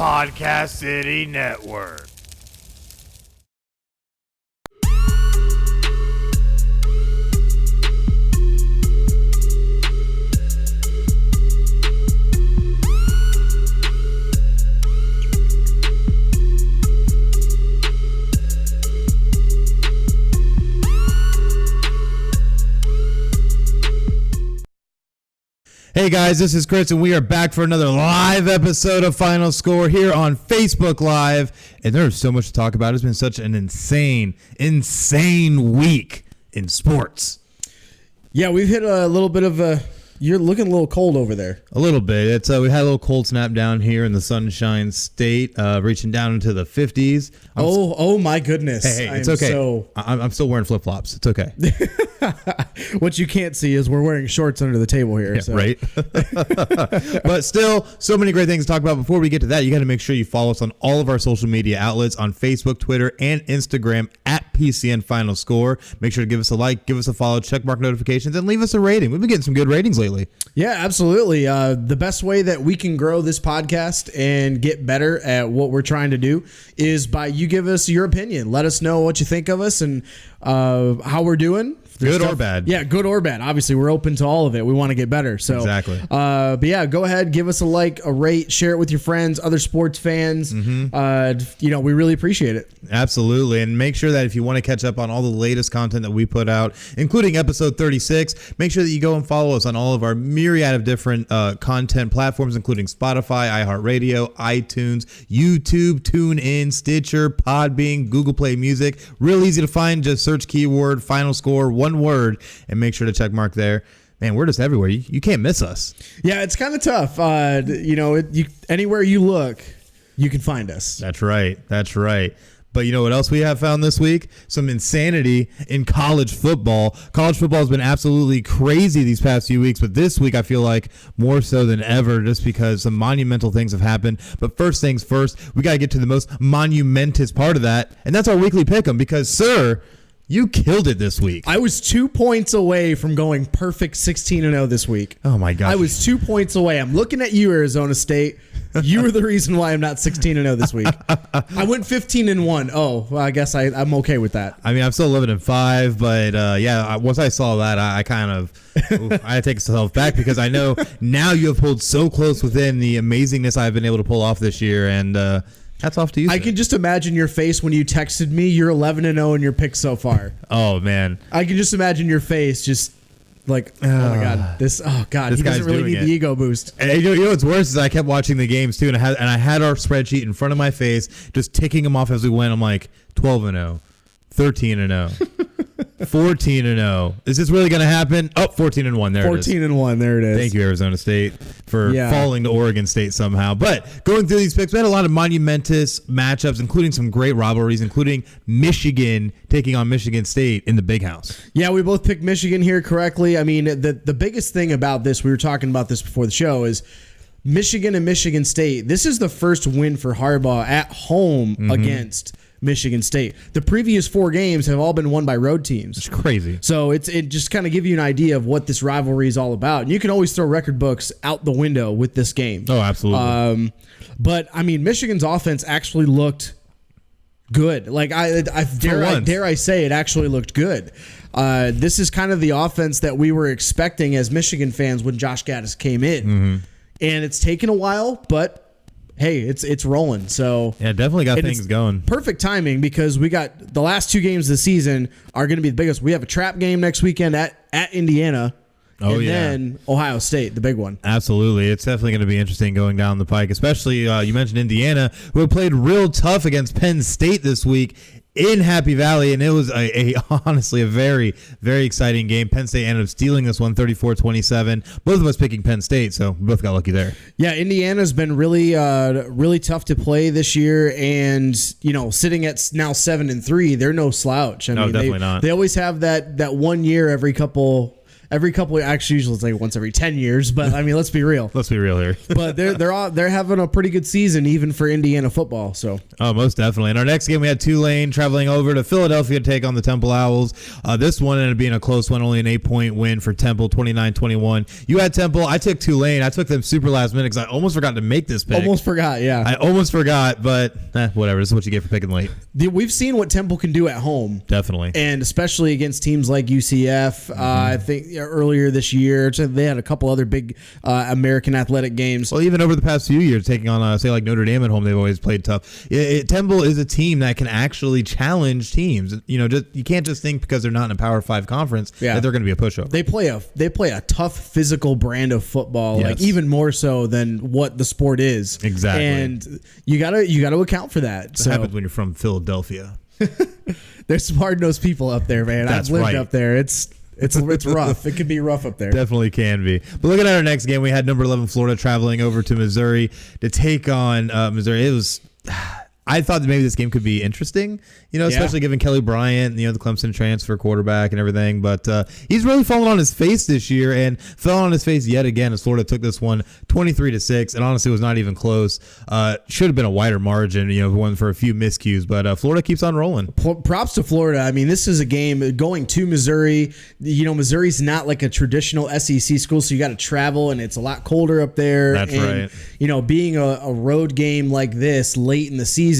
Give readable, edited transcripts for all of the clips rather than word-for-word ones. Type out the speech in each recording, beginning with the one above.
Podcast City Network. Hey guys, this is Chris, and we are back for another live episode of Final Score here on Facebook Live. And there's so much to talk about. It's been such an insane week in sports. Yeah, we've hit a little bit of a... You're looking a little cold over there. A little bit. It's we had a little cold snap down here in the Sunshine State, reaching down into the 50s. Oh my goodness. Hey, it's okay. I'm still wearing flip-flops. It's okay. What you can't see is we're wearing shorts under the table here. Yeah, so. Right. But still, so many great things to talk about. Before we get to that, you got to make sure you follow us on all of our social media outlets on Facebook, Twitter, and Instagram at PCN Final Score. Make sure to give us a like, give us a follow, check mark notifications, and leave us a rating. We've been getting some good ratings lately. Yeah, absolutely. The best way that we can grow this podcast and get better at what we're trying to do is by you give us your opinion. Let us know what you think of us and how we're doing. Good or bad. Yeah, good or bad. Obviously, we're open to all of it. We want to get better. So exactly. But yeah, go ahead, give us a like, a rate, share it with your friends, other sports fans. Mm-hmm. We really appreciate it. Absolutely. And make sure that if you want to catch up on all the latest content that we put out, including episode 36, make sure that you go and follow us on all of our myriad of different content platforms, including Spotify, iHeartRadio, iTunes, YouTube, TuneIn, Stitcher, Podbean, Google Play Music. Real easy to find. Just search keyword Final Score, one word, and make sure to check mark there. Man, we're just everywhere. You can't miss us. Yeah, it's kind of tough. Anywhere you look, you can find us. That's right. But you know what else we have found this week? Some insanity in college football. College football has been absolutely crazy these past few weeks, but this week I feel like more so than ever just because some monumental things have happened. But first things first, we got to get to the most monumentous part of that, and that's our weekly pick 'em because, sir, you killed it this week. I was 2 points away from going perfect 16-0 this week. Oh, my God. I was 2 points away. I'm looking at you, Arizona State. You were the reason why I'm not 16-0 this week. I went 15-1. Oh, well, I guess I'm okay with that. I mean, I'm still 11-5, but once I saw that, I kind of I had to take myself back because I know now you have pulled so close within the amazingness I've been able to pull off this year, and hats off to you. I can just imagine your face when you texted me. You're 11-0 in your picks so far. Oh man, I can just imagine your face just like, oh my God, this he doesn't really need the ego boost. And you know what's worse is I kept watching the games too, and I had our spreadsheet in front of my face, just ticking them off as we went. I'm like 12-0, 13-0. 14-0. Is this really going to happen? Oh, 14-1. There it is. 14-1. There it is. Thank you, Arizona State, for falling to Oregon State somehow. But going through these picks, we had a lot of monumentous matchups, including some great rivalries, including Michigan taking on Michigan State in the Big House. Yeah, we both picked Michigan here correctly. I mean, the biggest thing about this, we were talking about this before the show, is Michigan and Michigan State. This is the first win for Harbaugh at home against Michigan State. The previous 4 games have all been won by road teams. It's crazy. So it just kind of give you an idea of what this rivalry is all about. And you can always throw record books out the window with this game. Oh, absolutely. But I mean, Michigan's offense actually looked good. Like I dare I say it actually looked good. This is kind of the offense that we were expecting as Michigan fans when Josh Gaddis came in. Mm-hmm. And it's taken a while, but hey, it's rolling. So yeah, definitely got things going. Perfect timing because we got the last 2 games of the season are going to be the biggest. We have a trap game next weekend at Indiana. And then Ohio State, the big one. Absolutely. It's definitely going to be interesting going down the pike, especially you mentioned Indiana, who have played real tough against Penn State this week in Happy Valley, and it was honestly a very, very exciting game. Penn State ended up stealing this one 34-27. Both of us picking Penn State, so we both got lucky there. Yeah, Indiana's been really really tough to play this year, and sitting at now 7-3, they're no slouch. No, definitely not. They always have that 1 year every couple every couple of, actually usually it's like once every 10 years, but I mean, let's be real. Let's be real here. But they're having a pretty good season even for Indiana football. So most definitely. In our next game, we had Tulane traveling over to Philadelphia to take on the Temple Owls. This one ended up being a close one, only an 8-point win for Temple, 29-21. You had Temple. I took Tulane. I took them super last minute because I almost forgot to make this pick. Almost forgot, yeah. I almost forgot, but whatever. This is what you get for picking late. We've seen what Temple can do at home. Definitely. And especially against teams like UCF. I think earlier this year, they had a couple other big American athletic games. Well, even over the past few years, taking on, say, like Notre Dame at home, they've always played tough. Temple is a team that can actually challenge teams. You can't just think because they're not in a Power 5 conference that they're going to be a pushover. They play a tough physical brand of football, like even more so than what the sport is. Exactly. And you gotta account for that. What happens when you're from Philadelphia? There's some hard-nosed people up there, man. That's I've lived right. up there. It's rough. It can be rough up there. Definitely can be. But looking at our next game, we had number 11 Florida traveling over to Missouri to take on Missouri. It was. I thought that maybe this game could be interesting, especially given Kelly Bryant, the Clemson transfer quarterback and everything. But he's really fallen on his face this year and fell on his face yet again as Florida took this one 23-6. And honestly, it was not even close. Should have been a wider margin, one for a few miscues. But Florida keeps on rolling. Props to Florida. I mean, this is a game going to Missouri. Missouri's not like a traditional SEC school, so you got to travel, and it's a lot colder up there. That's right. Being a road game like this late in the season,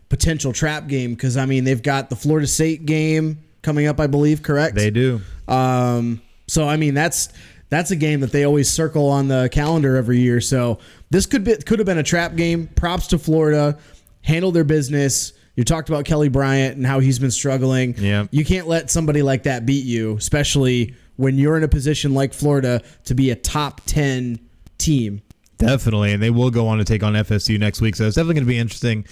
potential trap game, because I mean they've got the Florida State game coming up, I believe, correct? They do. So I mean that's a game that they always circle on the calendar every year. So this could have been a trap game. Props to Florida, handled their business. You talked about Kelly Bryant and how he's been struggling. Yeah. You can't let somebody like that beat you, especially when you're in a position like Florida to be a top 10 team. Definitely, and they will go on to take on FSU next week, so it's definitely going to be interesting.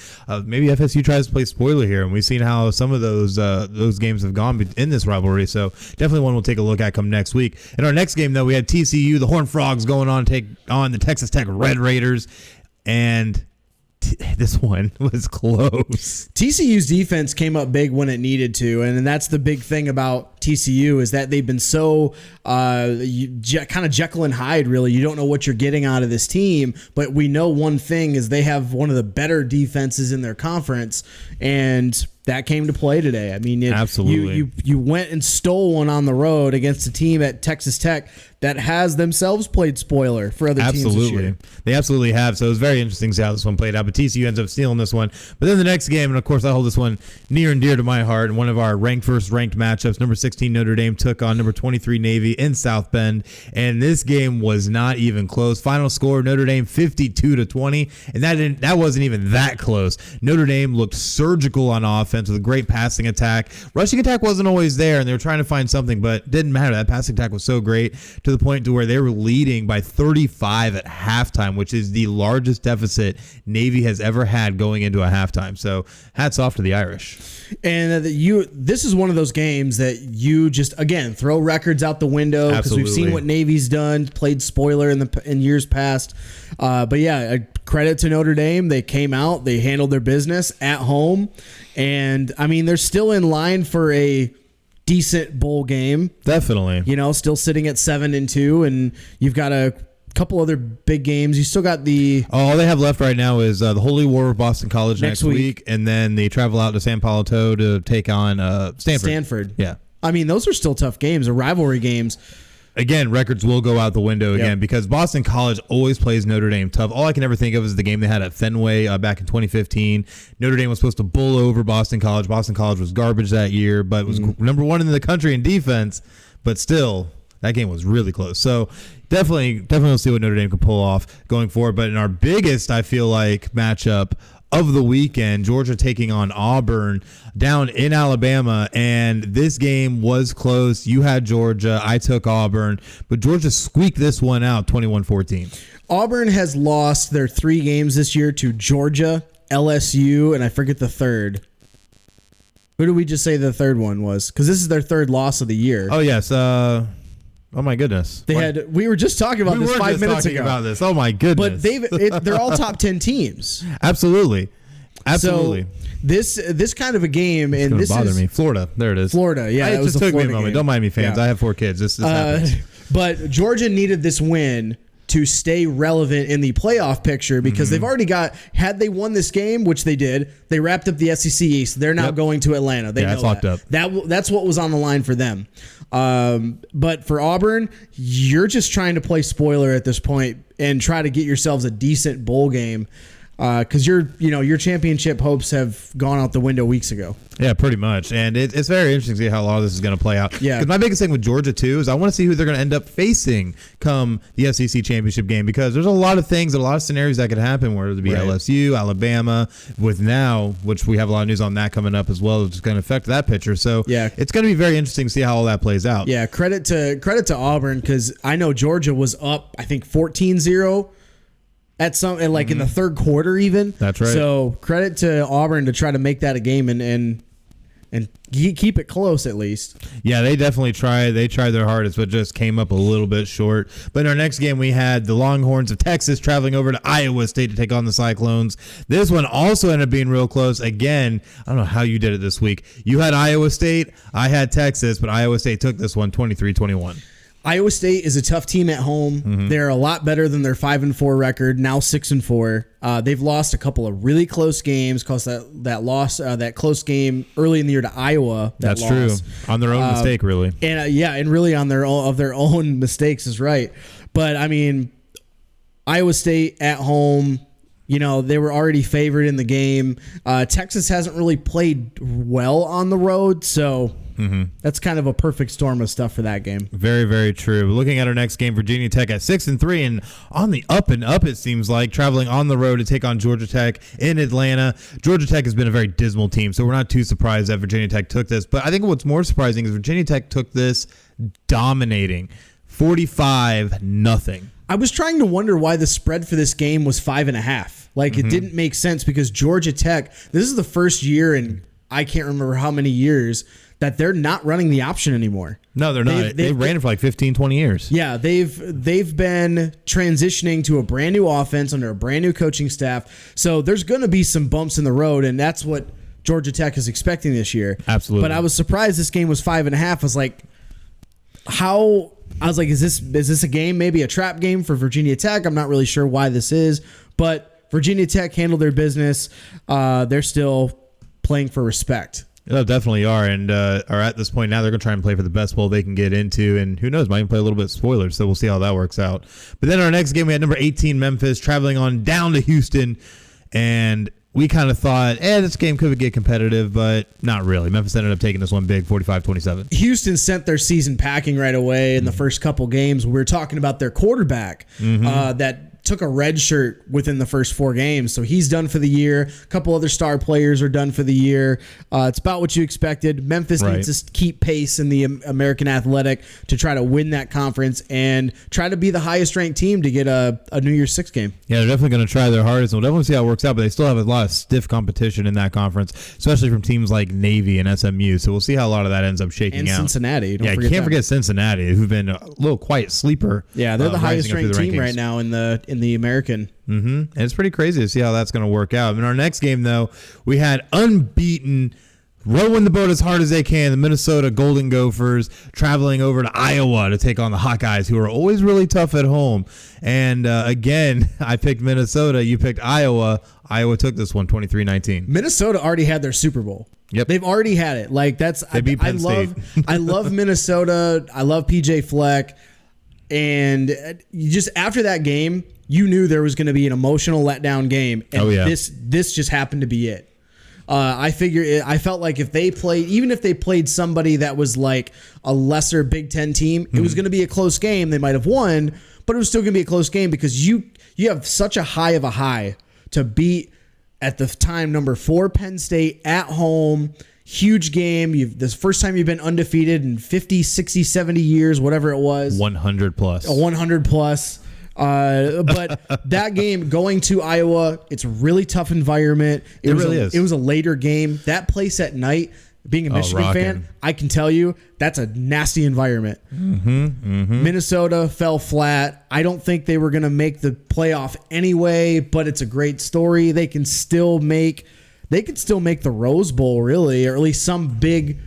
Maybe FSU tries to play spoiler here, and we've seen how some of those games have gone in this rivalry, so definitely one we'll take a look at come next week. In our next game, though, we had TCU, the Horned Frogs, going on to take on the Texas Tech Red Raiders, and this one was close. TCU's defense came up big when it needed to, and that's the big thing about TCU is that they've been so kind of Jekyll and Hyde, really. You don't know what you're getting out of this team, but we know one thing is they have one of the better defenses in their conference, and that came to play today. I mean, absolutely. You went and stole one on the road against a team at Texas Tech that has themselves played spoiler for other teams this year. They absolutely have. So it was very interesting to see how this one played out. But TCU ends up stealing this one. But then the next game, and of course I hold this one near and dear to my heart, and one of our first ranked matchups, number 16 Notre Dame took on number 23 Navy in South Bend. And this game was not even close. Final score, Notre Dame 52-20. And that wasn't even that close. Notre Dame looked surgical on offense with a great passing attack. Rushing attack wasn't always there, and they were trying to find something, but it didn't matter. That passing attack was so great to the point to where they were leading by 35 at halftime, which is the largest deficit Navy has ever had going into a halftime. So hats off to the Irish. And this is one of those games that you just, again, throw records out the window because we've seen what Navy's done, played spoiler in years past. But yeah, credit to Notre Dame. They came out, they handled their business at home, and I mean they're still in line for a decent bowl game. Definitely. Still sitting at 7-2, and you've got a couple other big games. You still got all they have left right now is the Holy War of Boston College next week, and then they travel out to San Palo to take on Stanford. Yeah. I mean, those are still tough games, or rivalry games. Again, records will go out the window again because Boston College always plays Notre Dame tough. All I can ever think of is the game they had at Fenway back in 2015. Notre Dame was supposed to bull over Boston College. Boston College was garbage that year, but was number one in the country in defense. But still, that game was really close. So definitely we'll see what Notre Dame can pull off going forward. But in our biggest, I feel like, matchup of the weekend, Georgia taking on Auburn down in Alabama, and this game was close. You had Georgia, I took Auburn, but Georgia squeaked this one out 21-14. Auburn has lost their 3 games this year to Georgia, LSU, and I forget the third. Who did we just say the third one was? Because this is their 3rd loss of the year. Oh, yes. Oh my goodness! We were just talking about this 5 minutes ago. About this. Oh my goodness! But they're all top 10 teams. Absolutely, Absolutely. So this kind of a game, and this bother is me. Florida, there it is. Florida, yeah. It just took me a moment. Game. Don't mind me, fans. Yeah. I have 4 kids. This happens. But Georgia needed this win to stay relevant in the playoff picture because they've already had they won this game, which they did, they wrapped up the SEC East. They're now going to Atlanta. They know it's locked up. That's what was on the line for them. But for Auburn, you're just trying to play spoiler at this point and try to get yourselves a decent bowl game. Because your championship hopes have gone out the window weeks ago. Yeah, pretty much. And it's very interesting to see how all this is going to play out. Yeah. Because my biggest thing with Georgia, too, is I want to see who they're going to end up facing come the SEC championship game. Because there's a lot of things, a lot of scenarios that could happen, whether it be LSU, Alabama, with now, which we have a lot of news on that coming up as well, which is going to affect that picture. So it's going to be very interesting to see how all that plays out. Yeah, credit to Auburn, because I know Georgia was up, I think, 14-0. At in the third quarter even. That's right. So credit to Auburn to try to make that a game and keep it close at least. Yeah, they definitely tried. They tried their hardest, but just came up a little bit short. But in our next game, we had the Longhorns of Texas traveling over to Iowa State to take on the Cyclones. This one also ended up being real close. Again, I don't know how you did it this week. You had Iowa State. I had Texas, but Iowa State took this one 23-21. Iowa State is a tough team at home. They're a lot better than their 5-4 record, now 6-4. They've lost a couple of really close games because that close game early in the year to Iowa. That's true. On their own mistake, really. And really on their own mistakes is right. But I mean, Iowa State at home, they were already favored in the game. Texas hasn't really played well on the road, so that's kind of a perfect storm of stuff for that game. Very, very true. Looking at our next game, Virginia Tech at 6-3 and on the up and up, it seems like, traveling on the road to take on Georgia Tech in Atlanta. Georgia Tech has been a very dismal team, so we're not too surprised that Virginia Tech took this. But I think what's more surprising is Virginia Tech took this dominating 45-0. I was trying to wonder why the spread for this game was 5.5. It didn't make sense because Georgia Tech, this is the first year in I can't remember how many years that they're not running the option anymore. No, they're not. They ran it for like 15, 20 years. Yeah, they've been transitioning to a brand new offense under a brand new coaching staff. So there's going to be some bumps in the road, and that's what Georgia Tech is expecting this year. Absolutely. But I was surprised this game was 5.5. I was like, is this a game, maybe a trap game for Virginia Tech? I'm not really sure why this is, but Virginia Tech handled their business. They're still playing for respect. They definitely are, and are at this point now they're going to try and play for the best bowl they can get into, and who knows, might even play a little bit of spoilers, so we'll see how that works out. But then our next game, we had number 18 Memphis traveling on down to Houston, and we kind of thought, this game could get competitive, but not really. Memphis ended up taking this one big, 45-27. Houston sent their season packing right away in the first couple games. We were talking about their quarterback that took a red shirt within the first 4 games, so he's done for the year. A couple other star players are done for the year. It's about what you expected. Memphis needs to keep pace in the American Athletic to try to win that conference and try to be the highest ranked team to get a New Year's Six game. Yeah, they're definitely going to try their hardest, and we'll definitely see how it works out, but they still have a lot of stiff competition in that conference, especially from teams like Navy and SMU, so we'll see how a lot of that ends up shaking out. And Cincinnati. You can't forget Cincinnati, who've been a little quiet sleeper. Yeah, they're the highest ranked team right now in the American. And it's pretty crazy to see how that's going to work out. In our next game, though, we had unbeaten, rowing the boat as hard as they can, the Minnesota Golden Gophers traveling over to Iowa to take on the Hawkeyes, who are always really tough at home. And again, I picked Minnesota. You picked Iowa. Iowa took this one 23-19. Minnesota already had their Super Bowl. Yep. They've already had it. They beat Penn State. I love Minnesota. I love PJ Fleck. And you just after that game, you knew there was going to be an emotional letdown game, and this just happened to be it. I felt like if they played somebody that was like a lesser Big Ten team, it was going to be a close game. They might have won, but it was still going to be a close game because you have such a high to beat at the time number 4 Penn State at home. Huge game. This first time you've been undefeated in 50, 60, 70 years, whatever it was. 100 plus. 100 plus. But that game going to Iowa, it's a really tough environment. It really is. It was a later game. That place at night, being a Michigan fan, I can tell you that's a nasty environment. Minnesota fell flat. I don't think they were going to make the playoff anyway, but it's a great story. They can still make they could still make the Rose Bowl, really, or at least some Big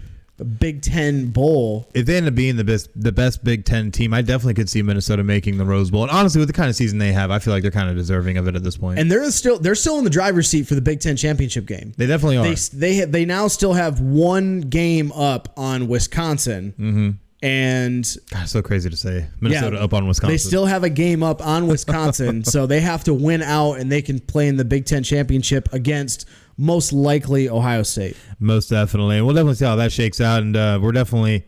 Ten bowl. If they end up being the best Big Ten team, I definitely could see Minnesota making the Rose Bowl. And honestly, with the kind of season they have, I feel like they're kind of deserving of it at this point. And they're still in the driver's seat for the Big Ten championship game. They definitely are. They now still have one game up on Wisconsin. Mm-hmm. And God, so crazy to say. Minnesota up on Wisconsin. They still have a game up on Wisconsin, so they have to win out, and they can play in the Big Ten championship against most likely Ohio State. Most definitely. And we'll definitely see how that shakes out, and we're definitely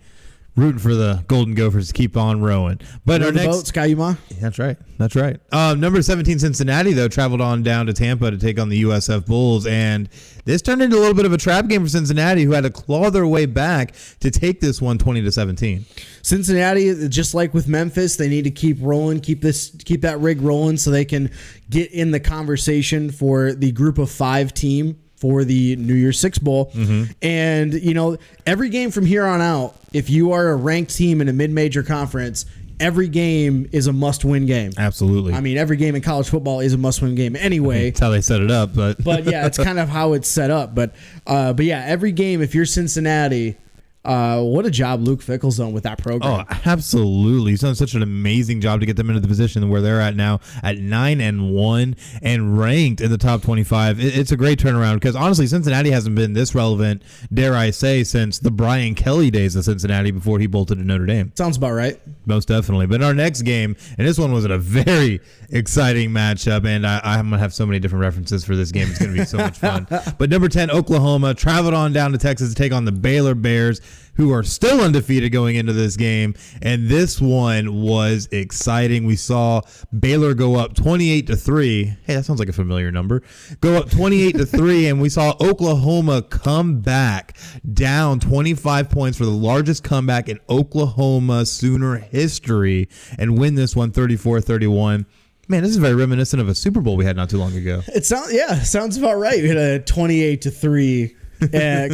rooting for the Golden Gophers to keep on rowing. But our next boat, Sky-U-Ma. That's right. That's right. Number 17 Cincinnati, though, traveled on down to Tampa to take on the USF Bulls, and this turned into a little bit of a trap game for Cincinnati, who had to claw their way back to take this one 20-17. Cincinnati, just like with Memphis, they need to keep rolling, keep that rig rolling, so they can get in the conversation for the Group of 5 team for the New Year's Six Bowl. Mm-hmm. And, every game from here on out, if you are a ranked team in a mid-major conference, every game is a must-win game. Absolutely. I mean, every game in college football is a must-win game anyway. That's how they set it up. But yeah, it's kind of how it's set up. But yeah, every game, if you're Cincinnati, what a job Luke Fickle's done with that program. Oh, absolutely. He's done such an amazing job to get them into the position where they're at now at 9-1 and ranked in the top 25. It's a great turnaround because honestly, Cincinnati hasn't been this relevant, dare I say, since the Brian Kelly days of Cincinnati before he bolted to Notre Dame. Sounds about right. Most definitely. But in our next game, and this one was a very exciting matchup, and I'm going to have so many different references for this game. It's going to be so much fun. But number 10, Oklahoma, traveled on down to Texas to take on the Baylor Bears, who are still undefeated going into this game. And this one was exciting. We saw Baylor go up 28-3. Hey, that sounds like a familiar number. Go up 28-3, and we saw Oklahoma come back down 25 points for the largest comeback in Oklahoma Sooner history and win this one 34-31. Man, this is very reminiscent of a Super Bowl we had not too long ago. Sounds about right. We had a 28-3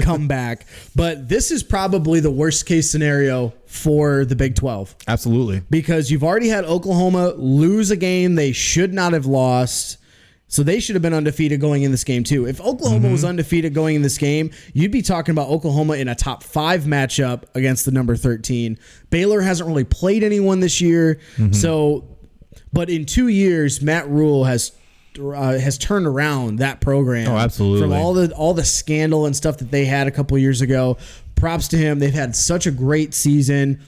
comeback, but this is probably the worst case scenario for the Big 12. Absolutely. Because you've already had Oklahoma lose a game they should not have lost. So they should have been undefeated going in this game too. If Oklahoma was undefeated going in this game, you'd be talking about Oklahoma in a top 5 matchup against the number 13. Baylor hasn't really played anyone this year. But in 2 years, Matt Rule has turned around that program. Oh, absolutely. From all the scandal and stuff that they had a couple years ago. Props to him. They've had such a great season.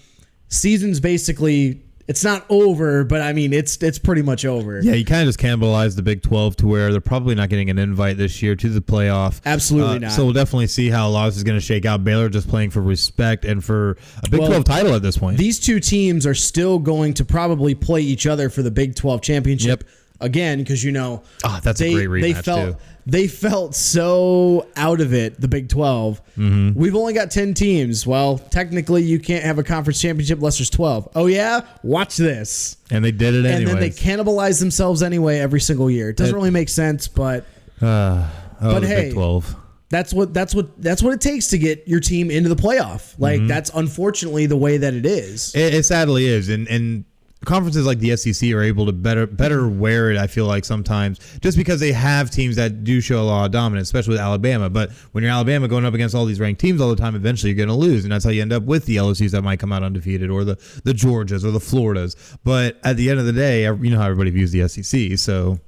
Season's basically, it's not over, but I mean, it's pretty much over. Yeah, you kind of just cannibalized the Big 12 to where they're probably not getting an invite this year to the playoff. Absolutely not. So we'll definitely see how a lot of this is going to shake out. Baylor just playing for respect and for a Big 12 title at this point. These two teams are still going to probably play each other for the Big 12 championship. Yep. Again, because that's a great rematch too. They felt so out of it, the Big 12. Mm-hmm. We've only got 10 teams. Well, technically, you can't have a conference championship unless there's 12. Oh, yeah? Watch this. And they did it anyway. And then they cannibalize themselves anyway every single year. It doesn't really make sense, but hey, Big 12. That's what it takes to get your team into the playoff. Like that's unfortunately the way that it is. It sadly is, and conferences like the SEC are able to better wear it, I feel like, sometimes, just because they have teams that do show a lot of dominance, especially with Alabama. But when you're Alabama going up against all these ranked teams all the time, eventually you're going to lose, and that's how you end up with the LSUs that might come out undefeated, or the Georgias or the Floridas. But at the end of the day, you know how everybody views the SEC, so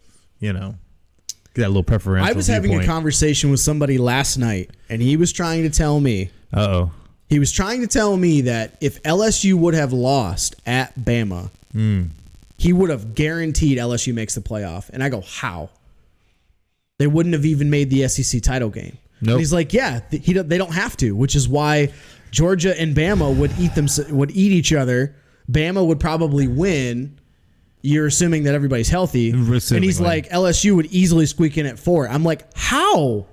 get that little preferential. I was having a conversation with somebody last night, and he was trying to tell me. He was trying to tell me that if LSU would have lost at Bama, he would have guaranteed LSU makes the playoff. And I go, how? They wouldn't have even made the SEC title game. Nope. And he's like, yeah, they don't have to, which is why Georgia and Bama would eat each other. Bama would probably win. You're assuming that everybody's healthy. And he's like, LSU would easily squeak in at 4. I'm like, how?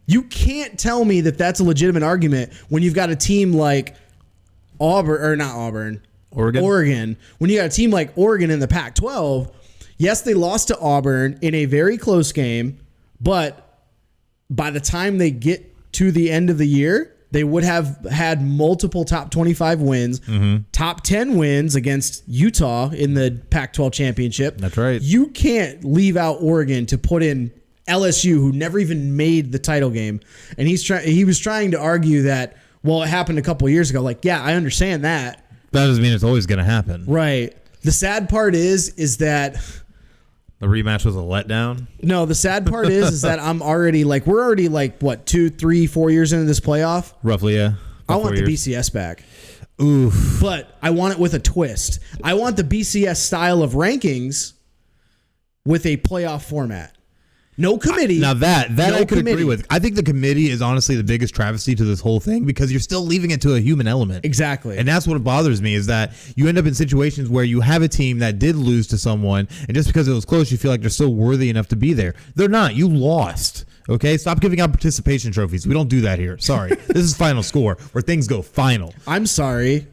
You can't tell me that that's a legitimate argument when you've got a team like Oregon. When you got a team like Oregon in the Pac-12, yes, they lost to Auburn in a very close game, but by the time they get to the end of the year, they would have had multiple top 25 wins, top 10 wins against Utah in the Pac-12 championship. That's right. You can't leave out Oregon to put in LSU, who never even made the title game, and he was trying to argue that, well, it happened a couple years ago. Like, yeah, I understand that. That doesn't mean it's always going to happen. Right. The sad part is that the rematch was a letdown. No, the sad part is that we're already what, 2, 3, 4 years into this playoff? Roughly, yeah. I want the BCS back. Oof. But I want it with a twist. I want the BCS style of rankings with a playoff format. No committee. Now that I could agree with. I think the committee is honestly the biggest travesty to this whole thing because you're still leaving it to a human element. Exactly. And that's what bothers me is that you end up in situations where you have a team that did lose to someone, and just because it was close, you feel like they're still worthy enough to be there. They're not. You lost. Okay? Stop giving out participation trophies. We don't do that here. Sorry. This is Final Score where things go final. I'm sorry.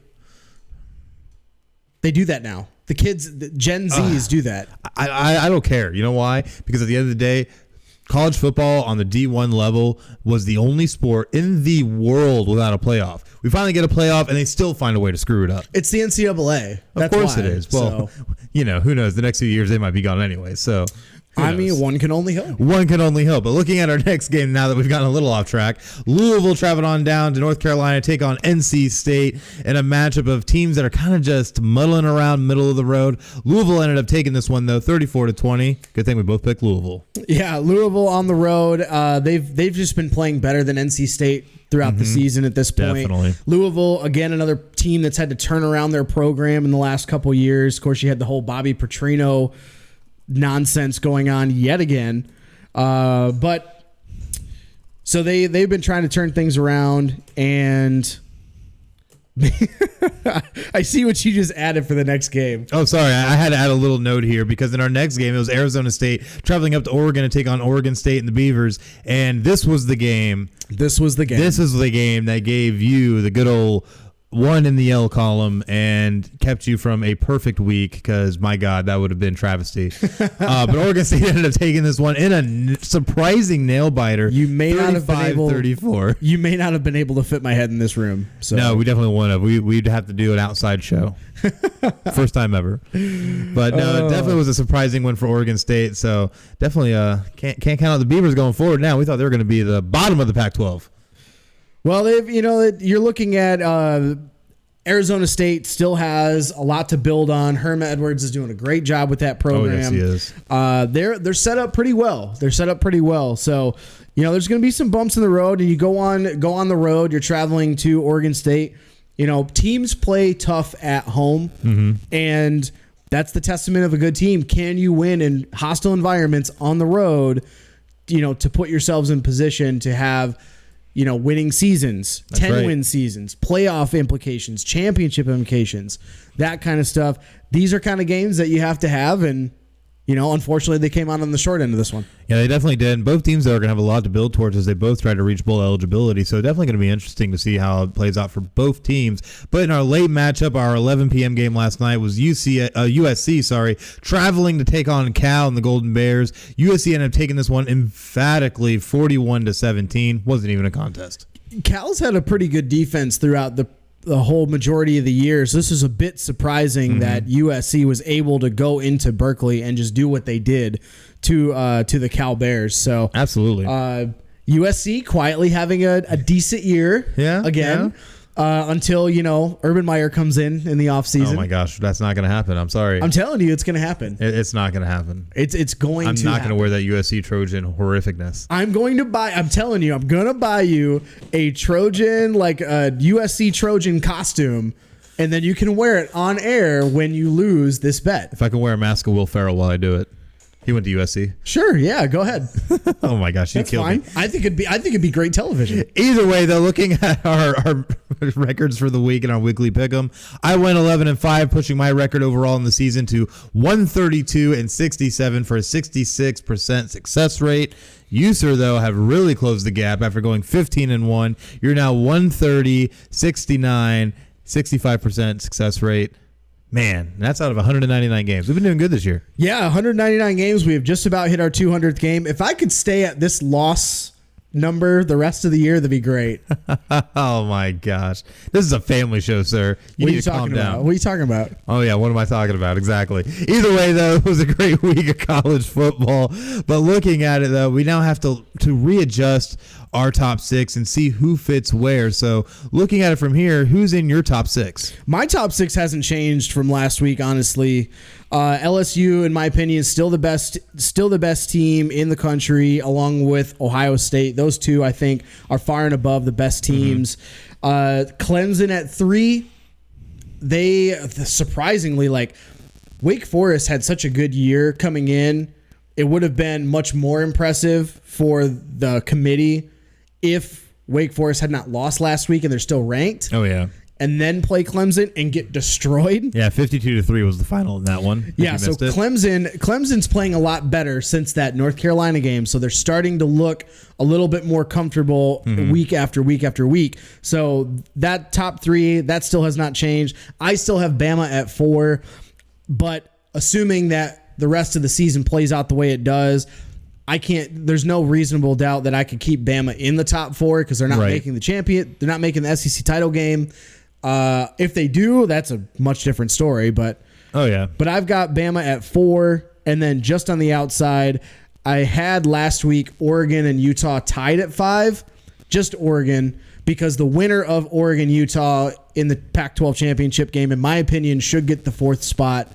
They do that now. The kids, the Gen Zs do that. I don't care. You know why? Because at the end of the day, college football on the D1 level was the only sport in the world without a playoff. We finally get a playoff, and they still find a way to screw it up. It's the NCAA. Of course it is. Well, who knows? The next few years, they might be gone anyway. So, I mean, one can only hope. One can only hope. But looking at our next game now that we've gotten a little off track, Louisville traveled on down to North Carolina to take on NC State in a matchup of teams that are kind of just muddling around middle of the road. Louisville ended up taking this one, though, 34-20. Good thing we both picked Louisville. Yeah, Louisville on the road. They've just been playing better than NC State throughout the season at this point. Definitely. Louisville, again, another team that's had to turn around their program in the last couple years. Of course, you had the whole Bobby Petrino nonsense going on yet again. But so they've been trying to turn things around, and I see what you just added for the next game. Oh, sorry. I had to add a little note here because in our next game, it was Arizona State traveling up to Oregon to take on Oregon State and the Beavers. And this was the game. This was the game that gave you the good old one in the L column and kept you from a perfect week because, my God, that would have been travesty. But Oregon State ended up taking this one in a surprising nail-biter. You may not have been able 34. You may not have been able to fit my head in this room. So. No, we definitely wouldn't have. We'd have to do an outside show. First time ever. But no, it definitely was a surprising win for Oregon State. So definitely can't count out the Beavers going forward now. We thought they were going to be the bottom of the Pac-12. Well, you're looking at Arizona State still has a lot to build on. Herm Edwards is doing a great job with that program. Oh, yes, he is. They're set up pretty well. So, there's going to be some bumps in the road, and you go on the road. You're traveling to Oregon State. Teams play tough at home, and that's the testament of a good team. Can you win in hostile environments on the road? To put yourselves in position to have winning seasons, 10-win seasons, playoff implications, championship implications, that kind of stuff. These are kind of games that you have to have, and unfortunately, they came out on the short end of this one. Yeah, they definitely did. And both teams are going to have a lot to build towards as they both try to reach bowl eligibility. So definitely going to be interesting to see how it plays out for both teams. But in our late matchup, our 11 p.m. game last night was USC, traveling to take on Cal and the Golden Bears. USC ended up taking this one emphatically, 41-17. Wasn't even a contest. Cal's had a pretty good defense throughout the whole majority of the years. This is a bit surprising that USC was able to go into Berkeley and just do what they did to the Cal Bears. So absolutely, USC quietly having a decent year. Again. Yeah. Until Urban Meyer comes in the offseason. Oh my gosh, that's not going to happen. I'm sorry. I'm telling you, it's going to happen. It's not going to happen. It's going to. I'm not going to wear that USC Trojan horrificness. I'm telling you, I'm going to buy you a Trojan, like a USC Trojan costume, and then you can wear it on air when you lose this bet. If I can wear a mask of Will Ferrell while I do it. He went to USC. Sure, yeah, go ahead. Oh my gosh, you killed me. I think it'd be great television. Either way, though, looking at our records for the week in our weekly pick 'em, I went 11-5, pushing my record overall in the season to 132-67 for a 66% success rate. You, sir, though, have really closed the gap after going 15-1. You're now 130-69, 65% success rate. Man, that's out of 199 games. We've been doing good this year. Yeah, 199 games. We have just about hit our 200th game. If I could stay at this loss number the rest of the year, that'd be great. Oh my gosh. This is a family show, sir. You need to calm down. What are you talking about? Oh yeah, what am I talking about? Exactly. Either way though, it was a great week of college football. But looking at it though, we now have to readjust our top 6 and see who fits where. So looking at it from here, who's in your top 6? My top 6 hasn't changed from last week, honestly. LSU, in my opinion, is still the best team in the country, along with Ohio State. Those two, I think, are far and above the best teams. Clemson at 3. They surprisingly, like, Wake Forest had such a good year coming in. It would have been much more impressive for the committee if Wake Forest had not lost last week and they're still ranked. Oh yeah. And then play Clemson and get destroyed. Yeah, 52-3 was the final in that one. Yeah, so Clemson's playing a lot better since that North Carolina game, so they're starting to look a little bit more comfortable week after week after week. So that top 3, that still has not changed. I still have Bama at 4, but assuming that the rest of the season plays out the way it does, there's no reasonable doubt that I could keep Bama in the top 4 because they're not making the champion. They're not making the SEC title game. If they do, that's a much different story. But I've got Bama at 4, and then just on the outside, I had last week Oregon and Utah tied at 5. Just Oregon, because the winner of Oregon-Utah in the Pac-12 championship game, in my opinion, should get the 4th spot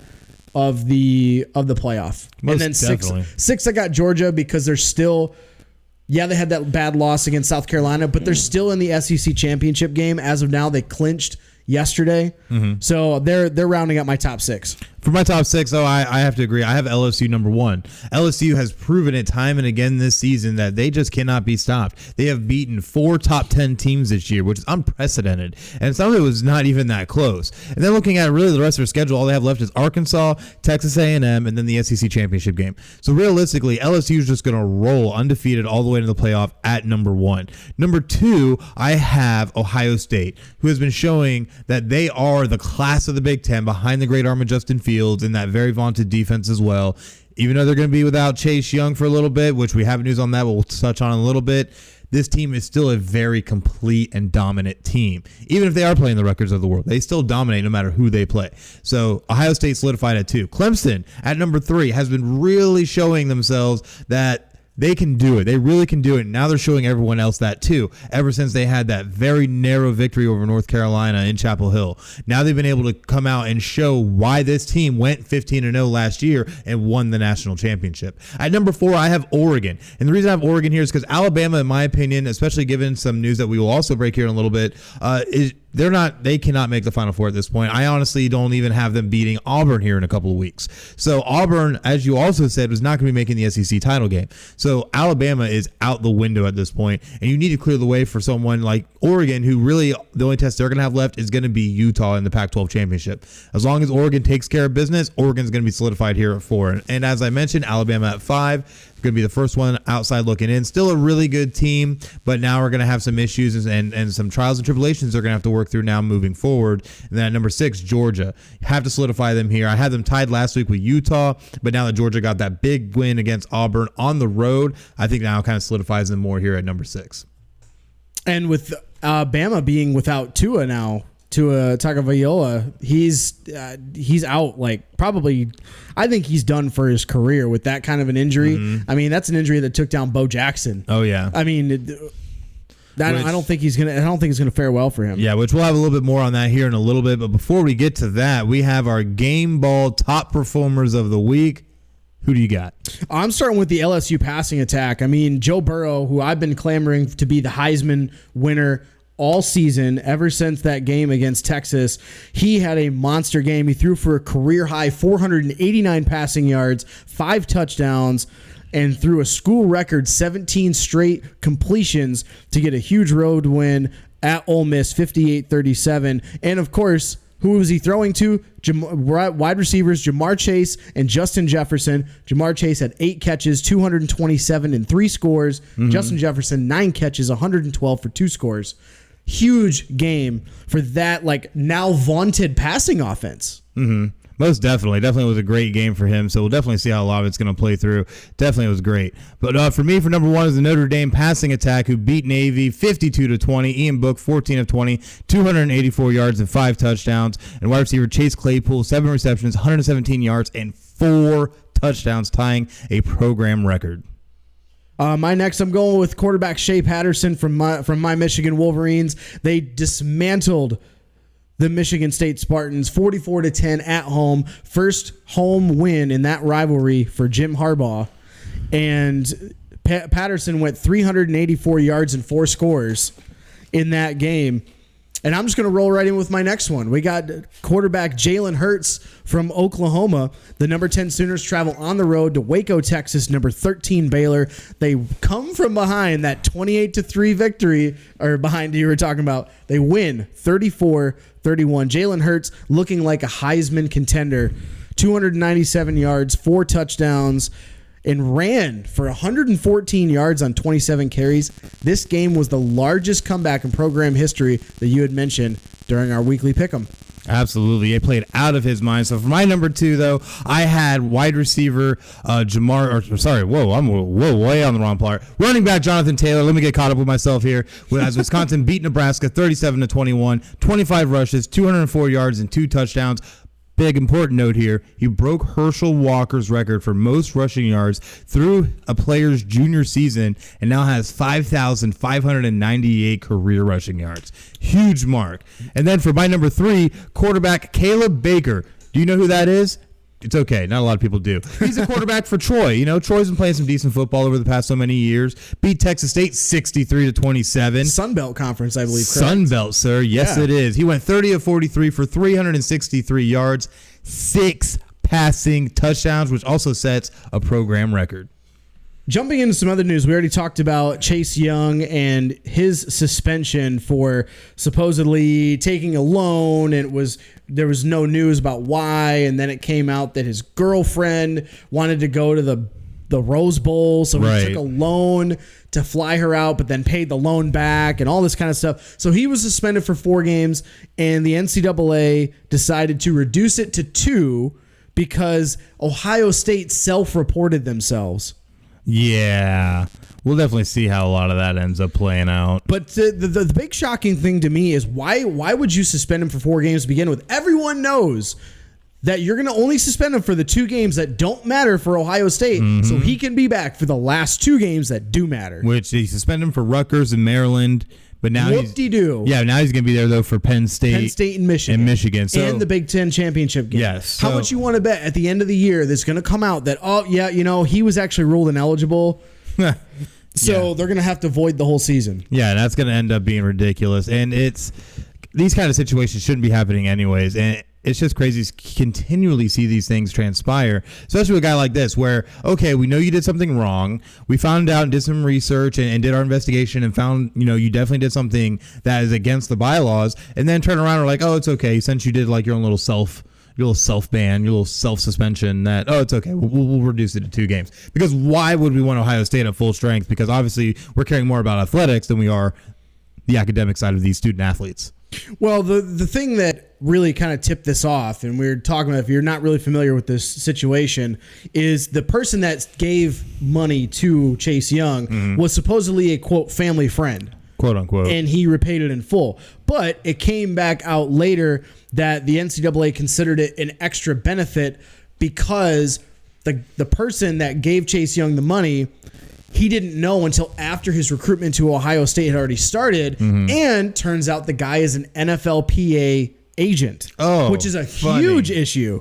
of the playoff. Most and then definitely. 6, I got Georgia because they're still. Yeah, they had that bad loss against South Carolina, but they're still in the SEC championship game as of now. They clinched yesterday, so they're rounding up my top 6. For my top 6, though, I have to agree. I have LSU number 1. LSU has proven it time and again this season that they just cannot be stopped. They have beaten 4 top 10 teams this year, which is unprecedented, and some of it was not even that close. And then looking at really the rest of their schedule, all they have left is Arkansas, Texas A&M, and then the SEC championship game. So realistically, LSU is just going to roll undefeated all the way to the playoff at number 1. Number 2, I have Ohio State, who has been showing that they are the class of the Big Ten behind the great arm of Justin Fields in that very vaunted defense as well. Even though they're going to be without Chase Young for a little bit, which we have news on that, but we'll touch on in a little bit. This team is still a very complete and dominant team. Even if they are playing the Rutgers of the world, they still dominate no matter who they play. So Ohio State solidified at 2. Clemson at number 3 has been really showing themselves that they can do it. They really can do it. Now they're showing everyone else that too, ever since they had that very narrow victory over North Carolina in Chapel Hill. Now they've been able to come out and show why this team went 15-0 last year and won the national championship. At number 4, I have Oregon. And the reason I have Oregon here is because Alabama, in my opinion, especially given some news that we will also break here in a little bit, they cannot make the Final Four at this point. I honestly don't even have them beating Auburn here in a couple of weeks. So Auburn, as you also said, was not going to be making the SEC title game. So Alabama is out the window at this point, and you need to clear the way for someone like Oregon, who really the only test they're going to have left is going to be Utah in the Pac-12 championship. As long as Oregon takes care of business, Oregon's going to be solidified here at 4. And as I mentioned, Alabama at 5. Going to be the first one outside looking in. Still a really good team, but now we're going to have some issues and some trials and tribulations they're going to have to work through now moving forward. And then at number 6, Georgia. You have to solidify them here. I had them tied last week with Utah, but now that Georgia got that big win against Auburn on the road, I think now it kind of solidifies them more here at number 6. And with Bama being without Tua now, Tua Tagovailoa, he's out. Like, probably, I think he's done for his career with that kind of an injury. I mean, that's an injury that took down Bo Jackson. Oh yeah. I mean, I don't think it's gonna fare well for him. Yeah, which we'll have a little bit more on that here in a little bit. But before we get to that, we have our game ball top performers of the week. Who do you got? I'm starting with the LSU passing attack. I mean, Joe Burrow, who I've been clamoring to be the Heisman winner all season, ever since that game against Texas. He had a monster game. He threw for a career high 489 passing yards, 5 touchdowns, and threw a school record 17 straight completions to get a huge road win at Ole Miss, 58-37. And of course, who was he throwing to? Wide receivers Jamar Chase and Justin Jefferson. Jamar Chase had 8 catches, 227 and 3 scores. Justin Jefferson, 9 catches, 112 for 2 scores. Huge game for that, like, now vaunted passing offense. Most definitely. Definitely was a great game for him. So we'll definitely see how a lot of it's going to play through. Definitely was great. But for me, for number one is the Notre Dame passing attack, who beat Navy 52-20. Ian Book, 14 of 20, 284 yards and 5 touchdowns. And wide receiver Chase Claypool, 7 receptions, 117 yards and 4 touchdowns, tying a program record. My next, I'm going with quarterback Shea Patterson from my Michigan Wolverines. They dismantled the Michigan State Spartans 44-10 at home. First home win in that rivalry for Jim Harbaugh. And Patterson went 384 yards and 4 scores in that game. And I'm just going to roll right in with my next one. We got quarterback Jalen Hurts from Oklahoma. The number 10 Sooners travel on the road to Waco, Texas, number 13 Baylor. They come from behind that 28-3 victory, or behind you were talking about. They win 34-31. Jalen Hurts looking like a Heisman contender. 297 yards, 4 touchdowns, and ran for 114 yards on 27 carries. This game was the largest comeback in program history that you had mentioned during our weekly pick'em. Absolutely. He played out of his mind. So for my number 2, though, I had wide receiver I'm way on the wrong part. Running back Jonathan Taylor. Let me get caught up with myself here. As Wisconsin beat Nebraska 37-21, 25 rushes, 204 yards, and 2 touchdowns. Big important note here, he broke Herschel Walker's record for most rushing yards through a player's junior season and now has 5,598 career rushing yards. Huge mark. And then for my number 3, quarterback Caleb Baker. Do you know who that is? It's okay. Not a lot of people do. He's a quarterback for Troy. You know, Troy's been playing some decent football over the past so many years. Beat Texas State 63-27. Sun Belt Conference, I believe. Sun Belt, sir. Yes, It is. He went 30 of 43 for 363 yards, 6 passing touchdowns, which also sets a program record. Jumping into some other news, we already talked about Chase Young and his suspension for supposedly taking a loan, and there was no news about why, and then it came out that his girlfriend wanted to go to the Rose Bowl, so he took a loan to fly her out, but then paid the loan back and all this kind of stuff. So he was suspended for 4 games, and the NCAA decided to reduce it to 2 because Ohio State self-reported themselves. Yeah, we'll definitely see how a lot of that ends up playing out. But the big shocking thing to me is why would you suspend him for 4 games to begin with? Everyone knows that you're going to only suspend him for the 2 games that don't matter for Ohio State, so he can be back for the last 2 games that do matter. Which they suspended him for Rutgers and Maryland. But now now he's going to be there, though, for Penn State and Michigan. So, and the Big Ten championship game. Yes. How much you want to bet at the end of the year that's going to come out that, he was actually ruled ineligible. So they're going to have to void the whole season. Yeah, that's going to end up being ridiculous. And these kind of situations shouldn't be happening anyways. And it's just crazy to continually see these things transpire, especially with a guy like this where, okay, we know you did something wrong. We found out and did some research and did our investigation and found, you definitely did something that is against the bylaws, and then turn around and are like, oh, it's okay. Since you did like your own little self-ban, your little self-suspension, that, oh, it's okay. We'll reduce it to 2 games. Because why would we want Ohio State at full strength? Because obviously we're caring more about athletics than we are the academic side of these student athletes. Well, the thing that really kind of tipped this off, and we're talking about if you're not really familiar with this situation, is the person that gave money to Chase Young was supposedly a, quote, family friend. Quote, unquote. And he repaid it in full. But it came back out later that the NCAA considered it an extra benefit because the person that gave Chase Young the money, he didn't know until after his recruitment to Ohio State had already started. And turns out the guy is an NFLPA agent, which is a huge issue.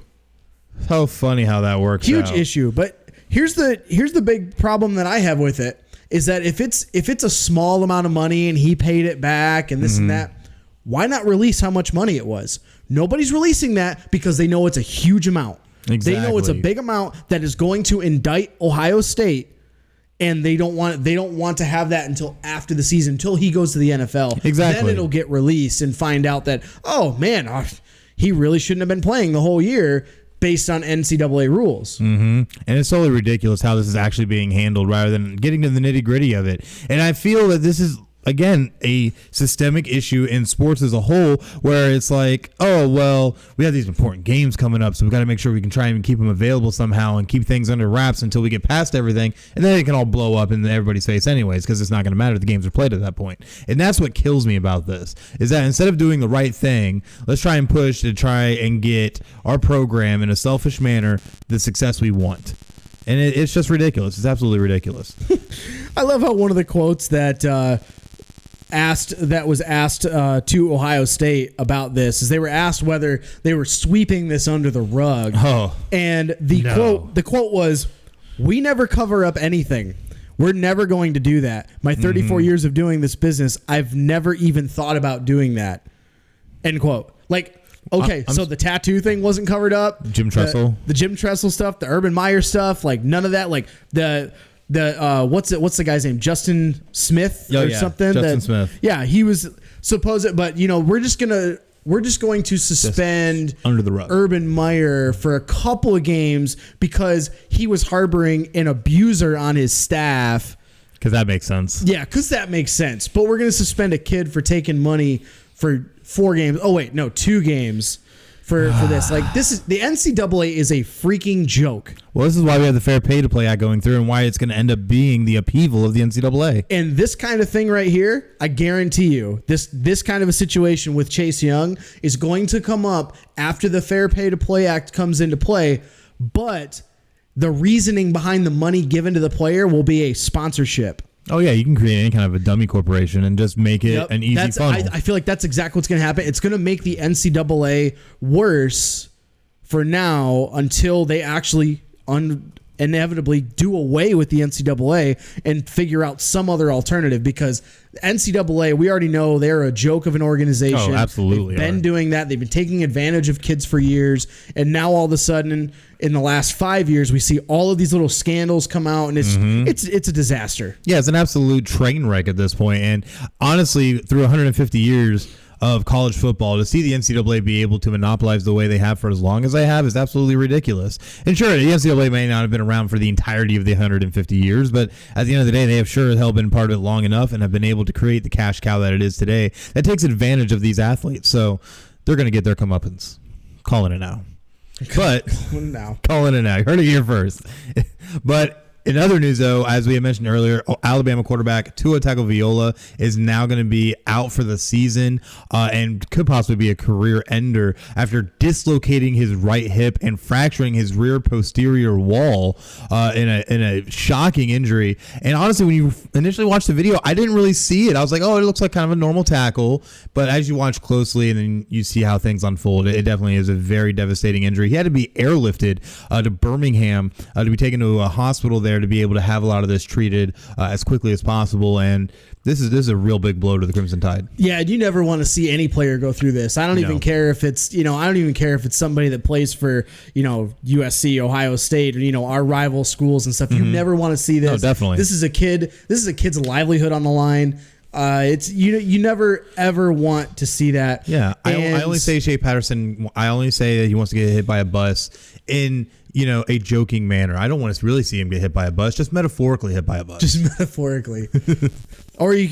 So funny how that works. Huge issue. But here's the big problem that I have with it is that if it's a small amount of money and he paid it back and this and that, why not release how much money it was? Nobody's releasing that because they know it's a huge amount. Exactly. They know it's a big amount that is going to indict Ohio State. And they don't want to have that until after the season, until he goes to the NFL. Exactly. Then it'll get released and find out that, oh man, he really shouldn't have been playing the whole year based on NCAA rules. And it's totally ridiculous how this is actually being handled rather than getting to the nitty gritty of it. And I feel that this is again, a systemic issue in sports as a whole, where it's like, oh, well, we have these important games coming up, so we got to make sure we can try and keep them available somehow and keep things under wraps until we get past everything, and then it can all blow up in everybody's face anyways, because it's not going to matter if the games are played at that point. And that's what kills me about this, is that instead of doing the right thing, let's try and push to try and get our program in a selfish manner the success we want. And it's just ridiculous. It's absolutely ridiculous. I love how one of the quotes that was asked to Ohio State about this is they were asked whether they were sweeping this under the rug. Oh, and the quote was, "We never cover up anything. We're never going to do that. My 34 years of doing this business, I've never even thought about doing that." End quote. Like, okay, so the tattoo thing wasn't covered up. Jim Tressel. The Jim Tressel stuff, the Urban Meyer stuff, like none of that. Like the what's the guy's name? Justin Smith something. Justin Smith. Yeah, he was supposed, but we're just going to suspend under the rug Urban Meyer for a couple of games because he was harboring an abuser on his staff. Because that makes sense. Yeah, because that makes sense. But we're going to suspend a kid for taking money for 4 games. Oh wait, no, 2 games for this. Like, this is the NCAA is a freaking joke. Well, this is why we have the Fair Pay to Play Act going through, and why it's going to end up being the upheaval of the NCAA. And this kind of thing right here, I guarantee you, this kind of a situation with Chase Young is going to come up after the Fair Pay to Play Act comes into play. But the reasoning behind the money given to the player will be a sponsorship. Oh, yeah, you can create any kind of a dummy corporation and just make it an easy funnel. I feel like that's exactly what's going to happen. It's going to make the NCAA worse for now until they actually inevitably do away with the NCAA and figure out some other alternative, because NCAA, we already know they're a joke of an organization. Oh, absolutely. They've been doing that. They've been taking advantage of kids for years. And now all of a sudden, in the last 5 years, we see all of these little scandals come out, and it's a disaster. Yeah, it's an absolute train wreck at this point. And honestly, through 150 years of college football, to see the NCAA be able to monopolize the way they have for as long as they have is absolutely ridiculous. And sure, the NCAA may not have been around for the entirety of the 150 years, but at the end of the day, they have sure as hell been part of it long enough and have been able to create the cash cow that it is today that takes advantage of these athletes. So they're going to get their comeuppance. Calling it now. But calling it now. You heard it here first. But in other news, though, as we had mentioned earlier, Alabama quarterback Tua Tagovailoa is now going to be out for the season and could possibly be a career ender after dislocating his right hip and fracturing his rear posterior wall in a shocking injury. And honestly, when you initially watched the video, I didn't really see it. I was like, oh, it looks like kind of a normal tackle. But as you watch closely and then you see how things unfold, it definitely is a very devastating injury. He had to be airlifted to Birmingham to be taken to a hospital there to be able to have a lot of this treated as quickly as possible. And this is a real big blow to the Crimson Tide. Yeah, you never want to see any player go through this. I don't even care if it's, I don't even care if it's somebody that plays for, USC, Ohio State, or, our rival schools and stuff. You never want to see this. No, definitely. This is a kid's livelihood on the line. It's you never ever want to see that. Yeah, I only say Shea Patterson. I only say that he wants to get hit by a bus in a joking manner. I don't want to really see him get hit by a bus. Just metaphorically hit by a bus. Just metaphorically. Or you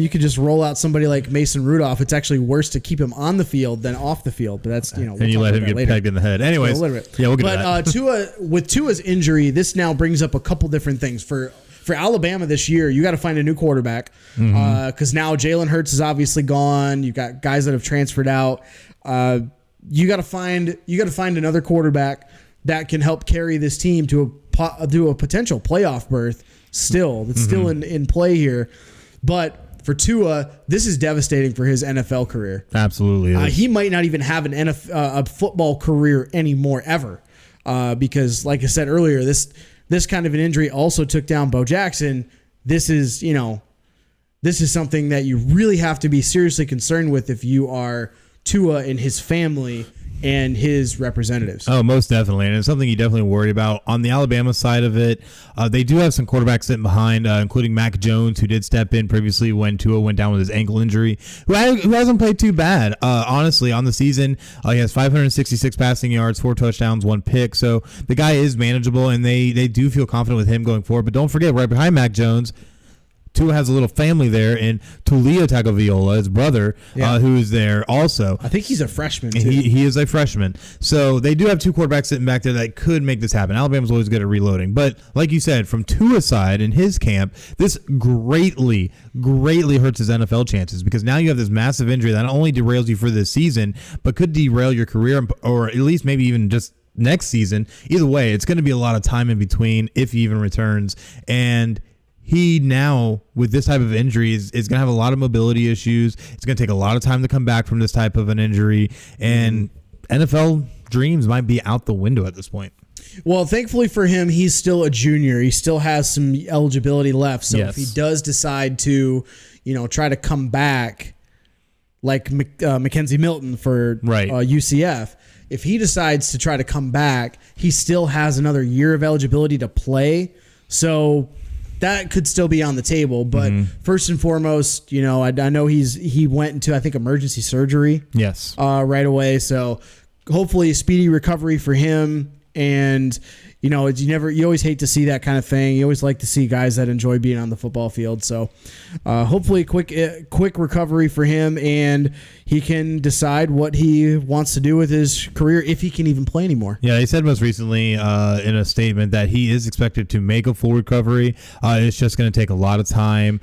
could just roll out somebody like Mason Rudolph. It's actually worse to keep him on the field than off the field. But that's and you let him get pegged in the head. Anyways, we'll get to that. With Tua's injury, this now brings up a couple different things for Alabama this year. You got to find a new quarterback because now Jalen Hurts is obviously gone. You've got guys that have transferred out. You got to find another quarterback that can help carry this team to a potential playoff berth. That's still in play here. But for Tua, this is devastating for his NFL career. Absolutely, he might not even have a football career anymore ever, because, like I said earlier, this kind of an injury also took down Bo Jackson. This is something that you really have to be seriously concerned with if you are Tua and his family and his representatives. Oh, most definitely. And it's something you definitely worry about. On the Alabama side of it, they do have some quarterbacks sitting behind, including Mac Jones, who did step in previously when Tua went down with his ankle injury, who hasn't played too bad. Honestly, on the season, he has 566 passing yards, 4 touchdowns, 1 pick. So the guy is manageable, and they do feel confident with him going forward. But don't forget, right behind Mac Jones, Tua has a little family there, and Tulio Tagovailoa, his brother, who's there also. I think he's a freshman, too. He is a freshman. So they do have two quarterbacks sitting back there that could make this happen. Alabama's always good at reloading. But like you said, from Tua's side in his camp, this greatly hurts his NFL chances because now you have this massive injury that not only derails you for this season, but could derail your career or at least maybe even just next season. Either way, it's going to be a lot of time in between if he even returns. And he now, with this type of injury, is going to have a lot of mobility issues. It's going to take a lot of time to come back from this type of an injury. And NFL dreams might be out the window at this point. Well, thankfully for him, he's still a junior. He still has some eligibility left. So if he does decide to, try to come back like Mackenzie Milton for UCF, if he decides to try to come back, he still has another year of eligibility to play. So that could still be on the table, but first and foremost, I know he went into, I think, emergency surgery. Yes. Right away. So hopefully a speedy recovery for him. And you always hate to see that kind of thing. You always like to see guys that enjoy being on the football field. So hopefully quick recovery for him, and he can decide what he wants to do with his career if he can even play anymore. Yeah, he said most recently in a statement that he is expected to make a full recovery. It's just going to take a lot of time.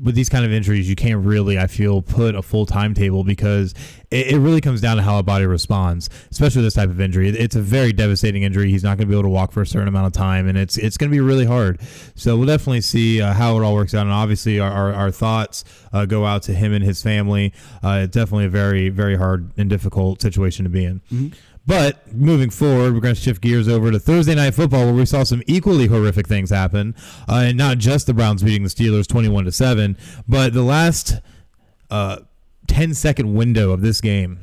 With these kind of injuries, you can't really, I feel, put a full timetable because it really comes down to how a body responds, especially this type of injury. It's a very devastating injury. He's not going to be able to walk for a certain amount of time, and it's going to be really hard. So we'll definitely see how it all works out, and obviously our thoughts go out to him and his family. It's definitely a very, very hard and difficult situation to be in. Mm-hmm. But moving forward, we're going to shift gears over to Thursday Night Football, where we saw some equally horrific things happen, and not just the Browns beating the Steelers 21-7, but the last 10-second window of this game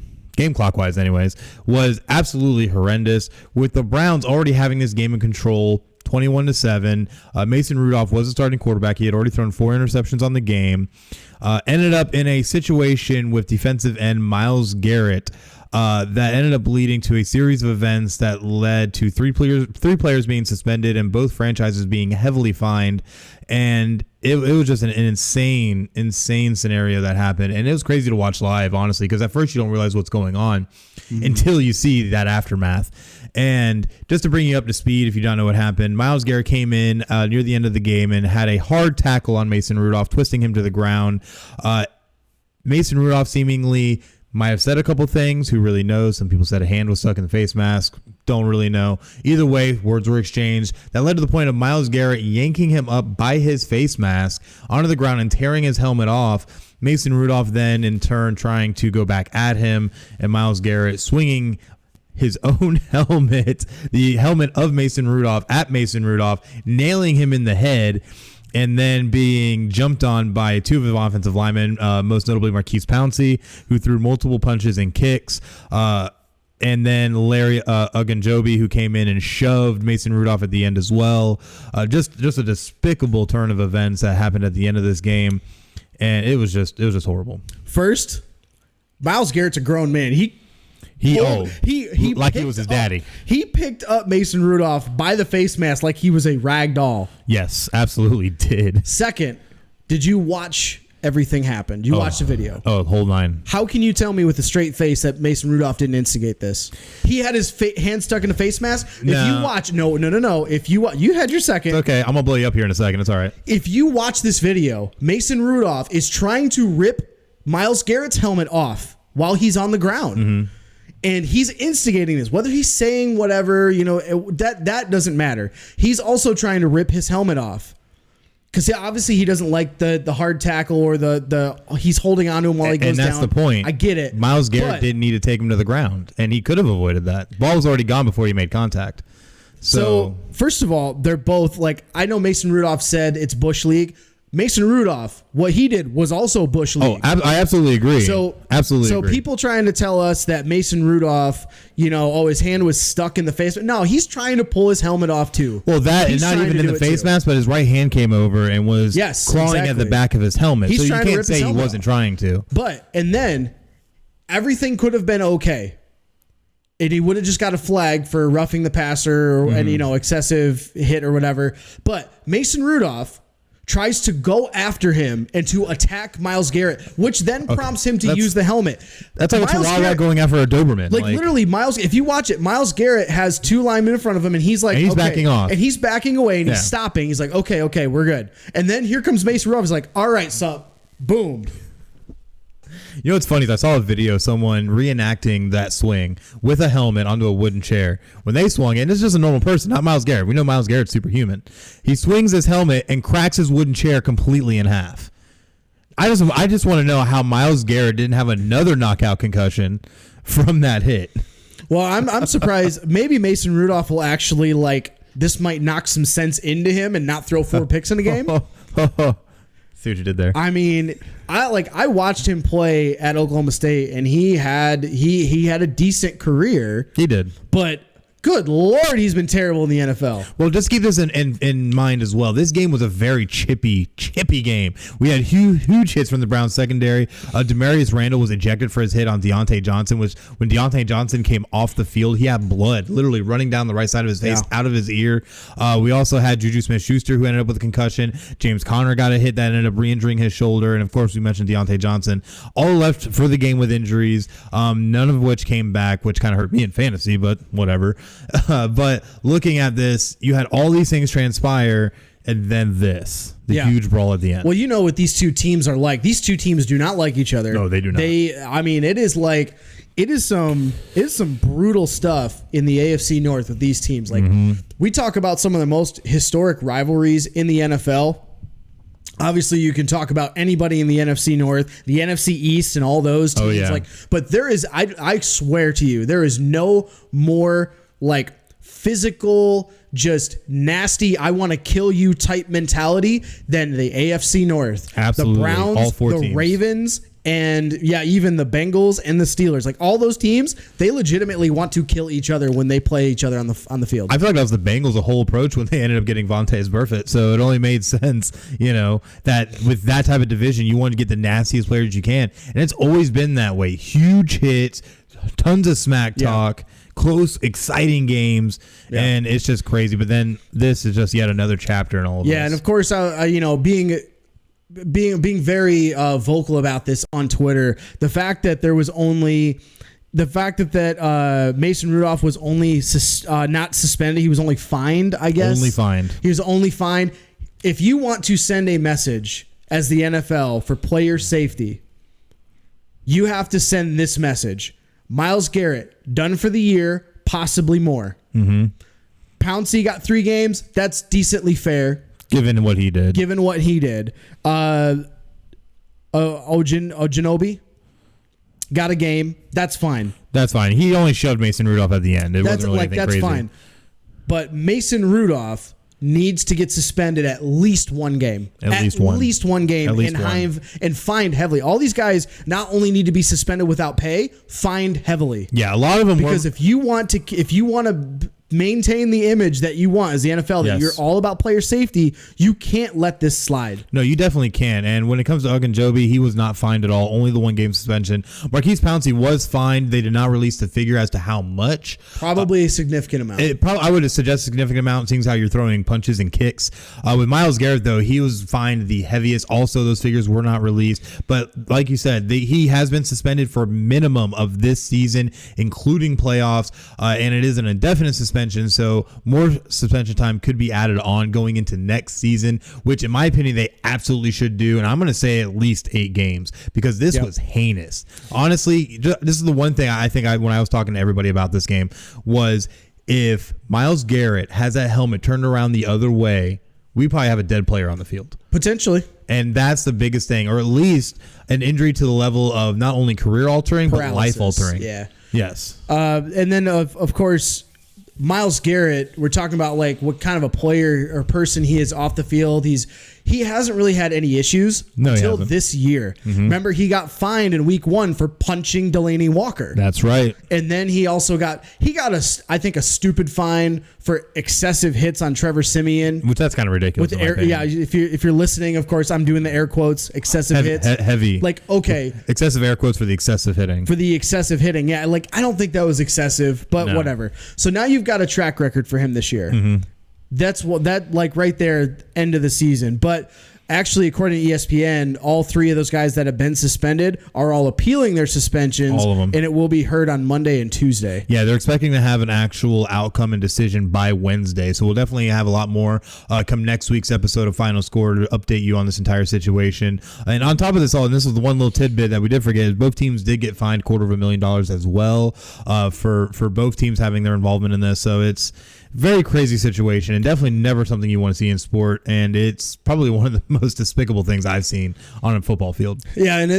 clockwise anyways, was absolutely horrendous, with the Browns already having this game in control, 21-7. Mason Rudolph was a starting quarterback. He had already thrown 4 interceptions on the game. Ended up in a situation with defensive end Myles Garrett that ended up leading to a series of events that led to three players being suspended and both franchises being heavily fined. And it was just an insane scenario that happened. And it was crazy to watch live, honestly, because at first you don't realize what's going on until you see that aftermath. And just to bring you up to speed, if you don't know what happened, Myles Garrett came in near the end of the game and had a hard tackle on Mason Rudolph, twisting him to the ground. Mason Rudolph seemingly might have said a couple things. Who really knows? Some people said a hand was stuck in the face mask. Don't really know. Either way, words were exchanged. That led to the point of Myles Garrett yanking him up by his face mask onto the ground and tearing his helmet off. Mason Rudolph then, in turn, trying to go back at him, and Myles Garrett swinging his own helmet, the helmet of Mason Rudolph, at Mason Rudolph, nailing him in the head, and then being jumped on by 2 of his offensive linemen, most notably Marquise Pouncey, who threw multiple punches and kicks, and then Larry Ogunjobi, who came in and shoved Mason Rudolph at the end as well. Just a despicable turn of events that happened at the end of this game, and it was just horrible. First, Myles Garrett's a grown man. He like he was his daddy. He picked up Mason Rudolph by the face mask like he was a rag doll. Yes, absolutely did. Second, did you watch everything happen? You watched the video? Oh, whole 9. How can you tell me with a straight face that Mason Rudolph didn't instigate this? He had his hand stuck in a face mask. No. If you watch, no. If you had your second. It's okay, I'm gonna blow you up here in a second. It's all right. If you watch this video, Mason Rudolph is trying to rip Myles Garrett's helmet off while he's on the ground. Mm-hmm. And he's instigating this, whether he's saying whatever, that doesn't matter. He's also trying to rip his helmet off because obviously he doesn't like the hard tackle or the he's holding onto him while he goes down. And that's the point. I get it. Myles Garrett didn't need to take him to the ground, and he could have avoided that. The ball was already gone before he made contact. So first of all, they're both like, I know Mason Rudolph said it's Bush League. Mason Rudolph, what he did was also Bush League. Oh, I absolutely agree. So people trying to tell us that Mason Rudolph, his hand was stuck in the face. No, he's trying to pull his helmet off too. Well, and not even in the face mask, but his right hand came over and was clawing at the back of his helmet. So you can't say he wasn't trying to. And then everything could have been okay. And he would have just got a flag for roughing the passer and excessive hit or whatever. But Mason Rudolph tries to go after him and to attack Myles Garrett, which then prompts him to use the helmet. That's like a Chihuahua going after a Doberman. Like literally, if you watch it, Myles Garrett has 2 linemen in front of him, and he's like, backing off. And he's backing away, and he's stopping. He's like, okay, we're good. And then here comes Mason Rudolph. He's like, all right, sup, boom. You know what's funny is I saw a video of someone reenacting that swing with a helmet onto a wooden chair. When they swung it, and it's just a normal person, not Myles Garrett. We know Myles Garrett's superhuman. He swings his helmet and cracks his wooden chair completely in half. I just want to know how Myles Garrett didn't have another knockout concussion from that hit. Well, I'm surprised. Maybe Mason Rudolph will actually this might knock some sense into him and not throw 4 picks in the game. See what you did there. I mean, I watched him play at Oklahoma State, and he had a decent career. He did, but good Lord, he's been terrible in the NFL. Well, just keep this in mind as well. This game was a very chippy game. We had huge hits from the Browns secondary. Demarius Randall was ejected for his hit on Deontay Johnson, which when Deontay Johnson came off the field, he had blood literally running down the right side of his face, out of his ear. We also had Juju Smith-Schuster, who ended up with a concussion. James Conner got a hit that ended up re-injuring his shoulder. And, of course, we mentioned Deontay Johnson. All left for the game with injuries, none of which came back, which kind of hurt me in fantasy, but whatever. But looking at this, you had all these things transpire, and then the huge brawl at the end. Well, you know what these two teams are like. These two teams do not like each other. No, they do not. It is some brutal stuff in the AFC North with these teams. We talk about some of the most historic rivalries in the NFL. Obviously, you can talk about anybody in the NFC North, the NFC East, and all those teams. Oh, yeah. But there is, I swear to you, there is no more physical, just nasty, I want to kill you type mentality than the AFC North. Absolutely. The Browns, all 4 the teams. Ravens, and even the Bengals and the Steelers. All those teams, they legitimately want to kill each other when they play each other on the field. I feel like that was the Bengals' whole approach when they ended up getting Vontaze Burfict. So it only made sense, that with that type of division, you want to get the nastiest players you can. And it's always been that way. Huge hits, tons of smack talk. Close, exciting games, and it's just crazy. But then this is just yet another chapter in all of this. Yeah, and of course, being very vocal about this on Twitter, the fact that Mason Rudolph was only not suspended, he was only fined. I guess only fined. He was only fined. If you want to send a message as the NFL for player safety, you have to send this message. Myles Garrett, done for the year, possibly more. Mm-hmm. Pouncey got 3 games. That's decently fair. Given what he did. Ojinobi got a game. That's fine. He only shoved Mason Rudolph at the end. It wasn't really anything crazy. That's fine. But Mason Rudolph needs to get suspended at least 1 game. At least one game and fined heavily. All these guys not only need to be suspended without pay, fined heavily. Yeah, a lot of them because if you want to maintain the image that you want as the NFL, that you're all about player safety, you can't let this slide. No, you definitely can. And when it comes to Ogunjobi, he was not fined at all. Only the 1 game suspension. Marquise Pouncey was fined. They did not release the figure as to how much. Probably a significant amount. I would suggest a significant amount, seeing how you're throwing punches and kicks. With Myles Garrett, though, he was fined the heaviest. Also, those figures were not released. But like you said, he has been suspended for a minimum of this season, including playoffs, and it is an indefinite suspension. So more suspension time could be added on going into next season, which in my opinion they absolutely should do. And I'm going to say at least 8 games because this was heinous. Honestly, this is the one thing I think when I was talking to everybody about this game was if Myles Garrett has that helmet turned around the other way, we probably have a dead player on the field. Potentially. And that's the biggest thing, or at least an injury to the level of not only career altering, but life altering. Yeah. Yes. And then of course, Myles Garrett, we're talking about what kind of a player or person he is off the field. He hasn't really had any issues until this year. Mm-hmm. Remember, he got fined in week 1 for punching Delaney Walker. That's right. And then he also got a stupid fine for excessive hits on Trevor Siemian. Which that's kind of ridiculous. If you're listening, of course, I'm doing the air quotes, excessive hits. Heavy. Okay. Excessive air quotes for the excessive hitting. Yeah, I don't think that was excessive, but whatever. So now you've got a track record for him this year. Mm-hmm. That's right there, end of the season. But Actually, according to ESPN, all 3 of those guys that have been suspended are all appealing their suspensions. All of them. And it will be heard on Monday and Tuesday. Yeah, they're expecting to have an actual outcome and decision by Wednesday. So we'll definitely have a lot more come next week's episode of Final Score to update you on this entire situation. And on top of this all, and this is the one little tidbit that we did forget, is both teams did get fined $250,000 as well for both teams having their involvement in this. So it's very crazy situation and definitely never something you want to see in sport. And it's probably one of the most despicable things I've seen on a football field. Yeah, and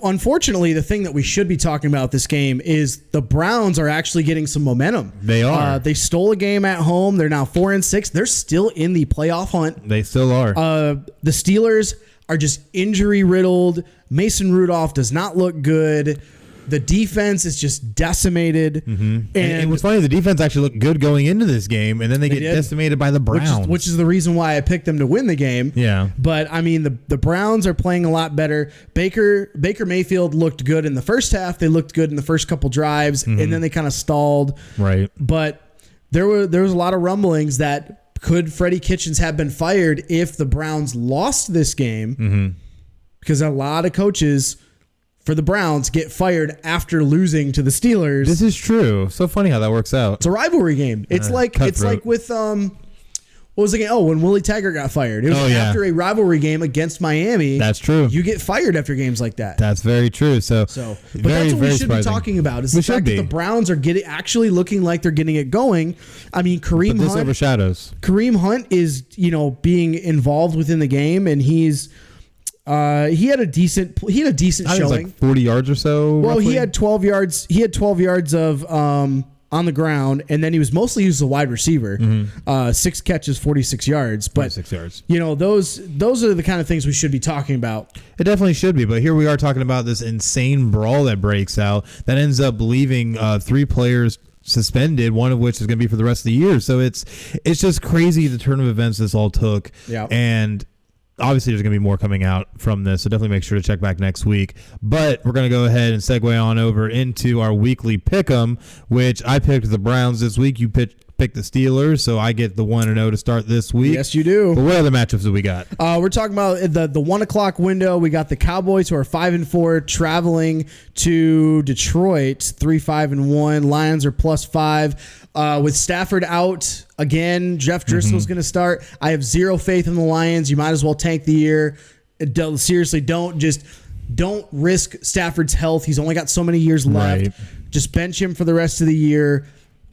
unfortunately, the thing that we should be talking about this game is the Browns are actually getting some momentum. They are. They stole a game at home. They're now 4-6. They're still in the playoff hunt. They still are. The Steelers are just injury riddled. Mason Rudolph does not look good. The defense is just decimated. Mm-hmm. And what's funny, the defense actually looked good going into this game, and then they get decimated by the Browns. Which is the reason why I picked them to win the game. Yeah. But, I mean, the Browns are playing a lot better. Baker Mayfield looked good in the first half. They looked good in the first couple drives, and then they kind of stalled. Right. But there was a lot of rumblings that could Freddie Kitchens have been fired if the Browns lost this game, because a lot of coaches for the Browns get fired after losing to the Steelers. This is true. So funny how that works out. It's a rivalry game. It's like with what was the game? Oh, when Willie Taggart got fired. It was after a rivalry game against Miami. That's true. You get fired after games like that. That's very true. But that's what we should be talking about. Is the fact that the Browns are actually looking like they're getting it going. I mean, Kareem Hunt overshadows. Kareem Hunt is being involved within the game, and he's. He had a decent showing. Like 40 yards or so. Well, roughly. he had 12 yards. He had 12 yards of on the ground, and then he was mostly used as a wide receiver. 6 catches, 46 yards. But 46 yards. Those are the kind of things we should be talking about. It definitely should be. But here we are talking about this insane brawl that breaks out that ends up leaving 3 players suspended, one of which is going to be for the rest of the year. So it's just crazy the turn of events this all took. Yeah. And obviously, there's going to be more coming out from this, so definitely make sure to check back next week. But we're going to go ahead and segue on over into our weekly pick 'em, which I picked the Browns this week. You picked the Steelers, so I get the 1-0 to start this week. Yes, you do. But what other matchups do we got? We're talking about the 1 o'clock window. We got the Cowboys, who are 5-4, traveling to Detroit, 3-5-1. Lions are +5. With Stafford out again, Jeff Driscoll's going to start. I have zero faith in the Lions. You might as well tank the year. Seriously, don't risk Stafford's health. He's only got so many years left. Right. Just bench him for the rest of the year.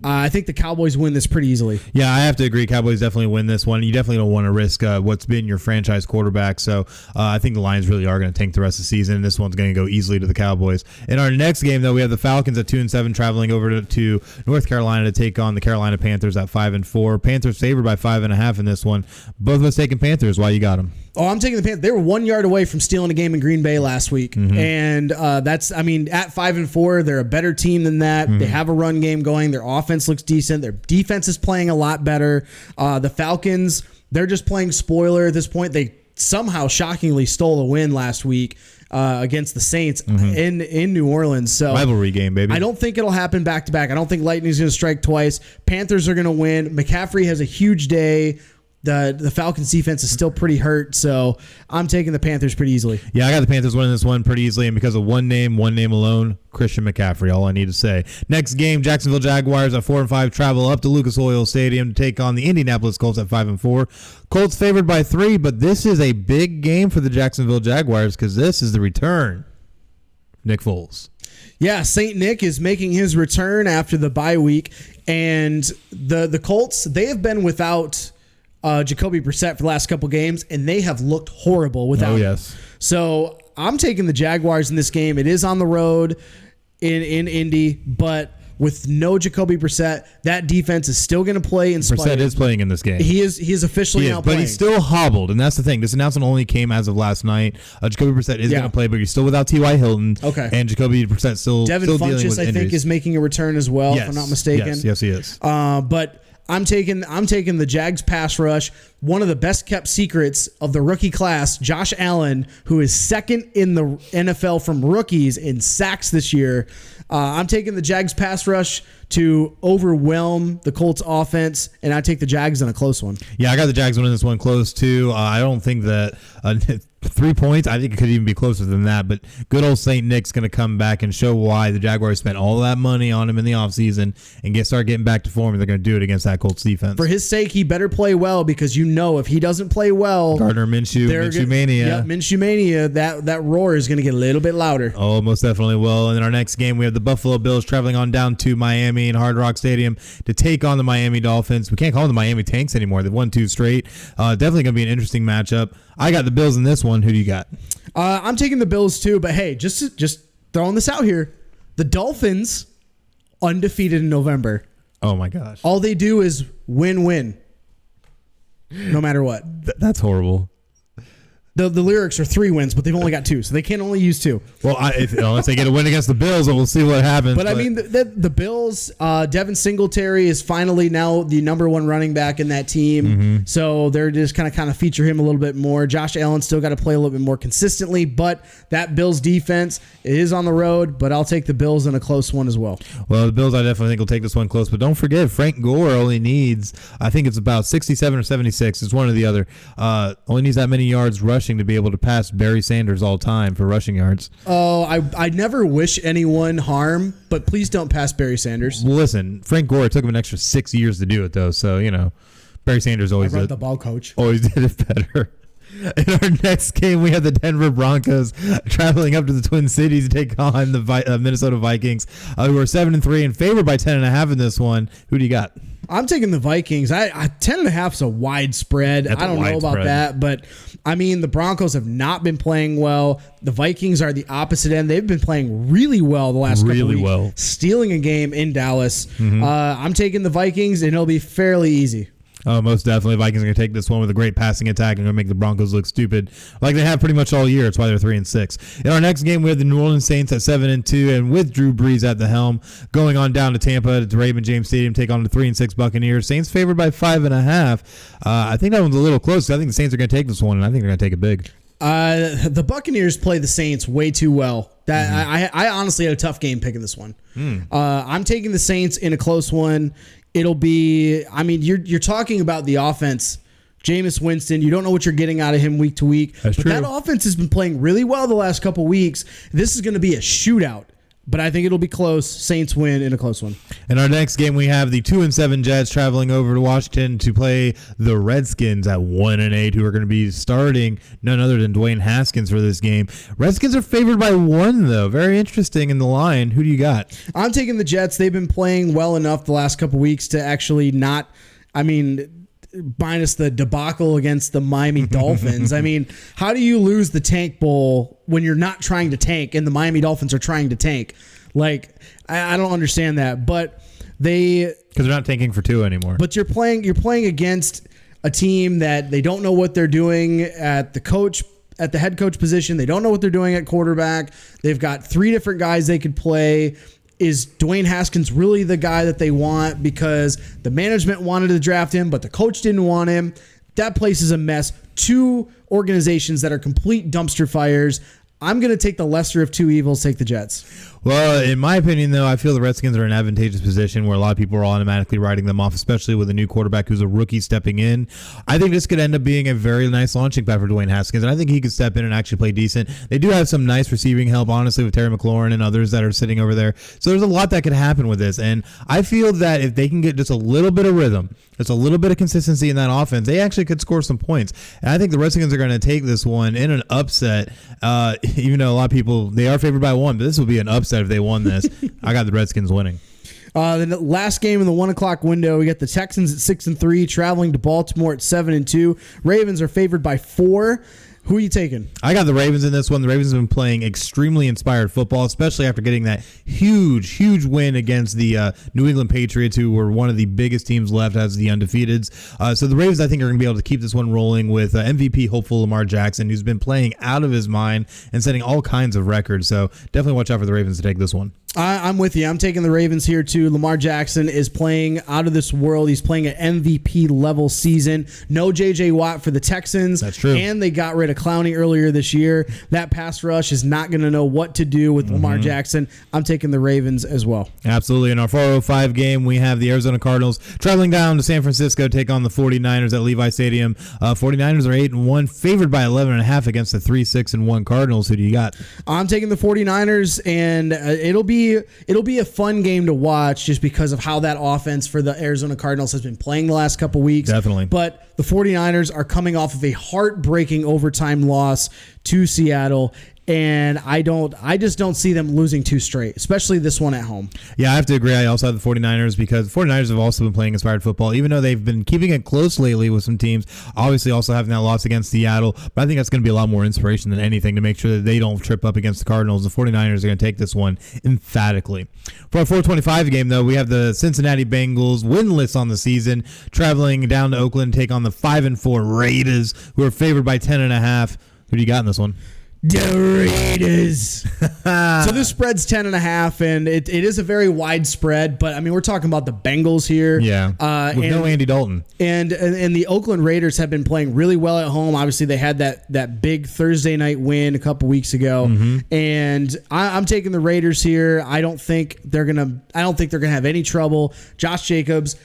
I think the Cowboys win this pretty easily. Yeah, I have to agree. Cowboys definitely win this one. You definitely don't want to risk what's been your franchise quarterback. So I think the Lions really are going to tank the rest of the season. This one's going to go easily to the Cowboys. In our next game, though, we have the Falcons at 2-7 traveling over to North Carolina to take on the Carolina Panthers at 5-4. Panthers favored by 5.5 in this one. Both of us taking Panthers. Why you got them? Oh, I'm taking the Panthers. They were 1 yard away from stealing a game in Green Bay last week. And at 5-4, they're a better team than that. They have a run game going. Their offense looks decent. Their defense is playing a lot better. The Falcons, they're just playing spoiler at this point. They somehow shockingly stole a win last week against the Saints in New Orleans. So rivalry game, baby. I don't think it'll happen back to back. I don't think Lightning's going to strike twice. Panthers are going to win. McCaffrey has a huge day. The Falcons defense is still pretty hurt, so I'm taking the Panthers pretty easily. Yeah, I got the Panthers winning this one pretty easily, and because of one name alone, Christian McCaffrey, all I need to say. Next game, Jacksonville Jaguars at 4-5 travel up to Lucas Oil Stadium to take on the Indianapolis Colts at 5-4. Colts favored by 3, but this is a big game for the Jacksonville Jaguars because this is the return. Nick Foles. Yeah, St. Nick is making his return after the bye week, and the Colts, they have been without Jacoby Brissett for the last couple games, and they have looked horrible without him. So I'm taking the Jaguars in this game. It is on the road in Indy, but with no Jacoby Brissett, that defense is still going to play in spite. Brissett is playing in this game. He is officially now playing. But he's still hobbled, and that's the thing. This announcement only came as of last night. Jacoby Brissett is going to play, but you're still without T.Y. Hilton. Okay. And Jacoby Brissett still dealing with injuries. I think, is making a return as well, if I'm not mistaken. Yes, he is. But I'm taking the Jags pass rush. One of the best kept secrets of the rookie class, Josh Allen, who is second in the NFL from rookies in sacks this year. I'm taking the Jags pass rush to overwhelm the Colts offense, and I take the Jags in a close one. Yeah, I got the Jags winning this one close too. I don't think that 3 points, I think it could even be closer than that, but good old St. Nick's going to come back and show why the Jaguars spent all that money on him in the offseason and start getting back to form, and they're going to do it against that Colts defense. For his sake, he better play well, because if he doesn't play well, Gardner Minshew Mania. Yep, Minshew Mania, that roar is going to get a little bit louder. Oh, most definitely will. And in our next game, we have the Buffalo Bills traveling on down to Miami and Hard Rock Stadium to take on the Miami Dolphins. We can't call them the Miami Tanks anymore. They've won 2 straight. Definitely going to be an interesting matchup. I got the Bills in this one. Who do you got? I'm taking the Bills too, but hey, just throwing this out here. The Dolphins, undefeated in November. Oh my gosh. All they do is win-win. No matter what. That's horrible. The lyrics are 3 wins, but they've only got 2, so they can only use 2. Well, unless they get a win against the Bills, we'll see what happens. But I mean, the Bills, Devin Singletary is finally now the number 1 running back in that team. Mm-hmm. So they're just kind of feature him a little bit more. Josh Allen still got to play a little bit more consistently, but that Bills defense is on the road, but I'll take the Bills in a close one as well. Well, the Bills, I definitely think will take this one close, but don't forget, Frank Gore only needs, I think it's about 67 or 76. It's one or the other. Only needs that many yards rushing to be able to pass Barry Sanders all time for rushing yards. Oh, I never wish anyone harm, but please don't pass Barry Sanders. Well, listen, Frank Gore, it took him an extra 6 years to do it, though. So, Barry Sanders always did the ball coach. Always did it better. In our next game, we have the Denver Broncos traveling up to the Twin Cities to take on the Minnesota Vikings, who are 7-3 and favored by 10.5 in this one. Who do you got? I'm taking the Vikings. 10.5 is a wide spread. I don't know about that, but I mean, the Broncos have not been playing well. The Vikings are the opposite end. They've been playing really well the last couple of weeks, stealing a game in Dallas. Mm-hmm. I'm taking the Vikings, and it'll be fairly easy. Oh, most definitely. Vikings are going to take this one with a great passing attack and going to make the Broncos look stupid like they have pretty much all year. It's why they're 3-6. In our next game, we have the New Orleans Saints at 7-2, and with Drew Brees at the helm, going on down to Tampa to Raymond James Stadium, take on the 3-6 Buccaneers. Saints favored by 5.5. I think that one's a little close. I think the Saints are going to take this one, and I think they're going to take it big. The Buccaneers play the Saints way too well. I honestly had a tough game picking this one. I'm taking the Saints in a close one. It'll be, I mean, you're talking about the offense. Jameis Winston, you don't know what you're getting out of him week to week. That's true. That offense has been playing really well the last couple weeks. This is going to be a shootout, but I think it'll be close. Saints win in a close one. In our next game, we have the 2-7 Jets traveling over to Washington to play the Redskins at 1-8, who are going to be starting none other than Dwayne Haskins for this game. Redskins are favored by 1, though. Very interesting in the line. Who do you got? I'm taking the Jets. They've been playing well enough the last couple weeks to actually not, minus the debacle against the Miami Dolphins. I mean, how do you lose the Tank Bowl when you're not trying to tank and the Miami Dolphins are trying to tank? Like, I don't understand that. But because they're not tanking for 2 anymore. But you're playing against a team that they don't know what they're doing at the head coach position. They don't know what they're doing at quarterback. They've got 3 different guys they could play. Is Dwayne Haskins really the guy that they want because the management wanted to draft him, but the coach didn't want him? That place is a mess. 2 organizations that are complete dumpster fires. I'm going to take the lesser of 2 evils, take the Jets. Well, in my opinion, though, I feel the Redskins are in an advantageous position where a lot of people are automatically writing them off, especially with a new quarterback who's a rookie stepping in. I think this could end up being a very nice launching pad for Dwayne Haskins, and I think he could step in and actually play decent. They do have some nice receiving help, honestly, with Terry McLaurin and others that are sitting over there. So there's a lot that could happen with this, and I feel that if they can get just a little bit of rhythm, just a little bit of consistency in that offense, they actually could score some points. And I think the Redskins are going to take this one in an upset, even though a lot of people, they are favored by 1, but this will be an upset if they won this. I got the Redskins winning. The last game in the 1 o'clock window, we got the Texans at 6-3, traveling to Baltimore at 7-2. Ravens are favored by 4. Who are you taking? I got the Ravens in this one. The Ravens have been playing extremely inspired football, especially after getting that huge win against the New England Patriots, who were one of the biggest teams left as the undefeateds. So the Ravens, I think, are going to be able to keep this one rolling with MVP hopeful Lamar Jackson, who's been playing out of his mind and setting all kinds of records. So definitely watch out for the Ravens to take this one. I'm with you. I'm taking the Ravens here too. Lamar Jackson is playing out of this world. He's playing an MVP level season. No J.J. Watt for the Texans. That's true. And they got rid of Clowney earlier this year. That pass rush is not going to know what to do with Lamar Jackson. I'm taking the Ravens as well. Absolutely. In our 405 game, we have the Arizona Cardinals traveling down to San Francisco, take on the 49ers at Levi Stadium. 49ers are 8-1, favored by 11.5 against the 3-6-1 Cardinals. Who do you got? I'm taking the 49ers, and it'll be a fun game to watch just because of how that offense for the Arizona Cardinals has been playing the last couple weeks. Definitely. But the 49ers are coming off of a heartbreaking overtime loss to Seattle. And I just don't see them losing 2 straight, especially this one at home. Yeah, I have to agree. I also have the 49ers because the 49ers have also been playing inspired football, even though they've been keeping it close lately with some teams, obviously also having that loss against Seattle. But I think that's going to be a lot more inspiration than anything to make sure that they don't trip up against the Cardinals. The 49ers are going to take this one emphatically. For our 425 game, though, we have the Cincinnati Bengals, winless on the season, traveling down to Oakland to take on the 5-4 Raiders, who are favored by 10.5. Who do you got in this one? The Raiders. So this spread's 10.5, and it is a very wide spread. But I mean, we're talking about the Bengals here. Yeah, with no Andy Dalton. And the Oakland Raiders have been playing really well at home. Obviously, they had that big Thursday night win a couple weeks ago. And I'm taking the Raiders here. I don't think they're gonna have any trouble. Josh Jacobs,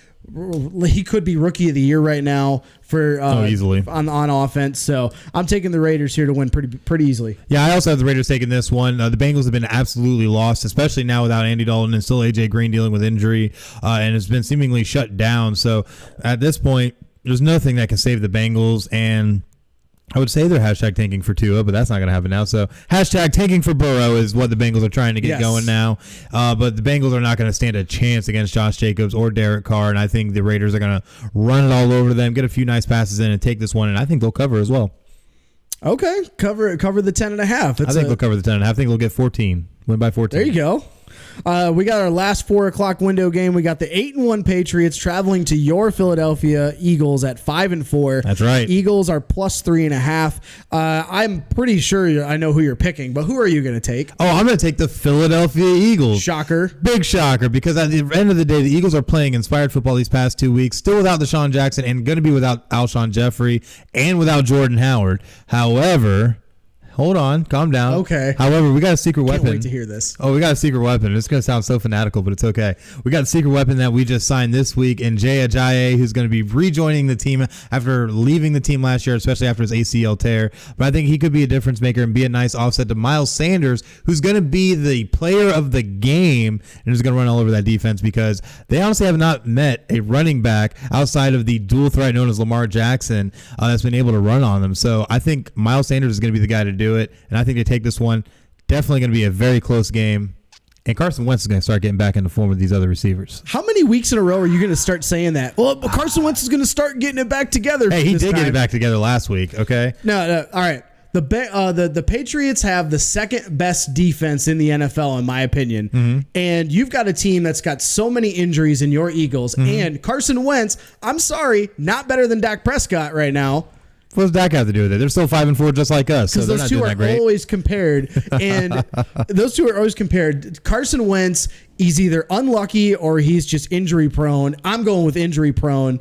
he could be rookie of the year right now for easily on offense. So I'm taking the Raiders here to win pretty easily. Yeah, I also have the Raiders taking this one. The Bengals have been absolutely lost, especially now without Andy Dalton and still AJ Green dealing with injury, and has been seemingly shut down. So at this point, there's nothing that can save the Bengals, and I would say they're hashtag tanking for Tua, but that's not going to happen now. So hashtag tanking for Burrow is what the Bengals are trying to get going now. But the Bengals are not going to stand a chance against Josh Jacobs or Derek Carr, and I think the Raiders are going to run it all over them, get a few nice passes in, and take this one, and I think they'll cover as well. Okay, cover the 10.5. I think they'll cover the 10.5. I think they'll get 14. Win by 14. There you go. We got our last 4 o'clock window game. We got the 8-1 Patriots traveling to your Philadelphia Eagles at 5-4. That's right. Eagles are plus 3.5. I'm pretty sure I know who you're picking, but who are you going to take? Oh, I'm going to take the Philadelphia Eagles. Shocker. Big shocker, because at the end of the day, the Eagles are playing inspired football these past 2 weeks, still without Deshaun Jackson and going to be without Alshon Jeffrey and without Jordan Howard. However, hold on, calm down. Okay. However, we got a secret weapon. Can't wait to hear this. Oh, we got a secret weapon. It's going to sound so fanatical, but it's okay. We got a secret weapon that we just signed this week in Jay Ajayi, who's going to be rejoining the team after leaving the team last year, especially after his ACL tear. But I think he could be a difference maker and be a nice offset to Miles Sanders, who's going to be the player of the game and is going to run all over that defense because they honestly have not met a running back outside of the dual threat known as Lamar Jackson that's been able to run on them. So I think Miles Sanders is going to be the guy to do it, and I think they take this one. Definitely going to be a very close game, and Carson Wentz is going to start getting back into form with these other receivers. How many weeks in a row are you going to start saying that? Well, Carson Wentz is going to start getting it back together. Hey, he did get it back together last week, okay? No, all right. The Patriots have the second best defense in the NFL, in my opinion. And you've got a team that's got so many injuries in your Eagles. And Carson Wentz, I'm sorry, not better than Dak Prescott right now. What does Dak have to do with it? They're still 5-4 just like us. Because those two are always compared. And those two are always compared. Carson Wentz, he's either unlucky or he's just injury prone. I'm going with injury prone.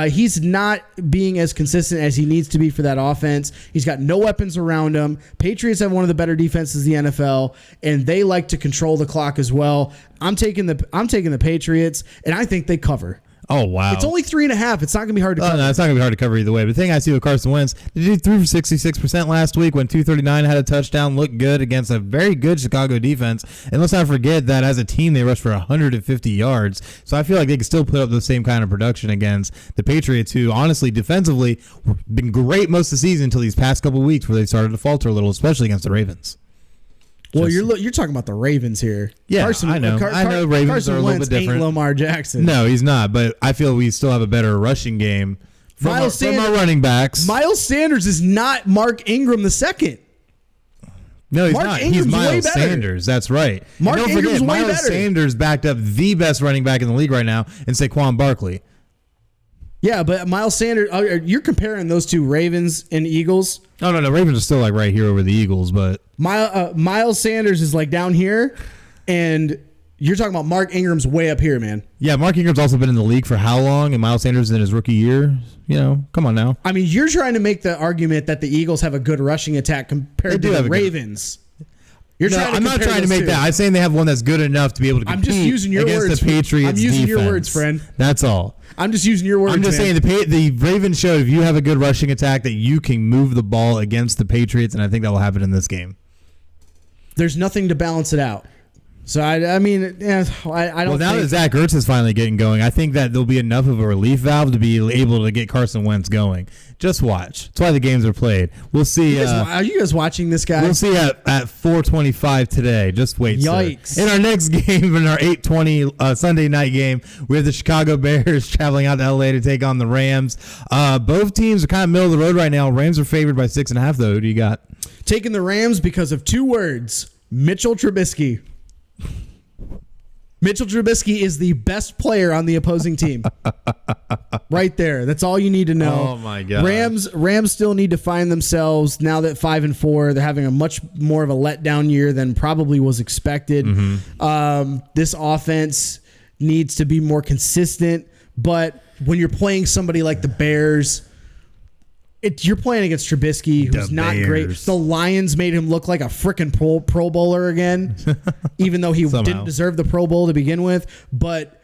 He's not being as consistent as he needs to be for that offense. He's got no weapons around him. Patriots have one of the better defenses in the NFL, and they like to control the clock as well. I'm taking the Patriots, and I think they cover. Oh, wow. It's only 3.5. It's not going to be hard to cover. No, it's not going to be hard to cover either way. But the thing I see with Carson Wentz, he threw for 66% last week when 239 had a touchdown, looked good against a very good Chicago defense. And let's not forget that as a team, they rushed for 150 yards. So I feel like they can still put up the same kind of production against the Patriots, who honestly, defensively, been great most of the season until these past couple of weeks where they started to falter a little, especially against the Ravens. Well, you're talking about the Ravens here. Yeah, I know. I know Ravens Carson are a little Wentz bit different. Ain't Lamar Jackson. No, he's not. But I feel we still have a better rushing game from our running backs. Miles Sanders is not Mark Ingram II. No, he's not. He's Miles Sanders. That's right. Mark Ingram's way Miles better. Sanders backed up the best running back in the league right now in Saquon Barkley. Yeah, but Miles Sanders, you're comparing those two, Ravens and Eagles. No. Ravens are still like right here over the Eagles, but Miles Sanders is like down here, And you're talking about Mark Ingram's way up here, man. Yeah, Mark Ingram's also been in the league for how long? And Miles Sanders in his rookie year? Come on now. I mean, you're trying to make the argument that the Eagles have a good rushing attack compared to the Ravens. I'm not trying to make that. I'm saying they have one that's good enough to be able to compete against the Patriots. I'm using your words, friend. That's all. I'm just using your words. I'm just saying the Ravens showed if you have a good rushing attack that you can move the ball against the Patriots, and I think that will happen in this game. There's nothing to balance it out. So, I don't Well, now that Zach Ertz is finally getting going, I think that there'll be enough of a relief valve to be able to get Carson Wentz going. Just watch. That's why the games are played. We'll see. Are you guys watching this guy? We'll see at 4:25 today. Just wait. Yikes. Sir. In our next game, in our 8:20 Sunday night game, we have the Chicago Bears traveling out to LA to take on the Rams. Both teams are kind of middle of the road right now. Rams are favored by 6.5, though. Who do you got? Taking the Rams because of 2 words. Mitchell Trubisky. Mitchell Trubisky is the best player on the opposing team. Right there. That's all you need to know. Oh, my God. Rams still need to find themselves now that 5-4. They're having a much more of a letdown year than probably was expected. Mm-hmm. This offense needs to be more consistent. But when you're playing somebody like the Bears, you're playing against Trubisky, who's not great. The Lions made him look like a freaking Pro Bowler again, even though he didn't deserve the Pro Bowl to begin with. But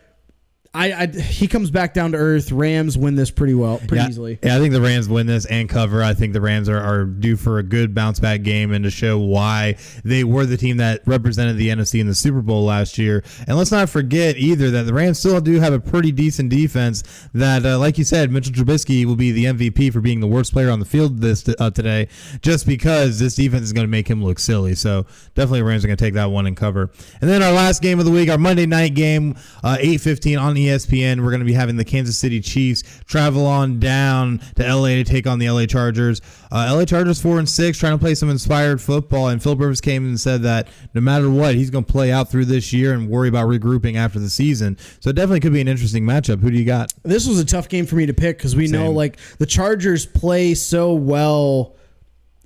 he comes back down to earth. Rams win this pretty easily. Yeah, I think the Rams win this and cover. I think the Rams are due for a good bounce back game and to show why they were the team that represented the NFC in the Super Bowl last year. And let's not forget either that the Rams still do have a pretty decent defense that, like you said, Mitchell Trubisky will be the MVP for being the worst player on the field today just because this defense is going to make him look silly. So definitely Rams are going to take that one and cover. And then our last game of the week, our Monday night game, 8:15 on ESPN. We're going to be having the Kansas City Chiefs travel on down to LA to take on the LA Chargers. LA Chargers 4-6, trying to play some inspired football, and Phil Rivers came and said that no matter what, he's going to play out through this year and worry about regrouping after the season. So it definitely could be an interesting matchup. Who do you got? This was a tough game for me to pick because we know the Chargers play so well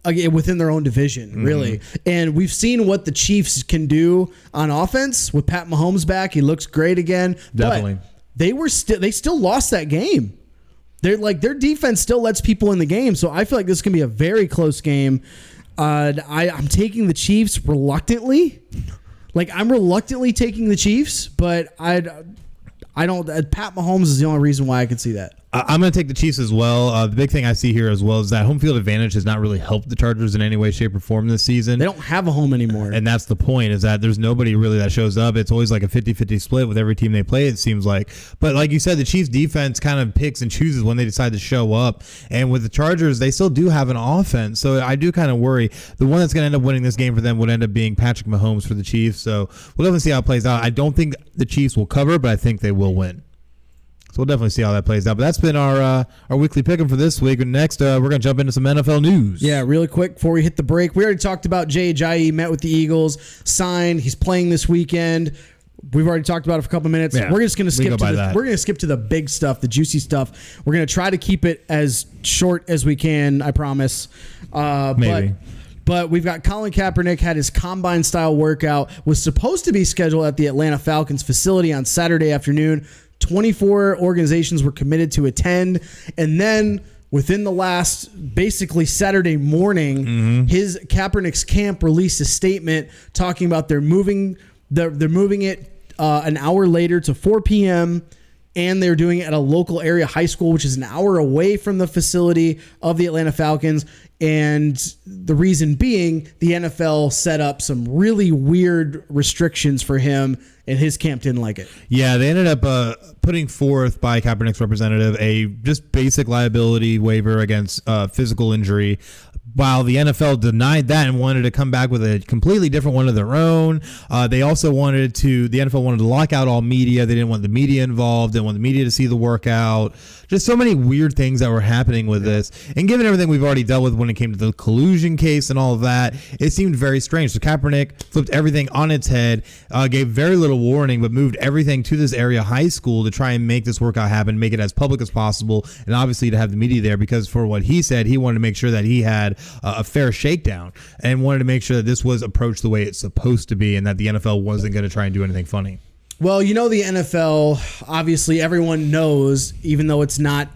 within their own division, really. And we've seen what the Chiefs can do on offense with Pat Mahomes back. He looks great again. Definitely. But they still lost that game. Their defense still lets people in the game. So I feel like this is going to be a very close game. I'm taking the Chiefs reluctantly. I'm reluctantly taking the Chiefs, but I don't. Pat Mahomes is the only reason why I can see that. I'm going to take the Chiefs as well. The big thing I see here as well is that home field advantage has not really helped the Chargers in any way, shape, or form this season. They don't have a home anymore. And that's the point, is that there's nobody really that shows up. It's always like a 50-50 split with every team they play, it seems like. But like you said, the Chiefs defense kind of picks and chooses when they decide to show up. And with the Chargers, they still do have an offense. So I do kind of worry. The one that's going to end up winning this game for them would end up being Patrick Mahomes for the Chiefs. So we'll definitely see how it plays out. I don't think the Chiefs will cover, but I think they will win. So we'll definitely see how that plays out. But that's been our weekly pick 'em for this week. And next, we're going to jump into some NFL news. Yeah, really quick before we hit the break. We already talked about Jay Ajayi, met with the Eagles, signed. He's playing this weekend. We've already talked about it for a couple of minutes. Yeah, we're just going to skip to the big stuff, the juicy stuff. We're going to try to keep it as short as we can, I promise. Maybe. But we've got Colin Kaepernick had his combine-style workout, was supposed to be scheduled at the Atlanta Falcons facility on Saturday afternoon. 24 organizations were committed to attend. And then within the last, basically Saturday morning, his Kaepernick's camp released a statement talking about they're moving it an hour later to 4 p.m., and they're doing it at a local area high school, which is an hour away from the facility of the Atlanta Falcons. And the reason being, the NFL set up some really weird restrictions for him, and his camp didn't like it. Yeah, they ended up putting forth by Kaepernick's representative a just basic liability waiver against physical injury, while the NFL denied that and wanted to come back with a completely different one of their own. They also the NFL wanted to lock out all media. They didn't want the media involved. They didn't want the media to see the workout. Just so many weird things that were happening with this. And given everything we've already dealt with when it came to the collusion case and all of that. It seemed very strange. So Kaepernick flipped everything on its head, gave very little warning, but moved everything to this area high school to try and make this workout happen, make it as public as possible, and obviously to have the media there, because for what he said, he wanted to make sure that he had a fair shakedown and wanted to make sure that this was approached the way it's supposed to be and that the NFL wasn't going to try and do anything funny. Well, the NFL, obviously everyone knows, even though it's not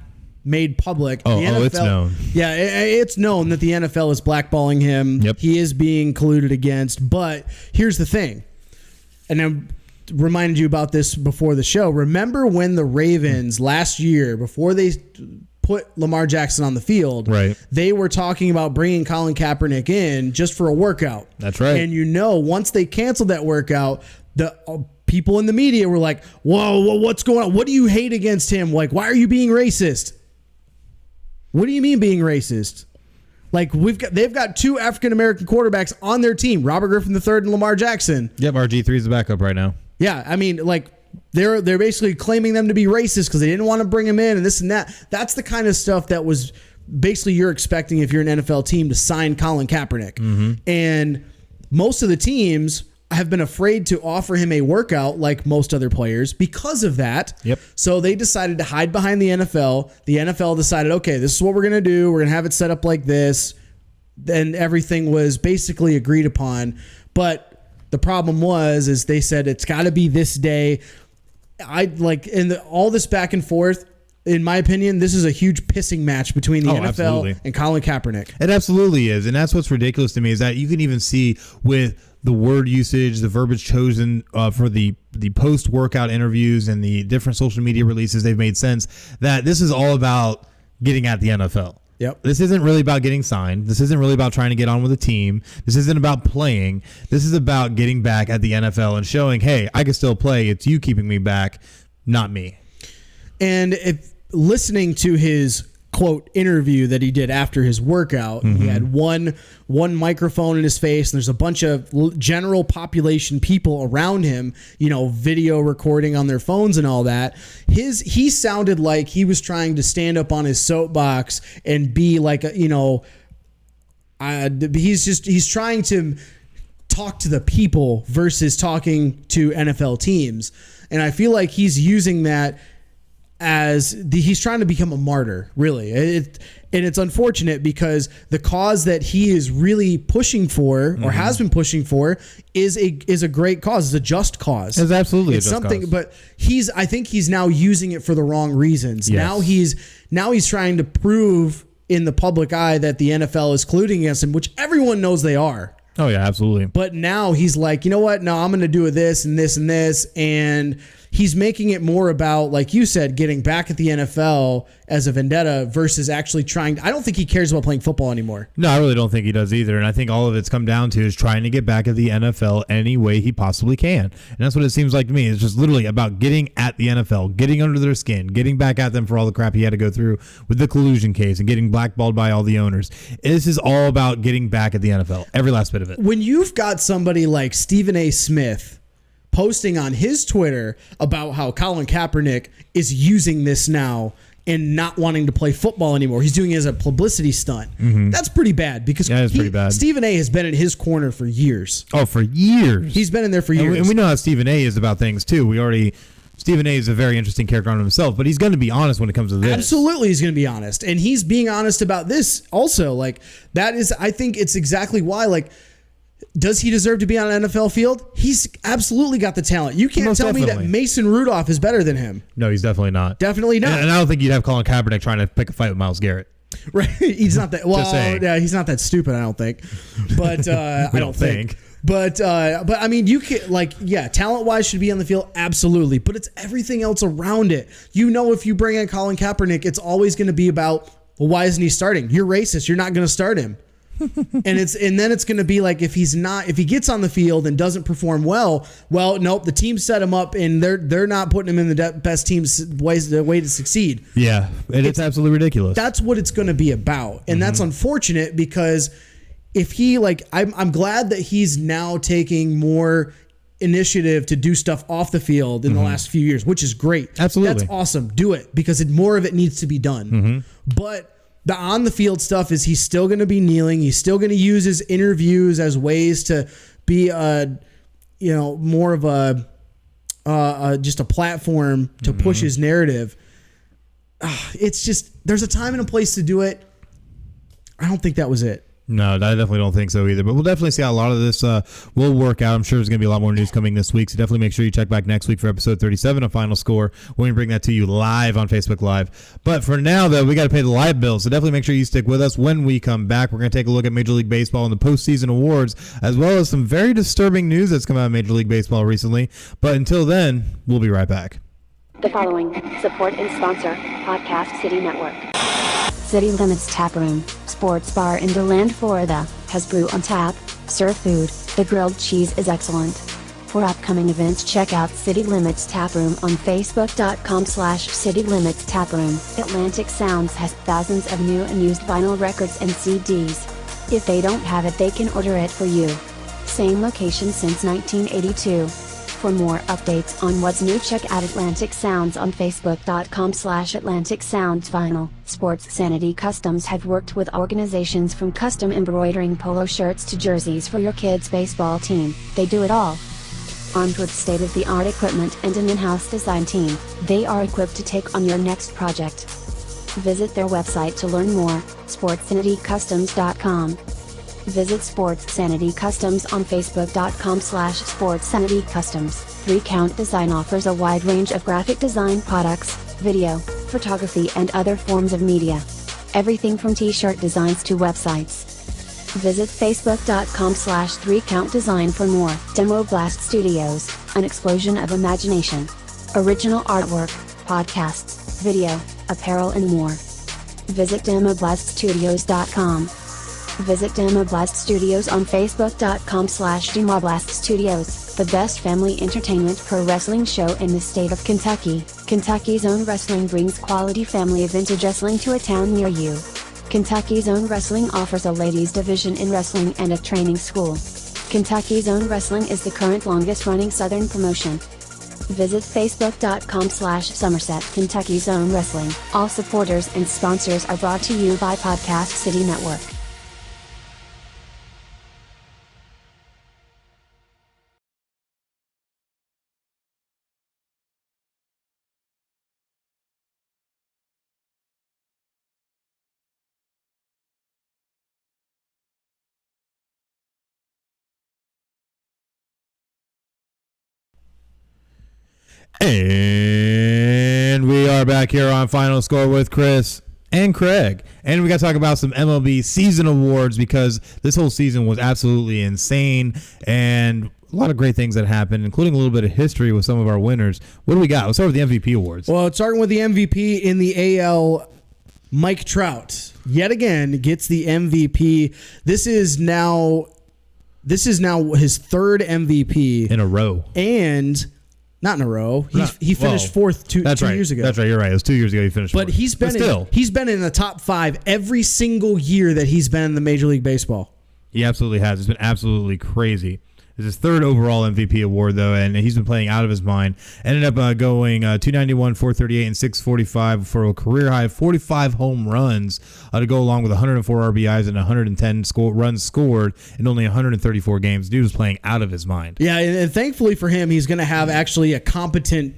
made public. The NFL, it's known. Yeah, it's known that the NFL is blackballing him. Yep. He is being colluded against. But here's the thing, and I reminded you about this before the show. Remember when the Ravens last year, before they put Lamar Jackson on the field, right, they were talking about bringing Colin Kaepernick in just for a workout. That's right. And once they canceled that workout, the people in the media were like, whoa, what's going on? What do you hate against him? Like, why are you being racist? What do you mean being racist? Like, they've got two African-American quarterbacks on their team, Robert Griffin III and Lamar Jackson. Yep, RG3 is the backup right now. Yeah, I mean, like, they're basically claiming them to be racist because they didn't want to bring him in and this and that. That's the kind of stuff that was basically you're expecting if you're an NFL team to sign Colin Kaepernick. Mm-hmm. And most of the teams have been afraid to offer him a workout like most other players because of that. Yep. So they decided to hide behind the NFL. The NFL decided, okay, this is what we're going to do. We're going to have it set up like this. Then everything was basically agreed upon. But the problem is they said it's got to be this day. All this back and forth. In my opinion, this is a huge pissing match between the NFL absolutely. and Colin Kaepernick. It absolutely is. And that's what's ridiculous to me is that you can even see with the word usage, the verbiage chosen for the post-workout interviews and the different social media releases, they've made sense that this is all about getting at the NFL. Yep. This isn't really about getting signed. This isn't really about trying to get on with a team. This isn't about playing. This is about getting back at the NFL and showing, hey, I can still play. It's you keeping me back, not me. And if listening to his quote interview that he did after his workout, mm-hmm. he had one microphone in his face and there's a bunch of general population people around him, video recording on their phones and all that. He sounded like he was trying to stand up on his soapbox and be like he's trying to talk to the people versus talking to NFL teams. And I feel like he's using that he's trying to become a martyr, really. And it's unfortunate because the cause that he is really pushing for, or mm-hmm. has been pushing for, is a great cause. It's a just cause. It's absolutely a just something, cause. But I think he's now using it for the wrong reasons. Yes. Now he's trying to prove in the public eye that the NFL is colluding against him, which everyone knows they are. Oh yeah, absolutely. But now he's like, you know what? No, I'm going to do this and this and this, and he's making it more about, like you said, getting back at the NFL as a vendetta versus actually trying. I don't think he cares about playing football anymore. No, I really don't think he does either. And I think all of it's come down to is trying to get back at the NFL any way he possibly can. And that's what it seems like to me. It's just literally about getting at the NFL, getting under their skin, getting back at them for all the crap he had to go through with the collusion case and getting blackballed by all the owners. This is all about getting back at the NFL, every last bit of it. When you've got somebody like Stephen A. Smith posting on his Twitter about how Colin Kaepernick is using this now and not wanting to play football anymore. He's doing it as a publicity stunt. Mm-hmm. That's pretty bad because pretty bad. Stephen A. has been in his corner for years. Oh, for years. He's been in there for years. And we know how Stephen A. is about things too. Stephen A. is a very interesting character on himself, but he's going to be honest when it comes to this. Absolutely, he's going to be honest. And he's being honest about this also. Like, that is, I think it's exactly why, like, does he deserve to be on an NFL field? He's absolutely got the talent. You can't tell me that Mason Rudolph is better than him. No, he's definitely not. Definitely not. And I don't think you'd have Colin Kaepernick trying to pick a fight with Myles Garrett. Right. He's not that. Well, yeah, he's not that stupid, I don't think. But I don't think. But I mean, you can, like, yeah, talent-wise should be on the field, absolutely. But it's everything else around it. If you bring in Colin Kaepernick, it's always going to be about, well, why isn't he starting? You're racist. You're not going to start him. and then it's going to be like if he gets on the field and doesn't perform well, nope, the team set him up and they're not putting him in the best team's way to succeed. Yeah, it's absolutely ridiculous. That's what it's going to be about, and that's unfortunate because if he I'm glad that he's now taking more initiative to do stuff off the field in the last few years, which is great. Absolutely, that's awesome. Do it because more of it needs to be done. But The on the field stuff is he's still going to be kneeling. He's still going to use his interviews as ways to be more of just a platform to push his narrative. It's just, there's a time and a place to do it. I don't think that was it. No, I definitely don't think so either. But we'll definitely see how a lot of this will work out. I'm sure there's going to be a lot more news coming this week. So definitely make sure you check back next week for episode 37 of Final Score. We're going to bring that to you live on Facebook Live. But for now, though, we got to pay the live bill. So definitely make sure you stick with us. When we come back, we're going to take a look at Major League Baseball and the postseason awards, as well as some very disturbing news that's come out of Major League Baseball recently. But until then, we'll be right back. The following support and sponsor Podcast City Network. City Limits Tap Room, sports bar in DeLand, Florida, has brew on tap, serve food, the grilled cheese is excellent. For upcoming events, check out City Limits Tap Room on Facebook.com/City Limits Tap Room. Atlantic Sounds has thousands of new and used vinyl records and CDs. If they don't have it, they can order it for you. Same location since 1982. For more updates on what's new, check out Atlantic Sounds on Facebook.com/Atlantic Sounds Vinyl. Sports Sanity Customs have worked with organizations from custom embroidering polo shirts to jerseys for your kids' baseball team. They do it all. Armed with state-of-the-art equipment and an in-house design team, they are equipped to take on your next project. Visit their website to learn more, sportsanitycustoms.com. Visit Sports Sanity Customs on Facebook.com/Sports Sanity Customs. 3 Count Design offers a wide range of graphic design products, video, photography and other forms of media. Everything from t-shirt designs to websites. Visit Facebook.com/3 Count Design for more. Demo Blast Studios, an explosion of imagination. Original artwork, podcasts, video, apparel and more. Visit demoblaststudios.com. Visit Demoblast Studios on Facebook.com/Demoblast Studios, the best family entertainment pro wrestling show in the state of Kentucky. Kentucky's Own Wrestling brings quality family vintage wrestling to a town near you. Kentucky's Own Wrestling offers a ladies division in wrestling and a training school. Kentucky's Own Wrestling is the current longest running Southern promotion. Visit Facebook.com/Somerset Kentucky's Own Wrestling. All supporters and sponsors are brought to you by Podcast City Network. And we are back here on Final Score with Chris and Craig. And we got to talk about some MLB season awards because this whole season was absolutely insane and a lot of great things that happened, including a little bit of history with some of our winners. What do we got? Let's start with the MVP awards. Well, starting with the MVP in the AL, Mike Trout yet again gets the MVP. This is now his third MVP in a row. And not in a row. He finished fourth two years ago. That's right. You're right. It was 2 years ago he finished fourth. But he's been in the top 5 every single year that he's been in the Major League Baseball. He absolutely has. It's been absolutely crazy. It's his third overall MVP award, though, and he's been playing out of his mind. Ended up going 291, 438, and 645 for a career high of 45 home runs to go along with 104 RBIs and 110 runs scored in only 134 games. Dude was playing out of his mind. Yeah, and thankfully for him, he's going to have actually a competent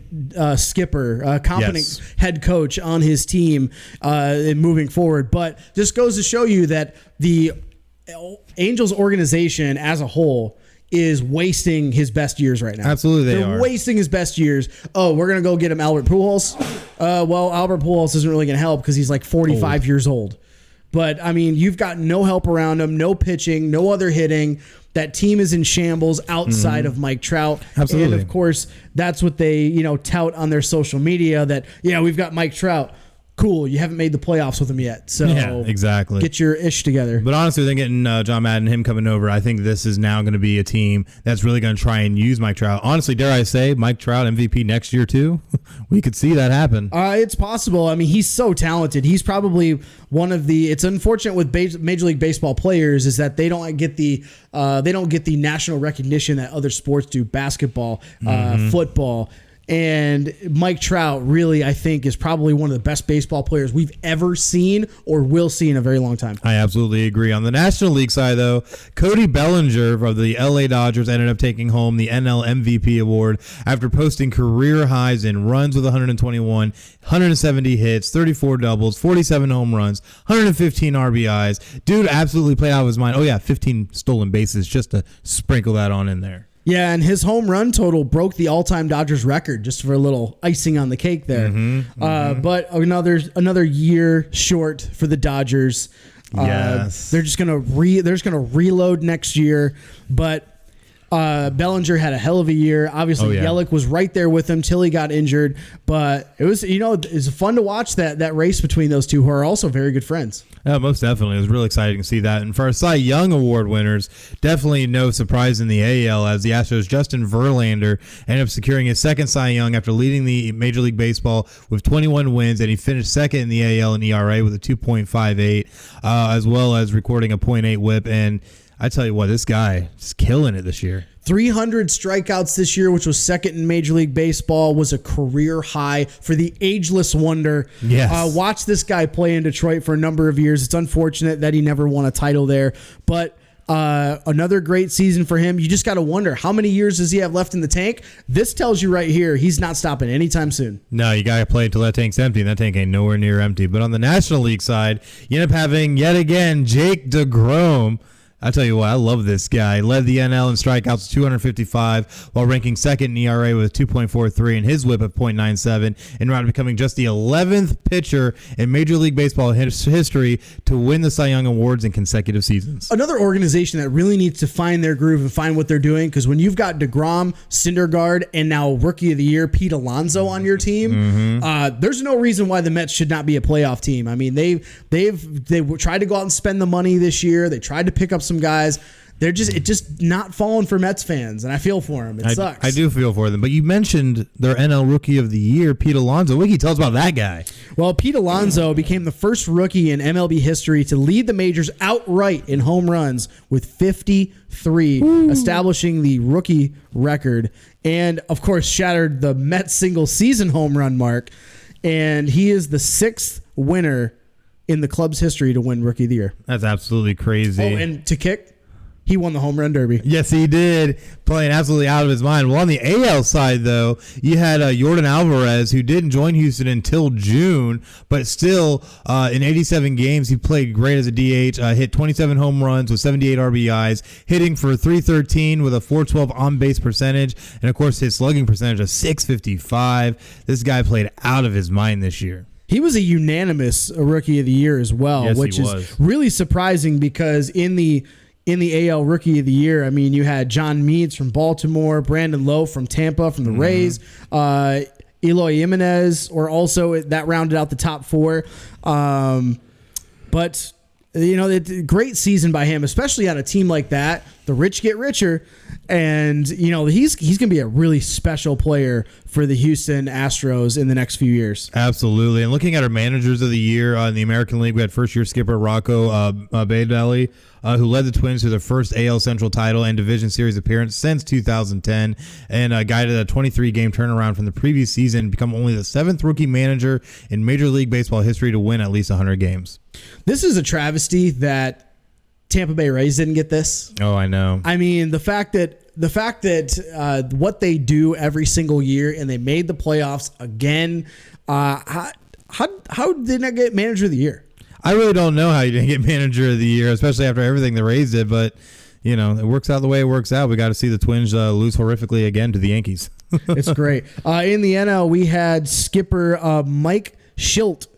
skipper, a competent head coach on his team moving forward. But just goes to show you that the Angels organization as a whole is wasting his best years right now. Absolutely, They're wasting his best years. Oh, we're going to go get him Albert Pujols? Well, Albert Pujols isn't really going to help because he's like 45 years old. But, I mean, you've got no help around him, no pitching, no other hitting. That team is in shambles outside of Mike Trout. Absolutely. And, of course, that's what they tout on their social media that, we've got Mike Trout. Cool, you haven't made the playoffs with him yet. So yeah, exactly. Get your ish together. But honestly, then getting John Madden, him coming over, I think this is now going to be a team that's really going to try and use Mike Trout. Honestly, dare I say, Mike Trout MVP next year too? We could see that happen. It's possible. I mean, he's so talented. He's probably one of the. It's unfortunate with Major League Baseball players is that they don't get the national recognition that other sports do. Basketball, football. And Mike Trout really, I think, is probably one of the best baseball players we've ever seen or will see in a very long time. I absolutely agree. On the National League side, though, Cody Bellinger of the LA Dodgers ended up taking home the NL MVP award after posting career highs in runs with 121, 170 hits, 34 doubles, 47 home runs, 115 RBIs. Dude absolutely played out of his mind. Oh, yeah, 15 stolen bases, just to sprinkle that on in there. Yeah, and his home run total broke the all-time Dodgers record, just for a little icing on the cake there. But another year short for the Dodgers. Yes, they're just gonna reload next year. But Bellinger had a hell of a year. Obviously, Yelich was right there with him till he got injured. But it was fun to watch that race between those two, who are also very good friends. Yeah, most definitely. It was really exciting to see that. And for our Cy Young Award winners, definitely no surprise in the AL, as the Astros' Justin Verlander ended up securing his second Cy Young after leading the Major League Baseball with 21 wins, and he finished second in the AL in ERA with a 2.58, as well as recording a .8 WHIP. And I tell you what, this guy is killing it this year. 300 strikeouts this year, which was second in Major League Baseball, was a career high for the ageless wonder. Yes. Watch this guy play in Detroit for a number of years. It's unfortunate that he never won a title there, but another great season for him. You just got to wonder, how many years does he have left in the tank? This tells you right here, he's not stopping anytime soon. No, you got to play until that tank's empty, and that tank ain't nowhere near empty. But on the National League side, you end up having, yet again, Jake DeGrom. I tell you what, I love this guy. Led the NL in strikeouts 255 while ranking second in ERA with 2.43 and his whip of .97, en route to becoming just the 11th pitcher in Major League Baseball history to win the Cy Young Awards in consecutive seasons. Another organization that really needs to find their groove and find what they're doing, because when you've got DeGrom, Syndergaard, and now Rookie of the Year Pete Alonso on your team, there's no reason why the Mets should not be a playoff team. I mean, they tried to go out and spend the money this year. They tried to pick up some guys. It just not falling for Mets fans, and I feel for them. It sucks. I do feel for them. But you mentioned their NL Rookie of the Year, Pete Alonso. Wiki, tell us about that guy. Well, Pete Alonso became the first rookie in MLB history to lead the majors outright in home runs with 53, establishing the rookie record, and of course shattered the Mets single-season home run mark. And he is the sixth winner in the club's history to win Rookie of the Year. That's absolutely crazy. Oh, and to kick, he won the home run derby. Yes, he did. Playing absolutely out of his mind. Well, on the AL side, though, you had Yordan Alvarez, who didn't join Houston until June, but still, in 87 games, he played great as a DH, hit 27 home runs with 78 RBIs, hitting for .313 with a .412 on-base percentage, and, of course, his slugging percentage of .655. This guy played out of his mind this year. He was a unanimous Rookie of the Year as well, yes, which is really surprising, because in the AL Rookie of the Year, I mean, you had John Means from Baltimore, Brandon Lowe from Tampa from the Rays, Eloy Jimenez, or also that rounded out the top four. But great season by him, especially on a team like that. The rich get richer, and he's going to be a really special player for the Houston Astros in the next few years. Absolutely. And looking at our managers of the year in the American League, we had first-year skipper Rocco Baldelli, who led the Twins to their first AL Central title and Division Series appearance since 2010, and guided a 23-game turnaround from the previous season and become only the seventh rookie manager in Major League Baseball history to win at least 100 games. This is a travesty that Tampa Bay Rays didn't get this. Oh, I know. I mean, the fact that what they do every single year, and they made the playoffs again. How did they not get Manager of the Year? I really don't know how you didn't get Manager of the Year, especially after everything the Rays did. But it works out the way it works out. We got to see the Twins lose horrifically again to the Yankees. It's great. In the NL, we had skipper Mike Shildt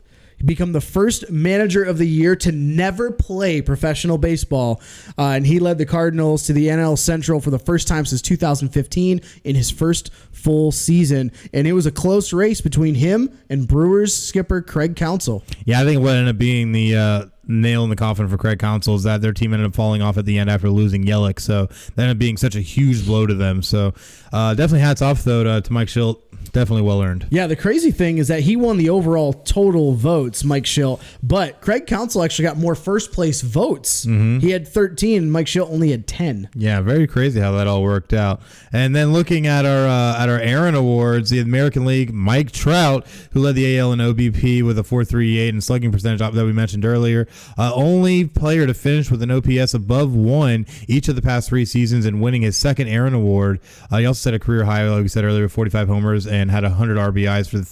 become the first Manager of the Year to never play professional baseball. And he led the Cardinals to the NL Central for the first time since 2015 in his first full season. And it was a close race between him and Brewers skipper Craig Counsell. Yeah, I think what ended up being the nail in the coffin for Craig Counsell is that their team ended up falling off at the end after losing Yelich. So that ended up being such a huge blow to them. So definitely hats off, though, to Mike Schilt. Definitely well earned. Yeah, the crazy thing is that he won the overall total votes, Mike Schilt, but Craig Counsell actually got more first place votes. He had 13, Mike Schilt only had 10. Yeah, very crazy how that all worked out. And then looking at our Aaron Awards, the American League, Mike Trout, who led the AL in OBP with a .438 and slugging percentage that we mentioned earlier, only player to finish with an OPS above 1 each of the past 3 seasons and winning his second Aaron Award. He also set a career high, like we said earlier, 45 homers and had 100 RBIs for the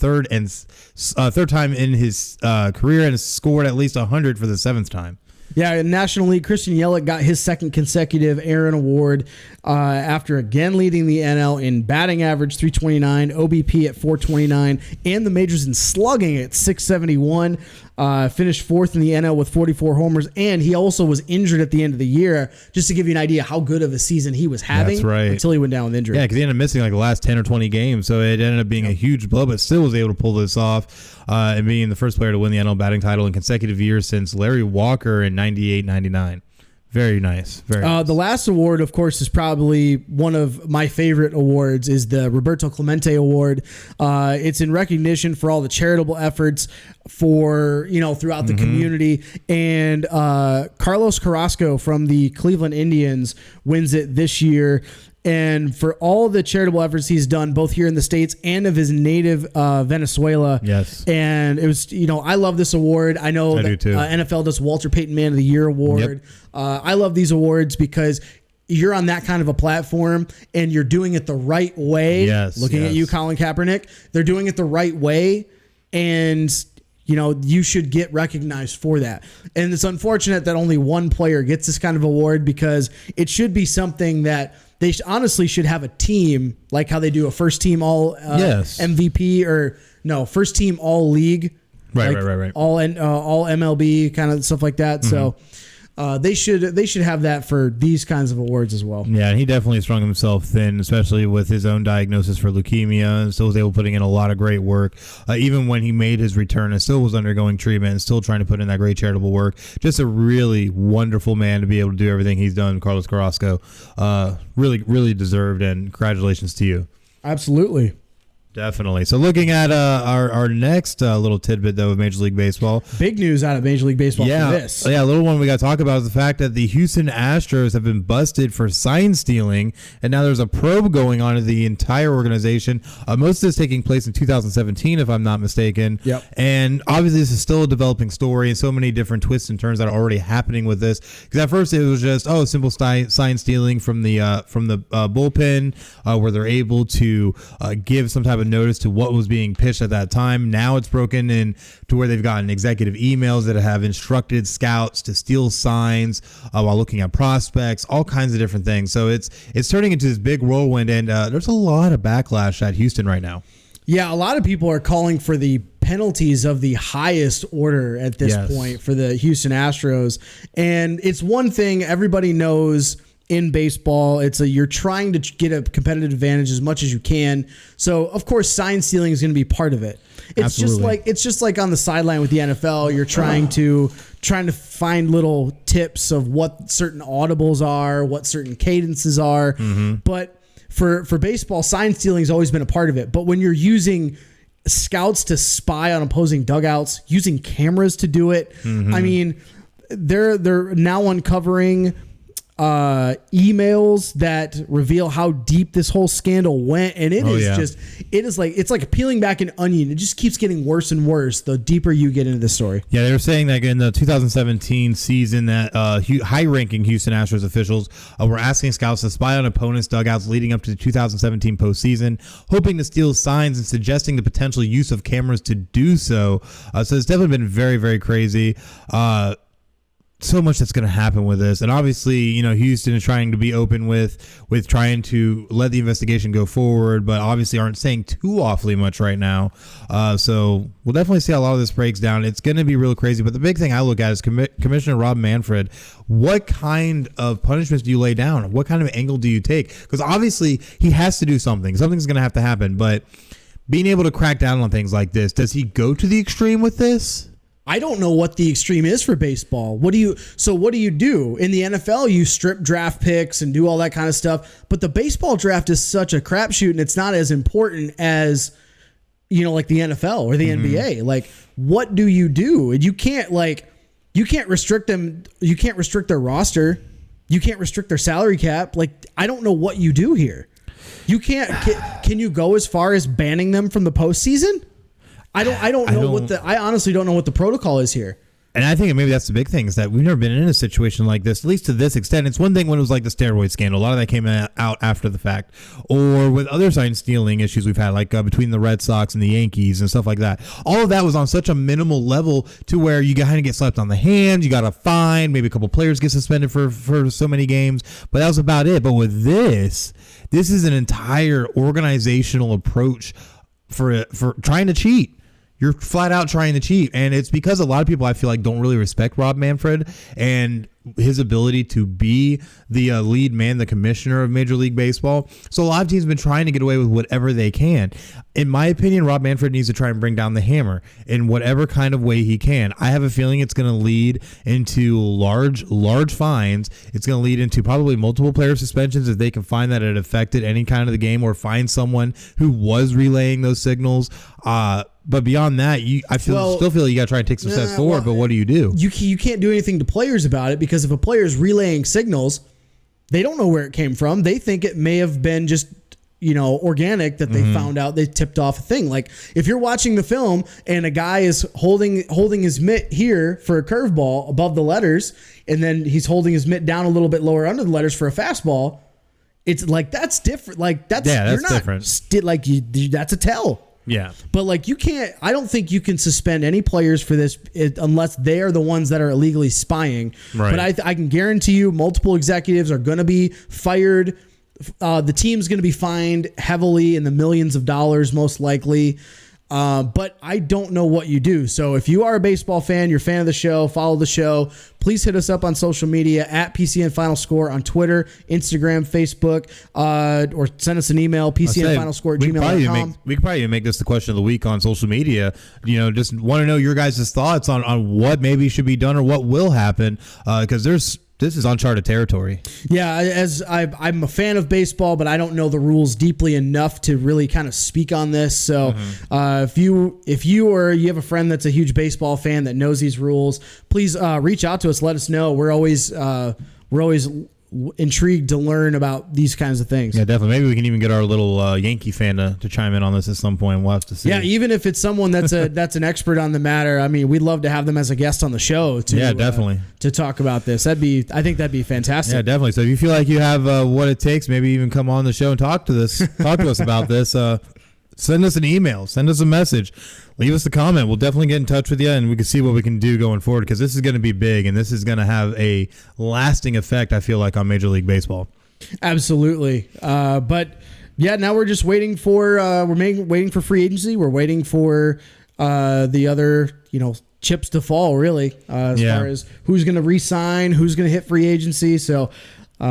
third time in his career, and scored at least 100 for the 7th time. Yeah, in National League, Christian Yelich got his second consecutive Aaron Award after again leading the NL in batting average, 329, OBP at 429, and the majors in slugging at 671. Finished 4th in the NL with 44 homers, and he also was injured at the end of the year, just to give you an idea how good of a season he was having. That's right. Until he went down with injury. Yeah, because he ended up missing like the last 10 or 20 games, so it ended up being a huge blow, but still was able to pull this off and being the first player to win the NL batting title in consecutive years since Larry Walker in 98-99. Very nice. Very nice. The last award, of course, is probably one of my favorite awards, is the Roberto Clemente Award. It's in recognition for all the charitable efforts throughout the community. And Carlos Carrasco from the Cleveland Indians wins it this year. And for all the charitable efforts he's done, both here in the States and of his native Venezuela. Yes. And it was, I love this award. I know that NFL does Walter Payton Man of the Year Award. Yep. I love these awards because you're on that kind of a platform and you're doing it the right way. Yes. Looking at you, Colin Kaepernick, they're doing it the right way. And you should get recognized for that. And it's unfortunate that only one player gets this kind of award, because it should be something that they honestly should have a team, like how they do a first team all MVP, or first team all league. Right. All MLB kind of stuff like that. So they should have that for these kinds of awards as well. Yeah, and he definitely strung himself thin, especially with his own diagnosis for leukemia, and still was able to putting in a lot of great work. Even when he made his return and still was undergoing treatment and still trying to put in that great charitable work. Just a really wonderful man to be able to do everything he's done, Carlos Carrasco. Really, really deserved, and congratulations to you. Absolutely. Definitely. So looking at our next little tidbit, though, of Major League Baseball. Big news out of Major League Baseball for this. Yeah, a little one we got to talk about is the fact that the Houston Astros have been busted for sign stealing, and now there's a probe going on in the entire organization. Most of this taking place in 2017, if I'm not mistaken. Yep. And obviously this is still a developing story, and so many different twists and turns that are already happening with this. Because at first it was just, simple sign stealing from the bullpen, where they're able to give some type of notice to what was being pitched at that time. Now it's broken in to where they've gotten executive emails that have instructed scouts to steal signs while looking at prospects, all kinds of different things. So it's turning into this big whirlwind, and there's a lot of backlash at Houston right now. Yeah, a lot of people are calling for the penalties of the highest order at this point for the Houston Astros. And it's one thing everybody knows in baseball. You're trying to get a competitive advantage as much as you can. So of course sign stealing is going to be part of it. It's just like on the sideline with the NFL, you're trying to find little tips of what certain audibles are, what certain cadences are. But for baseball, sign stealing has always been a part of it. But when you're using scouts to spy on opposing dugouts, using cameras to do it, I mean, they're now uncovering emails that reveal how deep this whole scandal went, and it's like peeling back an onion. It just keeps getting worse and worse the deeper you get into the story. Yeah, they were saying that in the 2017 season that high-ranking Houston Astros officials were asking scouts to spy on opponents' dugouts leading up to the 2017 postseason, hoping to steal signs and suggesting the potential use of cameras to do so. So it's definitely been very, very crazy. So much that's going to happen with this, and obviously, Houston is trying to be open with trying to let the investigation go forward, but obviously aren't saying too awfully much right now. So we'll definitely see how a lot of this breaks down. It's going to be real crazy, but the big thing I look at is Commissioner Rob Manfred. What kind of punishments do you lay down? What kind of angle do you take? Because obviously he has to do something. Something's going to have to happen, but being able to crack down on things like this, does he go to the extreme with this? I don't know what the extreme is for baseball. What do you do? In the NFL, you strip draft picks and do all that kind of stuff. But the baseball draft is such a crapshoot, and it's not as important as, like the NFL or the NBA. Like, what do? And you can't restrict them. You can't restrict their roster. You can't restrict their salary cap. Like, I don't know what you do here. You can't. Can you go as far as banning them from the postseason? I honestly don't know what the protocol is here. And I think maybe that's the big thing, is that we've never been in a situation like this, at least to this extent. It's one thing when it was like the steroid scandal. A lot of that came out after the fact. Or with other sign stealing issues we've had, like between the Red Sox and the Yankees and stuff like that. All of that was on such a minimal level to where you kind of get slapped on the hand, you got a fine, maybe a couple players get suspended for so many games. But that was about it. But with this is an entire organizational approach for trying to cheat. You're flat out trying to cheat. And it's because a lot of people, I feel like, don't really respect Rob Manfred and his ability to be the lead man, the commissioner of Major League Baseball. So a lot of teams have been trying to get away with whatever they can. In my opinion, Rob Manfred needs to try and bring down the hammer in whatever kind of way he can. I have a feeling it's going to lead into large fines. It's going to lead into probably multiple player suspensions if they can find that it affected any kind of the game, or find someone who was relaying those signals. But beyond that, still feel you got to try and take some steps forward. But what do? You can't do anything to players about it, because if a player's relaying signals, they don't know where it came from. They think it may have been just organic, that they found out, they tipped off a thing. Like, if you're watching the film and a guy is holding his mitt here for a curveball above the letters, and then he's holding his mitt down a little bit lower under the letters for a fastball, it's like, that's different. Like, that's different. That's a tell. Yeah. But you can't, I don't think you can suspend any players for this unless they are the ones that are illegally spying. Right. But I can guarantee you multiple executives are going to be fired. The team's going to be fined heavily in the millions of dollars, most likely. But I don't know what you do. So if you are a baseball fan, you're a fan of the show, follow the show, please hit us up on social media at PCN Final Score on Twitter, Instagram, Facebook, or send us an email, PCNFinalScore@gmail.com. We could probably make this the question of the week on social media. Just want to know your guys' thoughts on what maybe should be done or what will happen, because this is uncharted territory. Yeah, as I'm a fan of baseball, but I don't know the rules deeply enough to really kind of speak on this. So if you have a friend that's a huge baseball fan that knows these rules, please reach out to us. Let us know. We're always intrigued to learn about these kinds of things. Yeah, definitely. Maybe we can even get our little Yankee fan to chime in on this at some point. We'll have to see. Yeah, even if it's someone that's an expert on the matter. I mean, we'd love to have them as a guest on the show definitely to talk about this. I think that'd be fantastic. Yeah, definitely. So if you feel like you have what it takes, maybe even come on the show and talk to us about this. Send us an email, send us a message, leave us a comment. We'll definitely get in touch with you, and we can see what we can do going forward, because this is going to be big, and this is going to have a lasting effect, I feel like, on Major League Baseball. Absolutely. But yeah, now we're just waiting for waiting for free agency. We're waiting for the other chips to fall, really, as far as who's going to re-sign, who's going to hit free agency. So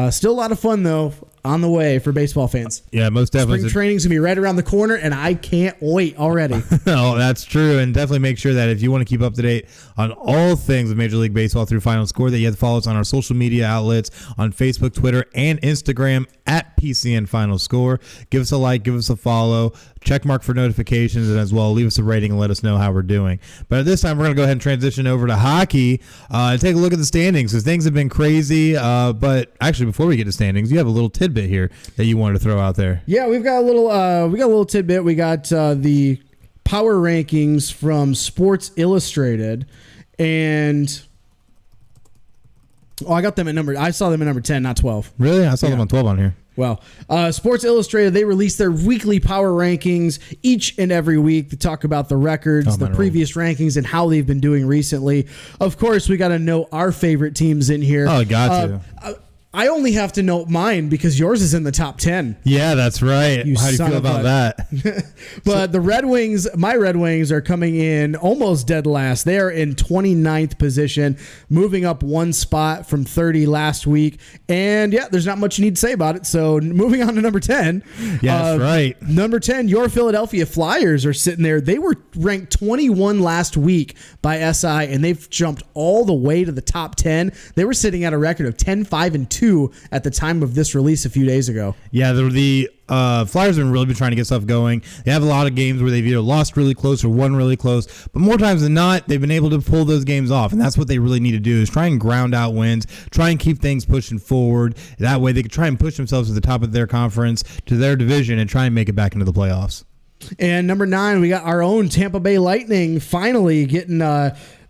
still a lot of fun, though, on the way for baseball fans. Yeah, most definitely. Spring training's going to be right around the corner, and I can't wait already. Oh, that's true. And definitely make sure that if you want to keep up to date on all things of Major League Baseball through Final Score, that you have to follow us on our social media outlets on Facebook, Twitter, and Instagram at PCN Final Score. Give us a like, give us a follow, check mark for notifications, and as well, leave us a rating and let us know how we're doing. But at this time, we're going to go ahead and transition over to hockey and take a look at the standings, because things have been crazy. But actually, before we get to standings, you have a little tidbit here that you wanted to throw out there. Yeah, we've got a little tidbit. We got the power rankings from Sports Illustrated, and I got them I saw them at number 10, not 12. Really? I saw them on 12 on here. Well, Sports Illustrated, they release their weekly power rankings each and every week to talk about the records, the previous rankings, and how they've been doing recently. Of course, we got to know our favorite teams in here. Oh, got to. I only have to note mine because yours is in the top 10. Yeah, that's right. How do you son feel of about that? But the Red Wings, my Red Wings are coming in almost dead last. They are in 29th position, moving up one spot from 30 last week. And yeah, there's not much you need to say about it. So moving on to number 10. Yeah, that's right. Number 10, your Philadelphia Flyers are sitting there. They were ranked 21 last week by SI, and they've jumped all the way to the top 10. They were sitting at a record of 10-5-2 at the time of this release a few days ago. Yeah, the Flyers have really been trying to get stuff going. They have a lot of games where they've either lost really close or won really close, but more times than not, they've been able to pull those games off, and that's what they really need to do is try and ground out wins, try and keep things pushing forward. That way they can try and push themselves to the top of their conference, to their division, and try and make it back into the playoffs. And number 9, we got our own Tampa Bay Lightning finally getting...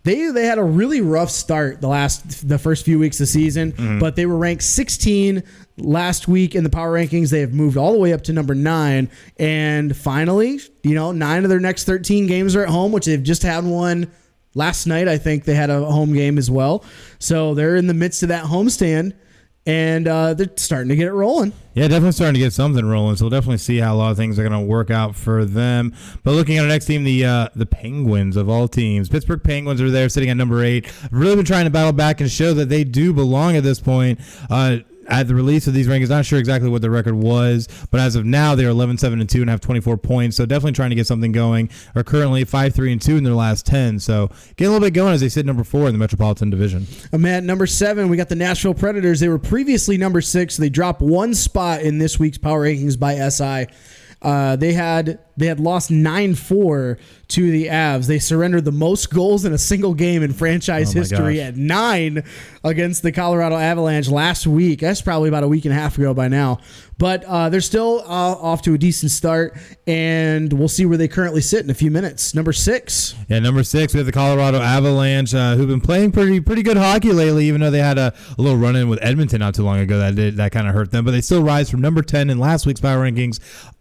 They had a really rough start the first few weeks of the season, but they were ranked 16 last week in the power rankings. They have moved all the way up to number 9, and finally, 9 of their next 13 games are at home, which they've just had one last night. I think they had a home game as well, so they're in the midst of that homestand. And they're starting to get it rolling. Yeah, definitely starting to get something rolling. So we'll definitely see how a lot of things are going to work out for them. But looking at our next team, the Penguins of all teams. Pittsburgh Penguins are there sitting at number 8. Really been trying to battle back and show that they do belong at this point. At the release of these rankings, not sure exactly what the record was, but as of now, they're 11-7-2 and have 24 points. So definitely trying to get something going. Are currently 5-3-2 in their last 10. So getting a little bit going as they sit number 4 in the Metropolitan Division. At number 7, we got the Nashville Predators. They were previously number 6. They dropped one spot in this week's power rankings by SI. They had lost 9-4 to the Avs. They surrendered the most goals in a single game in franchise history at 9 against the Colorado Avalanche last week. That's probably about a week and a half ago by now. But they're still off to a decent start, and we'll see where they currently sit in a few minutes. Number 6. Yeah, number 6, we have the Colorado Avalanche, who've been playing pretty good hockey lately, even though they had a little run-in with Edmonton not too long ago. That kind of hurt them. But they still rise from number 10 in last week's power rankings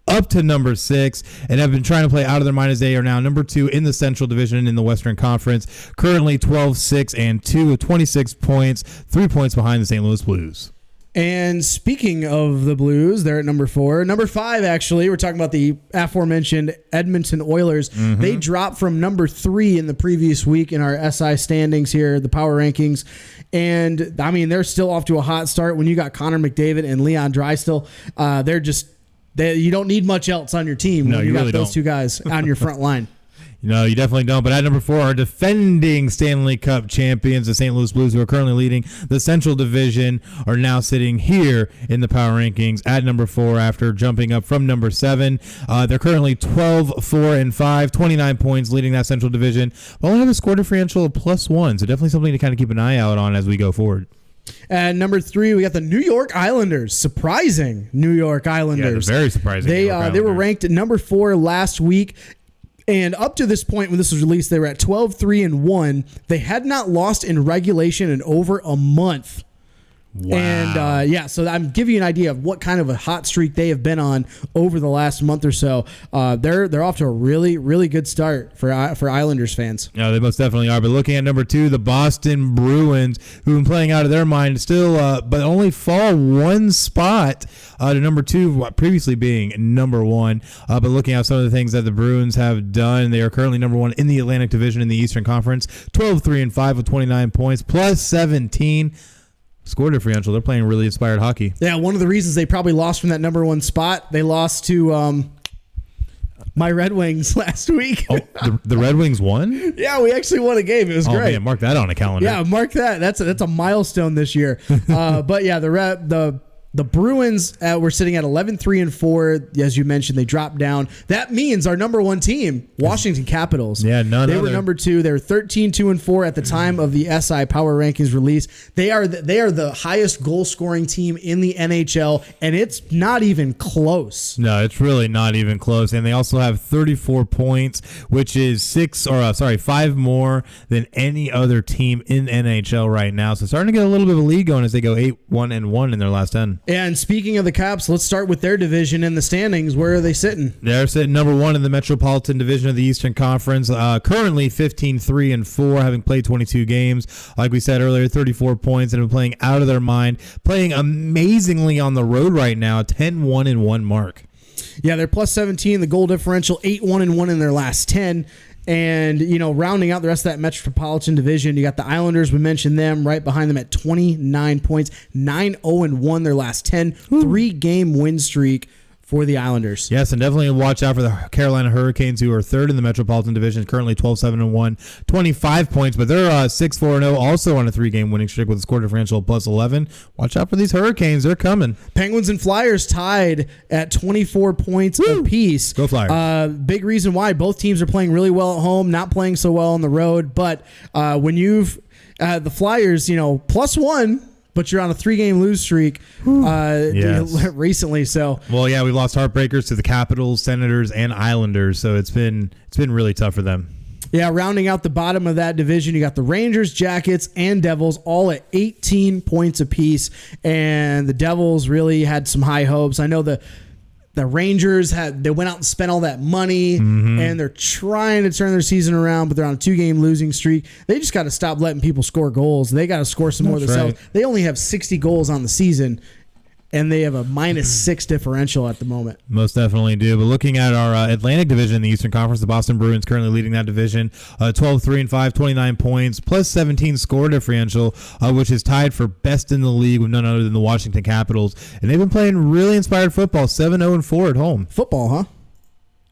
up to number 6, and have been trying to play out of their mind as they are now number 2 in the Central Division in the Western Conference. Currently 12-6-2 with 26 points, 3 points behind the St. Louis Blues. And speaking of the Blues, they're at number 4. Number 5, actually, we're talking about the aforementioned Edmonton Oilers. They dropped from number 3 in the previous week in our SI standings here, the power rankings. And, I mean, they're still off to a hot start when you got Connor McDavid and Leon Draisaitl. You don't need much else on your team when you got those two guys on your front line. No, you definitely don't. But at number 4, our defending Stanley Cup champions, the St. Louis Blues, who are currently leading the Central Division, are now sitting here in the power rankings at number 4 after jumping up from number 7. They're currently 12-4-5, 29 points, leading that Central Division. But only have a score differential of +1, so definitely something to kind of keep an eye out on as we go forward. At number 3, we got the New York Islanders. Surprising New York Islanders. Yeah, very surprising. They were ranked at number 4 last week. And up to this point, when this was released, they were at 12-3-1. They had not lost in regulation in over a month. Wow. And so I'm giving you an idea of what kind of a hot streak they have been on over the last month or so. They're off to a really, really good start for Islanders fans. Yeah, they most definitely are. But looking at number 2, the Boston Bruins, who've been playing out of their mind still, but only fall one spot to number 2, previously being number 1. But looking at some of the things that the Bruins have done, they are currently number 1 in the Atlantic Division in the Eastern Conference, 12-3-5 with 29 points, +17. Score differential. They're playing really inspired hockey. Yeah, one of the reasons they probably lost from that number 1 spot, they lost to my Red Wings last week. Oh, the Red Wings won? Yeah, we actually won a game. It was great. Man, mark that on a calendar. Yeah, mark that. That's a milestone this year. But yeah, the Bruins were sitting at 11-3-4. As you mentioned, they dropped down. That means our number 1 team, Washington Capitals. Yeah, They were number 2. They were 13-2-4 at the time of the SI Power Rankings release. They are the highest goal scoring team in the NHL, and it's not even close. No, it's really not even close. And they also have 34 points, which is 5 more than any other team in NHL right now. So starting to get a little bit of a lead going as they go 8-1-1 in their last 10. And speaking of the Caps, let's start with their division in the standings. Where are they sitting? They're sitting number 1 in the Metropolitan Division of the Eastern Conference. Currently 15-3-4, having played 22 games. Like we said earlier, 34 points, and have been playing out of their mind. Playing amazingly on the road right now, 10-1-1 mark. Yeah, they're plus 17. The goal differential, 8-1-1 in their last 10. And, rounding out the rest of that Metropolitan Division, you got the Islanders. We mentioned them right behind them at 29 points, 9-0-1 their last 10, 3-game win streak for the Islanders. Yes, and definitely watch out for the Carolina Hurricanes, who are third in the Metropolitan Division, currently 12-7-1, 25 points, but they're 6-4-0, also on a 3-game winning streak with a score differential of plus 11. Watch out for these Hurricanes. They're coming. Penguins and Flyers tied at 24 points apiece. Go Flyers. Big reason why both teams are playing really well at home, not playing so well on the road, but when you've the Flyers, plus 1, but you're on a 3-game lose streak recently. So well, yeah, we lost heartbreakers to the Capitals, Senators, and Islanders. So it's been really tough for them. Yeah, rounding out the bottom of that division, you got the Rangers, Jackets, and Devils all at 18 points apiece. And the Devils really had some high hopes. I know the Rangers they went out and spent all that money, and they're trying to turn their season around, but they're on a 2-game losing streak. They just got to stop letting people score goals. They got to score some more themselves. Right. They only have 60 goals on the season, and they have a -6 differential at the moment. Most definitely do. But looking at our Atlantic Division in the Eastern Conference, the Boston Bruins currently leading that division, 12-3-5, 29 points, plus 17 score differential, which is tied for best in the league with none other than the Washington Capitals. And they've been playing really inspired football, 7-0-4 at home. Football, huh?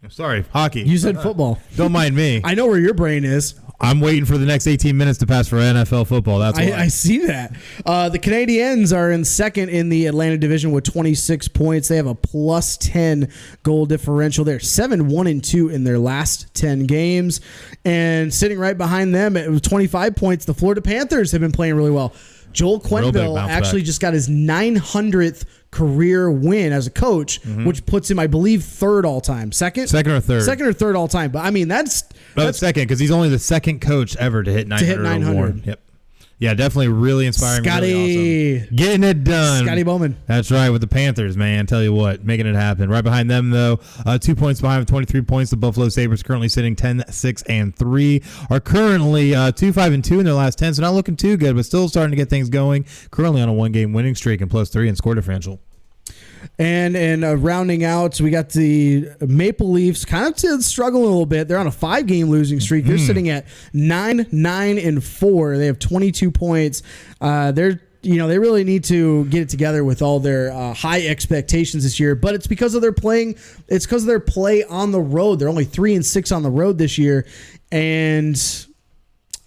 Sorry, hockey. You said football. Don't mind me. I know where your brain is. I'm waiting for the next 18 minutes to pass for NFL football. That's why. I see that. The Canadiens are in second in the Atlantic Division with 26 points. They have a plus 10 goal differential. They're 7-1-2 in their last 10 games. And sitting right behind them at 25 points, the Florida Panthers have been playing really well. Joel Quenneville actually just got his 900th career win as a coach, which puts him, I believe, third all time. Second or third all time. But I mean, that's second, because he's only the second coach ever to hit 900. Yep. Yeah, definitely really inspiring. Scotty. Really awesome. Getting it done. Scotty Bowman. That's right, with the Panthers, man. Tell you what, making it happen. Right behind them, though, 2 points behind with 23 points. The Buffalo Sabres currently sitting 10-6-3. Are currently 2-5-2 in their last 10, so not looking too good, but still starting to get things going. Currently on a 1-game winning streak and plus 3 in score differential. And rounding out, we got the Maple Leafs kind of struggling a little bit. They're on a 5-game losing streak. They're sitting at 9-9-4. They have 22 points. They really need to get it together with all their high expectations this year. But it's because of their playing. It's because of their play on the road. They're only 3-6 on the road this year, and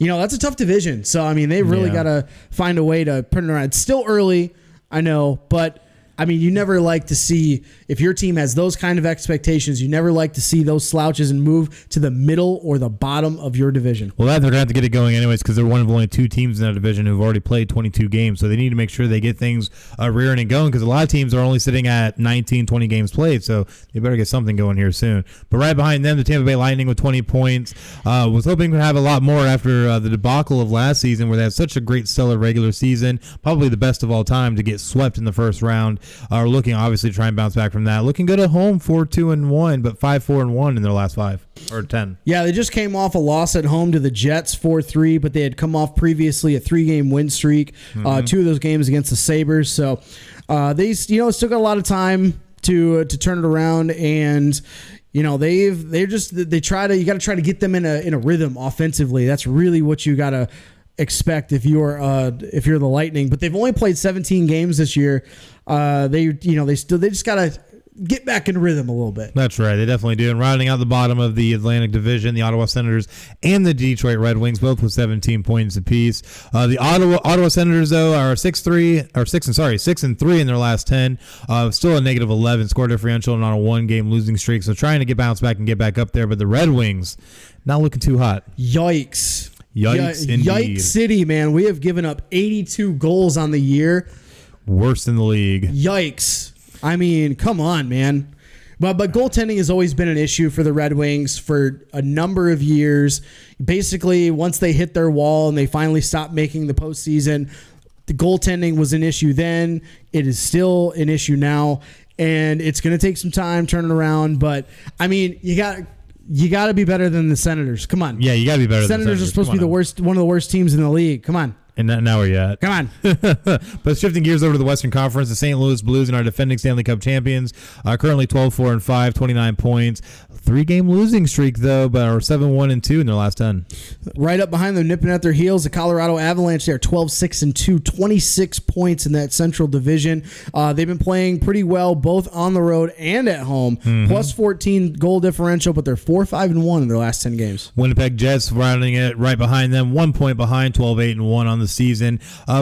that's a tough division. So I mean, they really got to find a way to turn it around. It's still early, I know, but I mean, you never like to see, if your team has those kind of expectations, you never like to see those slouches and move to the middle or the bottom of your division. Well, they're going to have to get it going anyways, because they're one of only 2 teams in that division who've already played 22 games. So they need to make sure they get things rearing and going, because a lot of teams are only sitting at 19, 20 games played. So they better get something going here soon. But right behind them, the Tampa Bay Lightning with 20 points. Was hoping to have a lot more after the debacle of last season, where they had such a great stellar regular season, probably the best of all time, to get swept in the first round. Are looking obviously to try and bounce back from that. Looking good at home, 4-2-1, but 5-4-1 in their last 5 or 10. Yeah, they just came off a loss at home to the Jets, 4-3, but they had come off previously a 3-game win streak. 2 of those games against the Sabres, so they still got a lot of time to turn it around, and you got to try to get them in a rhythm offensively. That's really what you got to expect if you're the Lightning. But they've only played 17 games this year. They just gotta get back in rhythm a little bit. That's right, they definitely do. And rounding out the bottom of the Atlantic Division, the Ottawa Senators and the Detroit Red Wings, both with 17 points apiece. The Ottawa Senators, though, are 6-3 in their last 10. Still a -11 score differential and on a 1-game losing streak. So trying to bounce back and get back up there. But the Red Wings not looking too hot. Yikes! Indeed. Yikes City, man. We have given up 82 goals on the year. Worst in the league. Yikes. I mean, come on, man. But goaltending has always been an issue for the Red Wings for a number of years. Basically, once they hit their wall and they finally stop making the postseason, The goaltending was an issue then. It is still an issue now, and it's going to take some time turning around. But I mean, you got to be better than the Senators. Come on. Yeah, you got to be better. Senators are supposed to be one of the worst teams in the league. Come on. And now where you at? Come on. But shifting gears over to the Western Conference, the St. Louis Blues and our defending Stanley Cup champions are currently 12-4-5, 29 points. 3-game losing streak, though, but are 7-1-2 in their last 10. Right up behind them, nipping at their heels, the Colorado Avalanche. They're 12-6-2, 26 points in that Central Division. They've been playing pretty well both on the road and at home. Plus 14 goal differential, but they're 4-5-1 in their last 10 games. Winnipeg Jets rounding it right behind them, 1 point behind, 12-8-1 on the season.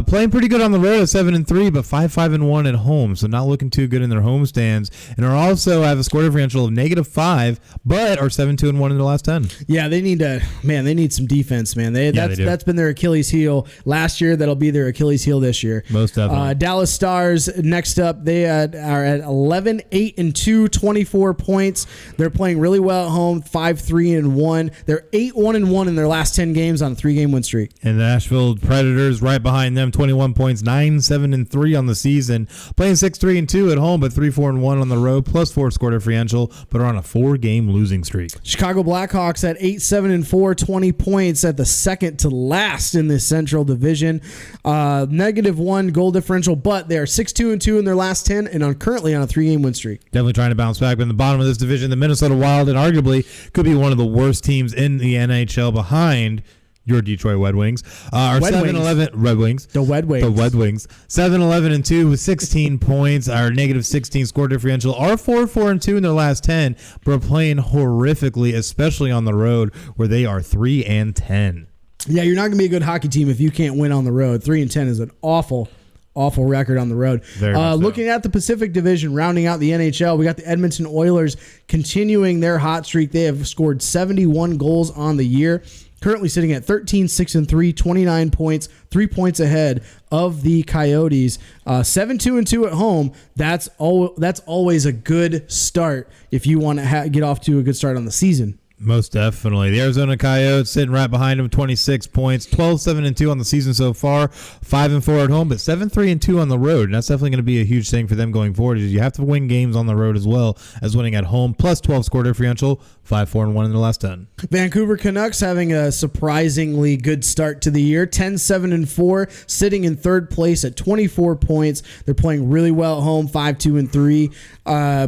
Playing pretty good on the road at 7-3, but 5-5-1 at home, so not looking too good in their home stands. And are also have a score differential of -5, but are 7-2-1 in their last 10. Yeah, they need some defense, man. That's been their Achilles heel last year. That'll be their Achilles heel this year. Most definitely. Dallas Stars next up. They are at 11-8-2, 24 points. They're playing really well at home, 5-3-1. They're 8-1-1 in their last 10 games on a 3-game win streak. And the Nashville Predators right behind them, 21 points, 9-7-3 on the season. Playing 6-3-2 at home, but 3-4-1 on the road, plus 4 score differential, but are on a 4-game losing streak. Chicago Blackhawks at 8-7-4, 20 points at the second to last in this Central Division. -1 goal differential, but they are 6-2-2 in their last 10 and are currently on a 3-game win streak. Definitely trying to bounce back. But in the bottom of this division, the Minnesota Wild, and arguably could be one of the worst teams in the NHL behind your Detroit Red Wings. Are 7-11 Red Wings. The Red Wings. The Red Wings. 7-11-2 with 16 points. Our -16 score differential. Are 4-4-2 in their last 10, but are playing horrifically, especially on the road, where they are 3-10. Yeah, you're not going to be a good hockey team if you can't win on the road. 3-10 is an awful record on the road. Looking at the Pacific Division, rounding out the NHL, we got the Edmonton Oilers continuing their hot streak. They have scored 71 goals on the year. Currently sitting at 13-6-3, 29 points, 3 points ahead of the Coyotes. 7-2-2 at home. That's always a good start if you want to get off to a good start on the season. Most definitely. The Arizona Coyotes sitting right behind them, 26 points, 12-7-2 on the season so far, 5-4 at home, but 7-3-2 on the road. And that's definitely going to be a huge thing for them going forward. Is you have to win games on the road as well as winning at home, plus 12 score differential, 5-4-1 in the last 10. Vancouver Canucks having a surprisingly good start to the year, 10-7-4, sitting in third place at 24 points. They're playing really well at home, 5-2-3,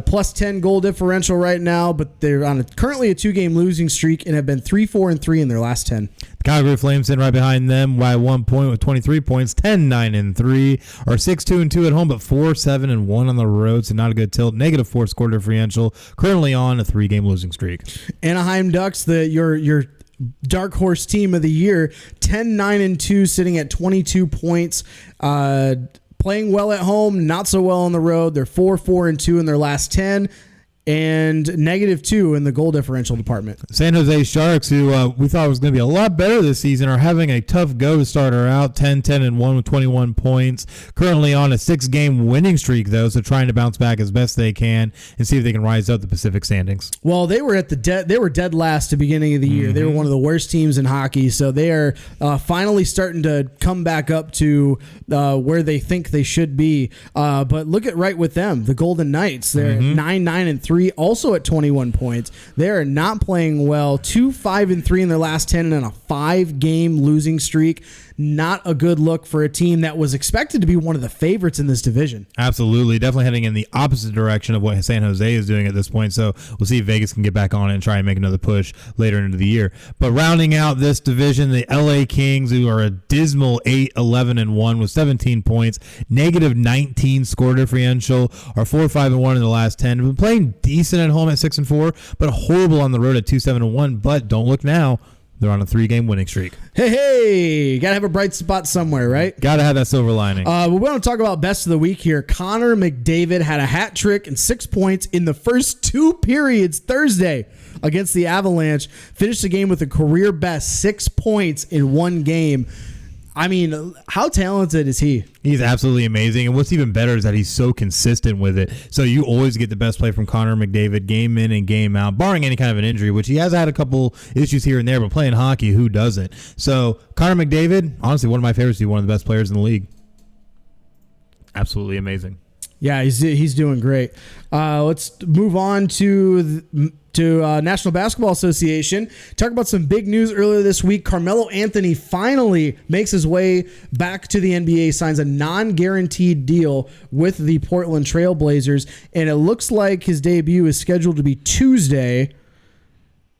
plus 10 goal differential right now, but they're on currently a 2-game losing streak and have been 3-4-3 in their last 10. The Calgary Flames sitting right behind them by 1 point with 23 points, 10-9-3, are 6-2-2 at home, but 4-7-1 on the road, so not a good tilt. -4 score differential, currently on a 3-game losing streak. Anaheim Ducks, your dark horse team of the year, 10-9-2, sitting at 22 points. Playing well at home, not so well on the road. They're 4-4-2 in their last 10. And -2 in the goal differential department. San Jose Sharks, who we thought was going to be a lot better this season, are having a tough go to start her out. 10-10-1 with 21 points. Currently on a 6-game winning streak, though, so trying to bounce back as best they can and see if they can rise up the Pacific standings. Well, they were they were dead last at the beginning of the year. They were one of the worst teams in hockey, so they are finally starting to come back up to where they think they should be. But look at right with them, the Golden Knights. They're 9-9-3. Also at 21 points. They are not playing well. 2-5-3 in their last 10 and on a 5-game losing streak. Not a good look for a team that was expected to be one of the favorites in this division. Absolutely. Definitely heading in the opposite direction of what San Jose is doing at this point. So we'll see if Vegas can get back on it and try and make another push later into the year. But rounding out this division, the LA Kings, who are a dismal 8-11-1 with 17 points, -19 score differential, are 4-5-1 in the last 10. Have been playing decent at home at 6-4, but horrible on the road at 2-7-1. But don't look now. They're on a 3-game winning streak. Hey, gotta have a bright spot somewhere, right? Gotta have that silver lining. We want to talk about best of the week here. Connor McDavid had a hat trick and 6 points in the first 2 periods Thursday against the Avalanche. Finished the game with a career best 6 points in 1 game. I mean, how talented is he? He's absolutely amazing. And what's even better is that he's so consistent with it. So you always get the best play from Connor McDavid game in and game out, barring any kind of an injury, which he has had a couple issues here and there, but playing hockey, who doesn't? So Connor McDavid, honestly, one of my favorites. He's one of the best players in the league. absolutely amazing. Yeah, he's doing great. Let's move on to National Basketball Association. Talk about some big news earlier this week. Carmelo Anthony finally makes his way back to the NBA, signs a non-guaranteed deal with the Portland Trail Blazers, and it looks like his debut is scheduled to be Tuesday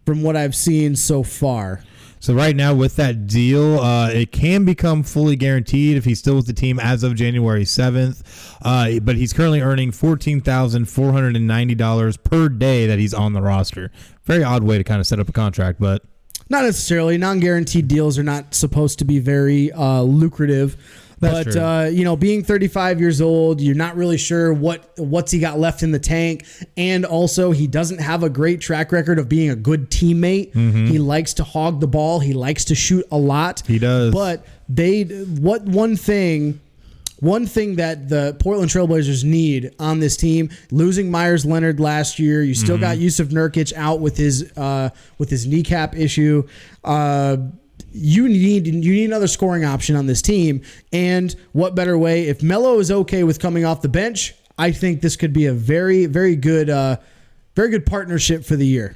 from what I've seen so far. So right now with that deal, it can become fully guaranteed if he's still with the team as of January 7th. But he's currently earning $14,490 per day that he's on the roster. Very odd way to kind of set up a contract, but not necessarily. Non-guaranteed deals are not supposed to be very lucrative. That's true. Being 35 years old, you're not really sure what's he got left in the tank. And also, he doesn't have a great track record of being a good teammate. Mm-hmm. He likes to hog the ball. He likes to shoot a lot. He does. But one thing that the Portland Trailblazers need on this team, losing Myers Leonard last year, you still got Yusuf Nurkic out with his kneecap issue. You need another scoring option on this team, and what better way? If Melo is okay with coming off the bench, I think this could be a very, very good partnership for the year.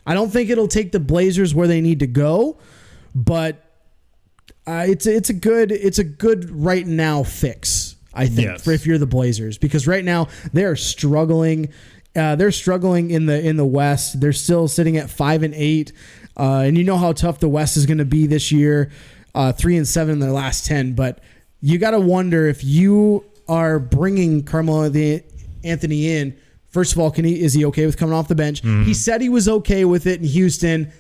I don't think it'll take the Blazers where they need to go, but it's a good right now fix. I think yes. for if you're the Blazers, because right now they're struggling. They're struggling in the West. They're still sitting at 5-8. And you know how tough the West is going to be this year, 3-7 in their last 10. But you got to wonder if you are bringing Carmelo Anthony in. First of all, is he okay with coming off the bench? Mm-hmm. He said he was okay with it in Houston.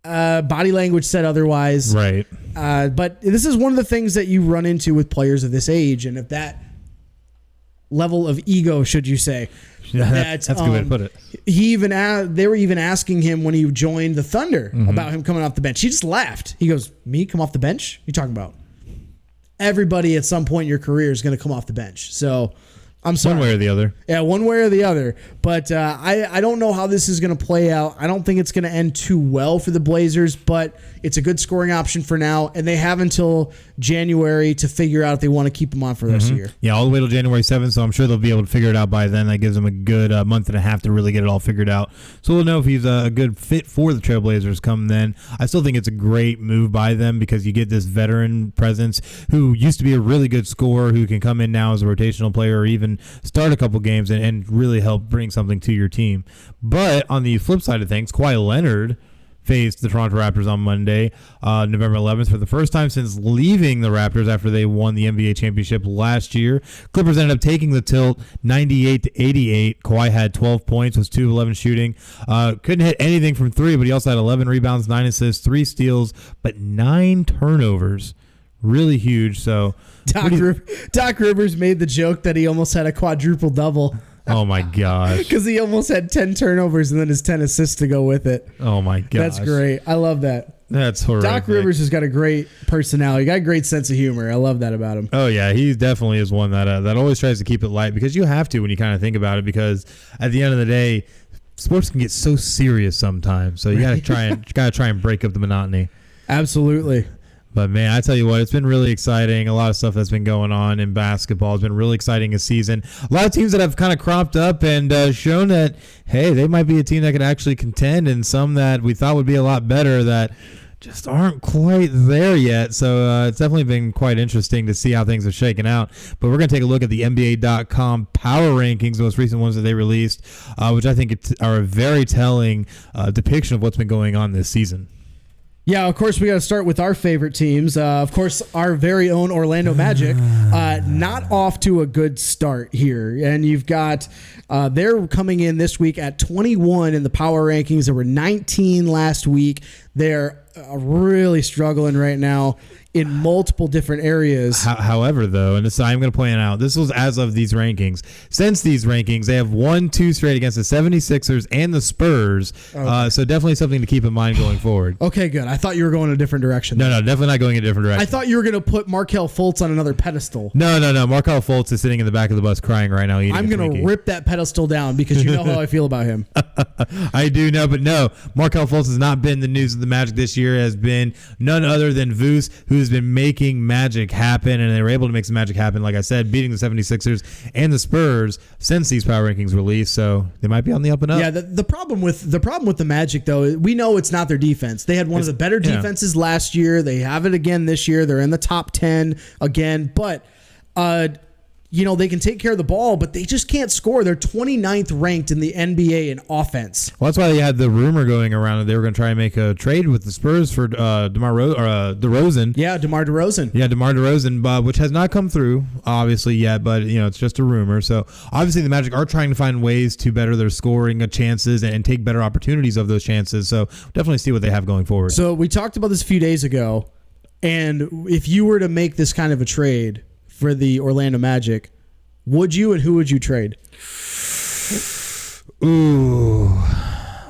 Body language said otherwise. Right. But this is one of the things that you run into with players of this age, and if that level of ego, should you say? Yeah, that's a good way to put it. They were even asking him when he joined the Thunder about him coming off the bench. He just laughed. He goes, "Me come off the bench? What are you talking about?" Everybody at some point in your career is going to come off the bench. So I'm sorry. One way or the other. Yeah, one way or the other. But I don't know how this is going to play out. I don't think it's going to end too well for the Blazers, but it's a good scoring option for now, and they have until January to figure out if they want to keep him on for the rest of the year. Yeah, all the way till January 7th, so I'm sure they'll be able to figure it out by then. That gives them a good month and a half to really get it all figured out. So we'll know if he's a good fit for the Trailblazers come then. I still think it's a great move by them because you get this veteran presence who used to be a really good scorer who can come in now as a rotational player or even start a couple games and really help bring something to your team. But on the flip side of things, Kawhi Leonard faced the Toronto Raptors on Monday, November 11th, for the first time since leaving the Raptors after they won the NBA championship last year. Clippers ended up taking the tilt 98-88. Kawhi had 12 points, was 2 of 11 shooting. Couldn't hit anything from three, but he also had 11 rebounds, 9 assists, 3 steals, but 9 turnovers. Really huge. So Doc Rivers made the joke that he almost had a quadruple double. Oh my gosh. Because he almost had 10 turnovers and then his 10 assists to go with it. Oh my gosh. That's great. I love that. That's horrific. Doc Rivers has got a great personality. Got a great sense of humor. I love that about him. Oh yeah, he definitely is one that always tries to keep it light, because you have to when you kind of think about it, because at the end of the day, sports can get so serious sometimes. So you got to try and break up the monotony. Absolutely. But, man, I tell you what, it's been really exciting. A lot of stuff that's been going on in basketball. It's been really exciting this season. A lot of teams that have kind of cropped up and shown that, hey, they might be a team that could actually contend, and some that we thought would be a lot better that just aren't quite there yet. So it's definitely been quite interesting to see how things are shaking out. But we're going to take a look at the NBA.com power rankings, the most recent ones that they released, which I think are a very telling depiction of what's been going on this season. Yeah, of course, we got to start with our favorite teams. Of course, our very own Orlando Magic, not off to a good start here. And you've got, they're coming in this week at 21 in the power rankings. There were 19 last week. They're really struggling right now in multiple different areas. However, though, and this I'm going to point out, this was as of these rankings. Since these rankings, they have won 2 straight against the 76ers and the Spurs. Okay. So definitely something to keep in mind going forward. Okay, good. I thought you were going a different direction. No, definitely not going a different direction. I thought you were going to put Markelle Fultz on another pedestal. No. Markelle Fultz is sitting in the back of the bus crying right now. I'm going to rip that pedestal down because you know how I feel about him. I do know, but no, Markelle Fultz has not been the news of the Magic this year has been none other than Vooch, who's been making magic happen, and they were able to make some magic happen, like I said, beating the 76ers and the Spurs since these power rankings released, so they might be on the up and up. Yeah, the problem with the Magic, though, we know it's not their defense. They had one of the better defenses last year. They have it again this year. They're in the top 10 again, but they can take care of the ball, but they just can't score. They're 29th ranked in the NBA in offense. Well, that's why they had the rumor going around that they were going to try and make a trade with the Spurs for DeRozan. Yeah, DeMar DeRozan. Yeah, DeMar DeRozan, which has not come through, obviously, yet, but, it's just a rumor. So, obviously, the Magic are trying to find ways to better their scoring chances and take better opportunities of those chances. So, definitely see what they have going forward. So, we talked about this a few days ago, and if you were to make this kind of a trade for the Orlando Magic, would you, and who would you trade? Ooh.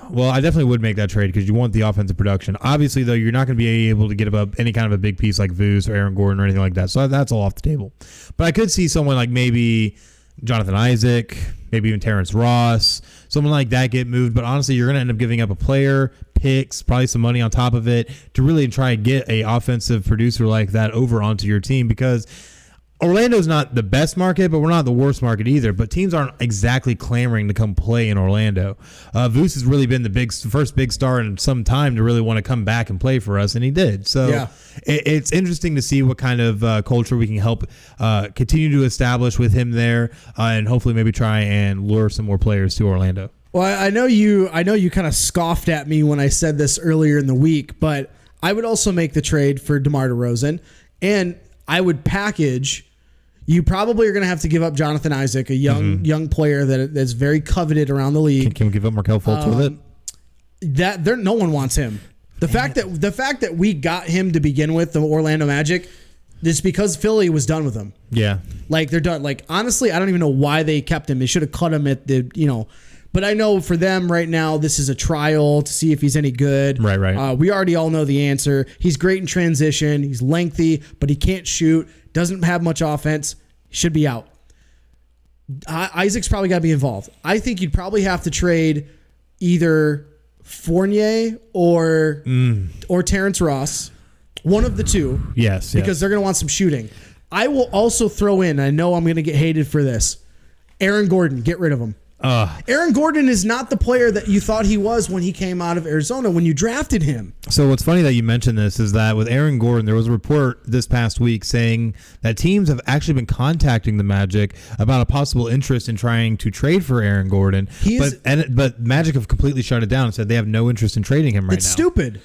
Well, I definitely would make that trade because you want the offensive production. Obviously, though, you're not going to be able to get up any kind of a big piece like Vooch or Aaron Gordon or anything like that. So that's all off the table. But I could see someone like maybe Jonathan Isaac, maybe even Terrence Ross, someone like that get moved. But honestly, you're going to end up giving up a player, picks, probably some money on top of it to really try and get a offensive producer like that over onto your team, because Orlando's not the best market, but we're not the worst market either. But teams aren't exactly clamoring to come play in Orlando. Vooch has really been the first big star in some time to really want to come back and play for us, and he did. So it's interesting to see what kind of culture we can help continue to establish with him there, and hopefully maybe try and lure some more players to Orlando. Well, I know you kind of scoffed at me when I said this earlier in the week, but I would also make the trade for DeMar DeRozan, and I would package. You probably are going to have to give up Jonathan Isaac, a young player that's very coveted around the league. Can we give up Markelle Fultz with it? No one wants him. The fact that we got him to begin with, the Orlando Magic, is because Philly was done with him. Yeah, like they're done. Like honestly, I don't even know why they kept him. They should have cut him at the But I know for them right now, this is a trial to see if he's any good. Right. We already all know the answer. He's great in transition. He's lengthy, but he can't shoot. Doesn't have much offense. He should be out. Isaac's probably got to be involved. I think you'd probably have to trade either Fournier or Terrence Ross. One of the two. Yes. Because they're going to want some shooting. I will also throw in, I know I'm going to get hated for this, Aaron Gordon. Get rid of him. Aaron Gordon is not the player that you thought he was when he came out of Arizona when you drafted him. So what's funny that you mentioned this is that with Aaron Gordon, there was a report this past week saying that teams have actually been contacting the Magic about a possible interest in trying to trade for Aaron Gordon. But Magic have completely shut it down and said they have no interest in trading him right now. It's stupid.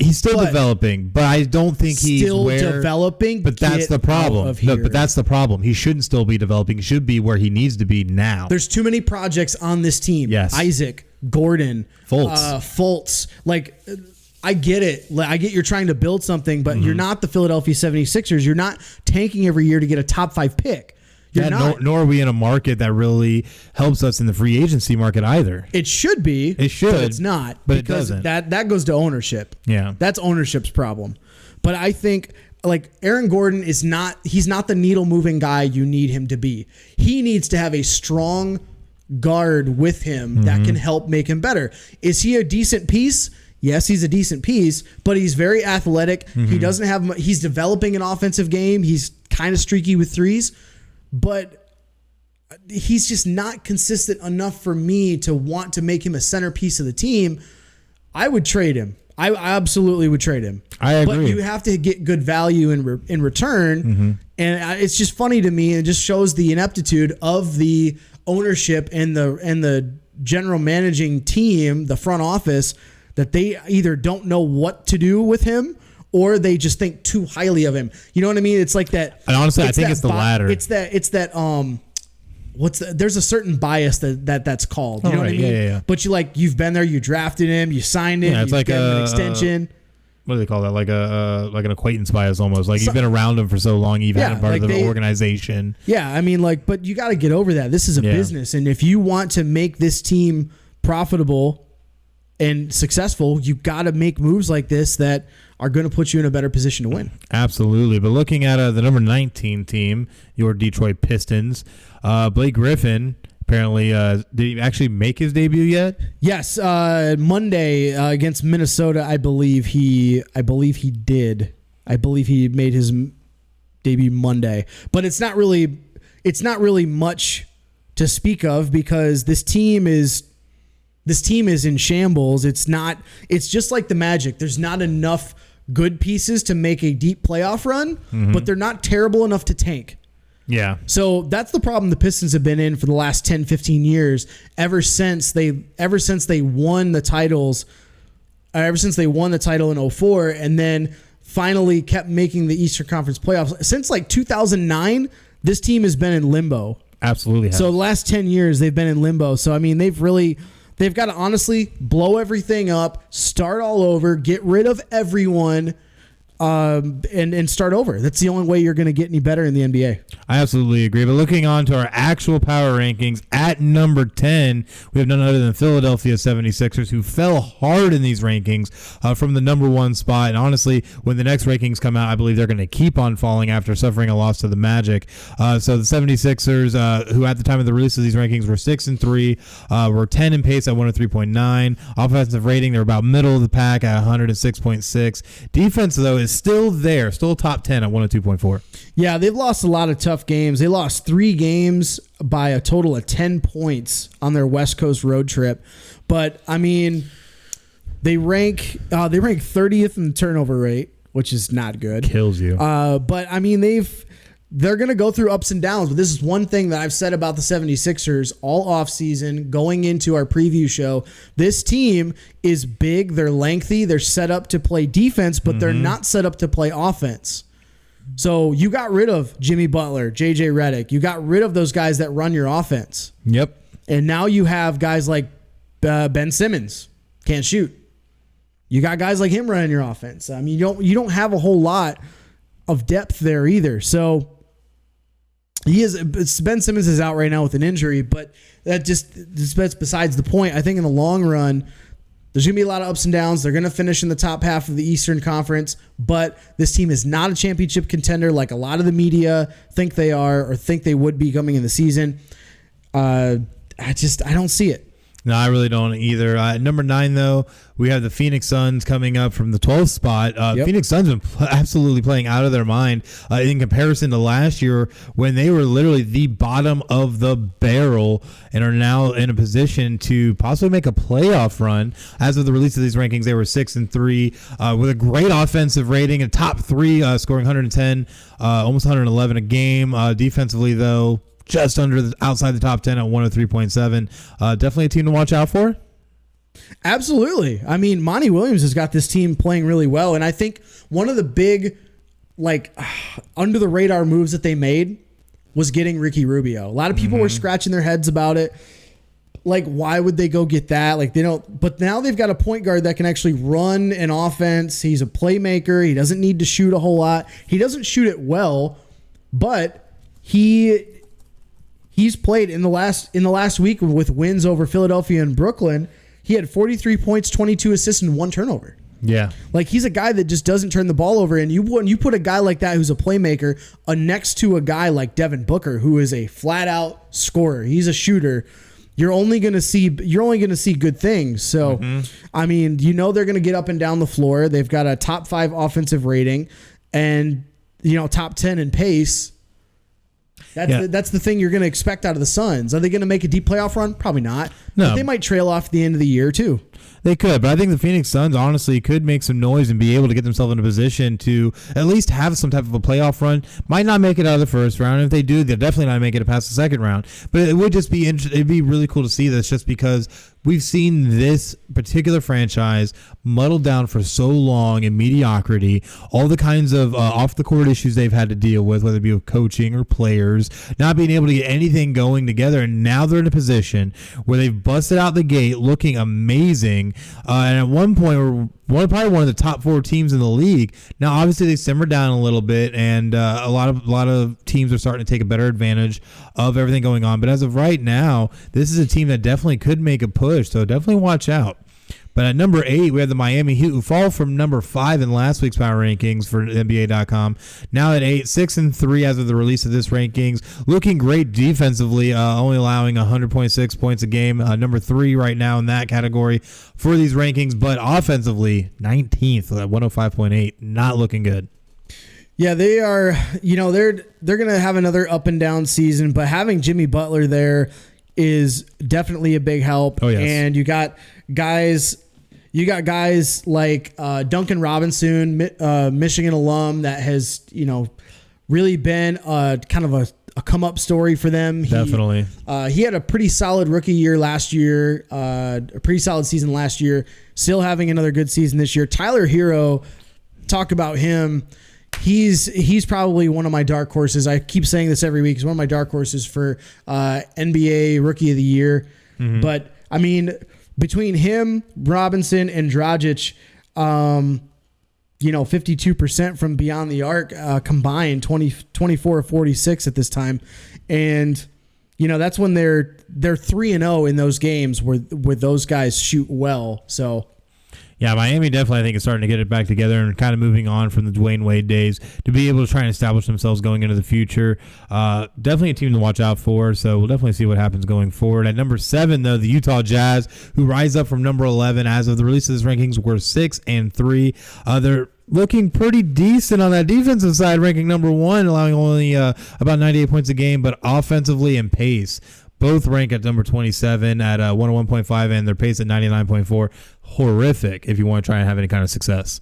He's still developing, but I don't think he's developing. But that's the problem. But that's the problem. He shouldn't still be developing. He should be where he needs to be now. There's too many projects on this team. Yes. Isaac, Gordon, Fultz. Like, I get it. I get you're trying to build something, but you're not the Philadelphia 76ers. You're not tanking every year to get a top 5 pick. Nor are we in a market that really helps us in the free agency market either. It should be. It should. But it's not. But because it doesn't. That goes to ownership. Yeah. That's ownership's problem. But I think like Aaron Gordon he's not the needle moving guy you need him to be. He needs to have a strong guard with him that can help make him better. Is he a decent piece? Yes, he's a decent piece, but he's very athletic. He doesn't have. He's developing an offensive game. He's kind of streaky with threes. But he's just not consistent enough for me to want to make him a centerpiece of the team. I would trade him. I absolutely would trade him. I agree. But you have to get good value in return. And it's just funny to me. It just shows the ineptitude of the ownership and the general managing team, the front office, that they either don't know what to do with him or they just think too highly of him. You know what I mean? It's like that. And honestly, I think it's the latter. It's that. There's a certain bias that's called. You know what I mean? Yeah. But you've been there. You drafted him. You signed him. It's like an extension. What do they call that? Like an acquaintance bias almost. Like you've been around him for so long, you've had him part of the organization. Yeah, I mean, but you got to get over that. This is a business, and if you want to make this team profitable and successful, you got to make moves like this that are going to put you in a better position to win. Absolutely. But looking at the number 19 team, your Detroit Pistons, Blake Griffin apparently. Did he actually make his debut yet? Yes, Monday against Minnesota. I believe he did. I believe he made his debut Monday, but it's not really much to speak of because this team is in shambles. It's just like the Magic. There's not enough good pieces to make a deep playoff run, but they're not terrible enough to tank. Yeah. So that's the problem the Pistons have been in for the last 10, 15 years, ever since they won the titles, ever since they won the title in 2004 and then finally kept making the Eastern Conference playoffs. Since like 2009, this team has been in limbo. Absolutely. So the last 10 years they've been in limbo. So I mean, they've got to honestly blow everything up, start all over, get rid of everyone, and start over. That's the only way you're going to get any better in the NBA. I absolutely agree. But looking on to our actual power rankings, at number 10, we have none other than Philadelphia 76ers, who fell hard in these rankings from the number 1 spot. And honestly, when the next rankings come out, I believe they're going to keep on falling after suffering a loss to the Magic. So the 76ers, who at the time of the release of these rankings were 6-3, were 10 in pace at 103.9. Offensive rating, they're about middle of the pack at 106.6. Defense, though, is still there, still top 10 at 102.4. Yeah, they've lost a lot of tough games. They lost 3 games by a total of 10 points on their West Coast road trip. But I mean, they rank 30th in the turnover rate, which is not good. Kills you. But I mean, they're going to go through ups and downs. But this is one thing that I've said about the 76ers all offseason, going into our preview show. This team is big. They're lengthy. They're set up to play defense, but they're not set up to play offense. So you got rid of Jimmy Butler, JJ Redick. You got rid of those guys that run your offense. Yep. And now you have guys like Ben Simmons. Can't shoot. You got guys like him running your offense. I mean, you don't have a whole lot of depth there either. So Ben Simmons is out right now with an injury, but that's besides the point. I think in the long run, there's going to be a lot of ups and downs. They're going to finish in the top half of the Eastern Conference, but this team is not a championship contender like a lot of the media think they are or think they would be coming in the season. I don't see it. No, I really don't either. At number 9, though, we have the Phoenix Suns coming up from the 12th spot. Phoenix Suns have been absolutely playing out of their mind in comparison to last year when they were literally the bottom of the barrel and are now in a position to possibly make a playoff run. As of the release of these rankings, they were 6-3 with a great offensive rating, a top 3, scoring 110, almost 111 a game. Defensively, though, just outside the top 10 at 103.7. Definitely a team to watch out for. Absolutely. I mean, Monty Williams has got this team playing really well. And I think one of the big, under the radar moves that they made was getting Ricky Rubio. A lot of people were scratching their heads about it. Like, why would they go get that? Like, they don't. But now they've got a point guard that can actually run an offense. He's a playmaker. He doesn't need to shoot a whole lot. He doesn't shoot it well, but he's played in the last week with wins over Philadelphia and Brooklyn. He had 43 points, 22 assists, and 1 turnover. Yeah. Like, he's a guy that just doesn't turn the ball over. And when you put a guy like that who's a playmaker next to a guy like Devin Booker, who is a flat out scorer, he's a shooter, you're only going to see good things. So, I mean, they're going to get up and down the floor. They've got a top 5 offensive rating and, top 10 in pace. That's the thing you're going to expect out of the Suns. Are they going to make a deep playoff run? Probably not. No. But they might trail off at the end of the year too. They could, but I think the Phoenix Suns honestly could make some noise and be able to get themselves in a position to at least have some type of a playoff run. Might not make it out of the first round. If they do, they'll definitely not make it past the second round. But it would just be it'd be really cool to see this, just because we've seen this particular franchise muddled down for so long in mediocrity, all the kinds of off-the-court issues they've had to deal with, whether it be with coaching or players, not being able to get anything going together, and now they're in a position where they've busted out the gate looking amazing, and at one point were probably one of the top 4 teams in the league. Now, obviously, they simmered down a little bit, and a lot of teams are starting to take a better advantage of everything going on, but as of right now, this is a team that definitely could make a push, so definitely watch out. But But at number 8, we have the Miami Heat, who fall from number 5 in last week's power rankings for NBA.com. Now at 8, 6-3 as of the release of this rankings. Looking great defensively, only allowing 100.6 points a game. Number 3 right now in that category for these rankings. But offensively, 19th at 105.8. Not looking good. Yeah, they are, they're going to have another up and down season, but having Jimmy Butler there is definitely a big help. Oh, yes. And you got guys like Duncan Robinson, Michigan alum, that has, really been kind of a come up story for them. Definitely. He had a pretty solid rookie year last year, a pretty solid season last year, still having another good season this year. Tyler Hero, talk about him. He's probably one of my dark horses. I keep saying this every week. He's one of my dark horses for NBA Rookie of the Year. Mm-hmm. But, I mean, between him, Robinson, and Dragic, 52% from beyond the arc combined, 24-46 at this time. And, that's when they're 3-0 in those games where those guys shoot well. So... Yeah, Miami definitely, I think, is starting to get it back together and kind of moving on from the Dwayne Wade days to be able to try and establish themselves going into the future. Definitely a team to watch out for, so we'll definitely see what happens going forward. At number 7, though, the Utah Jazz, who rise up from number 11 as of the release of this rankings, were 6-3. They're looking pretty decent on that defensive side, ranking number 1, allowing only about 98 points a game, but offensively and pace. Both rank at number 27 at 101.5 and their pace at 99.4. Horrific if you want to try and have any kind of success.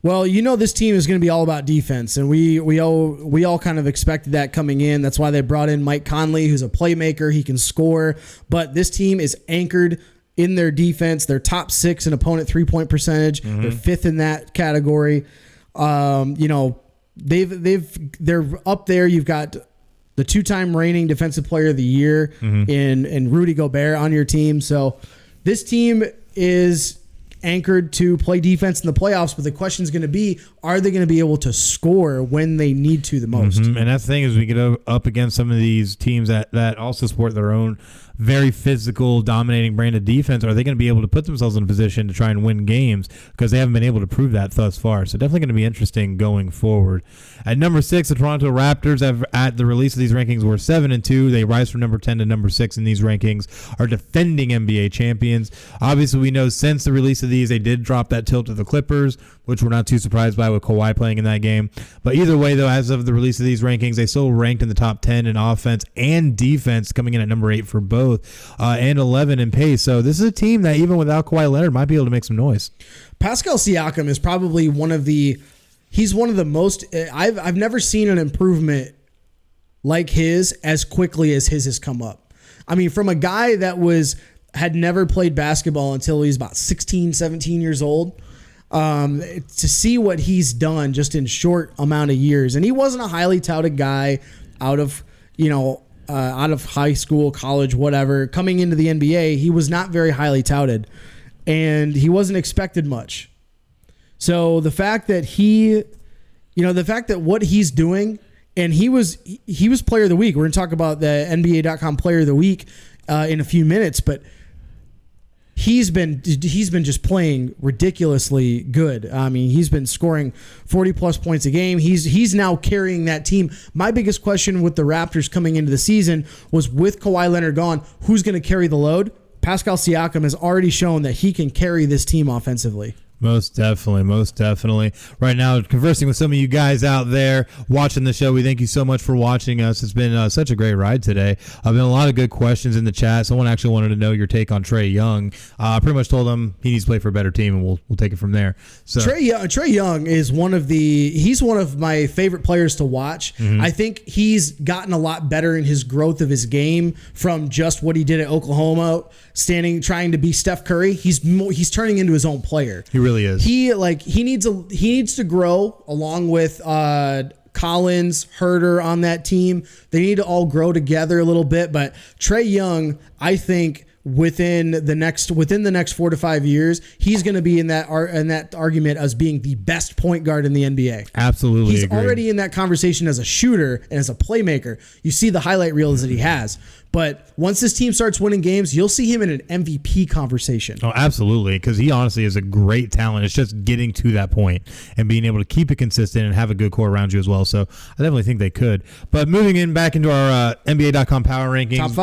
Well, this team is going to be all about defense, and we all kind of expected that coming in. That's why they brought in Mike Conley, who's a playmaker. He can score, but this team is anchored in their defense. They're top 6 in opponent 3-point percentage. Mm-hmm. They're 5th in that category. They're up there. You've got the 2-time reigning defensive player of the year in Rudy Gobert on your team. So this team is anchored to play defense in the playoffs, but the question is going to be, are they going to be able to score when they need to the most? Mm-hmm. And that's the thing, is we get up against some of these teams that also support their own very physical, dominating brand of defense. Are they going to be able to put themselves in a position to try and win games? Because they haven't been able to prove that thus far. So definitely going to be interesting going forward. At number 6, the Toronto Raptors, at the release of these rankings, were 7-2. They rise from number 10 to number 6 in these rankings, are defending NBA champions. Obviously, we know since the release of these, they did drop that tilt to the Clippers, which we're not too surprised by with Kawhi playing in that game. But either way, though, as of the release of these rankings, they still ranked in the top 10 in offense and defense, coming in at number 8 for both, and 11 in pace. So this is a team that, even without Kawhi Leonard, might be able to make some noise. Pascal Siakam is probably he's one of the most, I've never seen an improvement like his as quickly as his has come up. I mean, from a guy that had never played basketball until he was about 16, 17 years old, to see what he's done just in short amount of years. And he wasn't a highly touted guy out of high school, college, whatever. Coming into the NBA, he was not very highly touted, and he wasn't expected much. So the fact that what he's doing, and he was player of the week. We're going to talk about the NBA.com player of the week in a few minutes, but he's been just playing ridiculously good. I mean, he's been scoring 40 plus points a game. He's now carrying that team. My biggest question with the Raptors coming into the season was, with Kawhi Leonard gone, who's going to carry the load? Pascal Siakam has already shown that he can carry this team offensively. Most definitely. Right now, conversing with some of you guys out there watching the show, we thank you so much for watching us. It's been such a great ride today. I've been a lot of good questions in the chat. Someone actually wanted to know your take on Trae Young. I pretty much told him he needs to play for a better team, and we'll take it from there. So Trae Young is one of my favorite players to watch. Mm-hmm. I think he's gotten a lot better in his growth of his game from just what he did at Oklahoma, trying to be Steph Curry. He's turning into his own player. He really is. He needs to grow along with Collins, Herter on that team. They need to all grow together a little bit. But Trae Young, I think, within the next 4 to 5 years, he's going to be in that argument as being the best point guard in the NBA. Absolutely, he's already in that conversation as a shooter and as a playmaker. You see the highlight reels that he has, But once this team starts winning games, you'll see him in an MVP conversation. Oh, absolutely, because he honestly is a great talent. It's just getting to that point and being able to keep it consistent and have a good core around you as well. So I definitely think they could. But moving back into our NBA.com power rankings.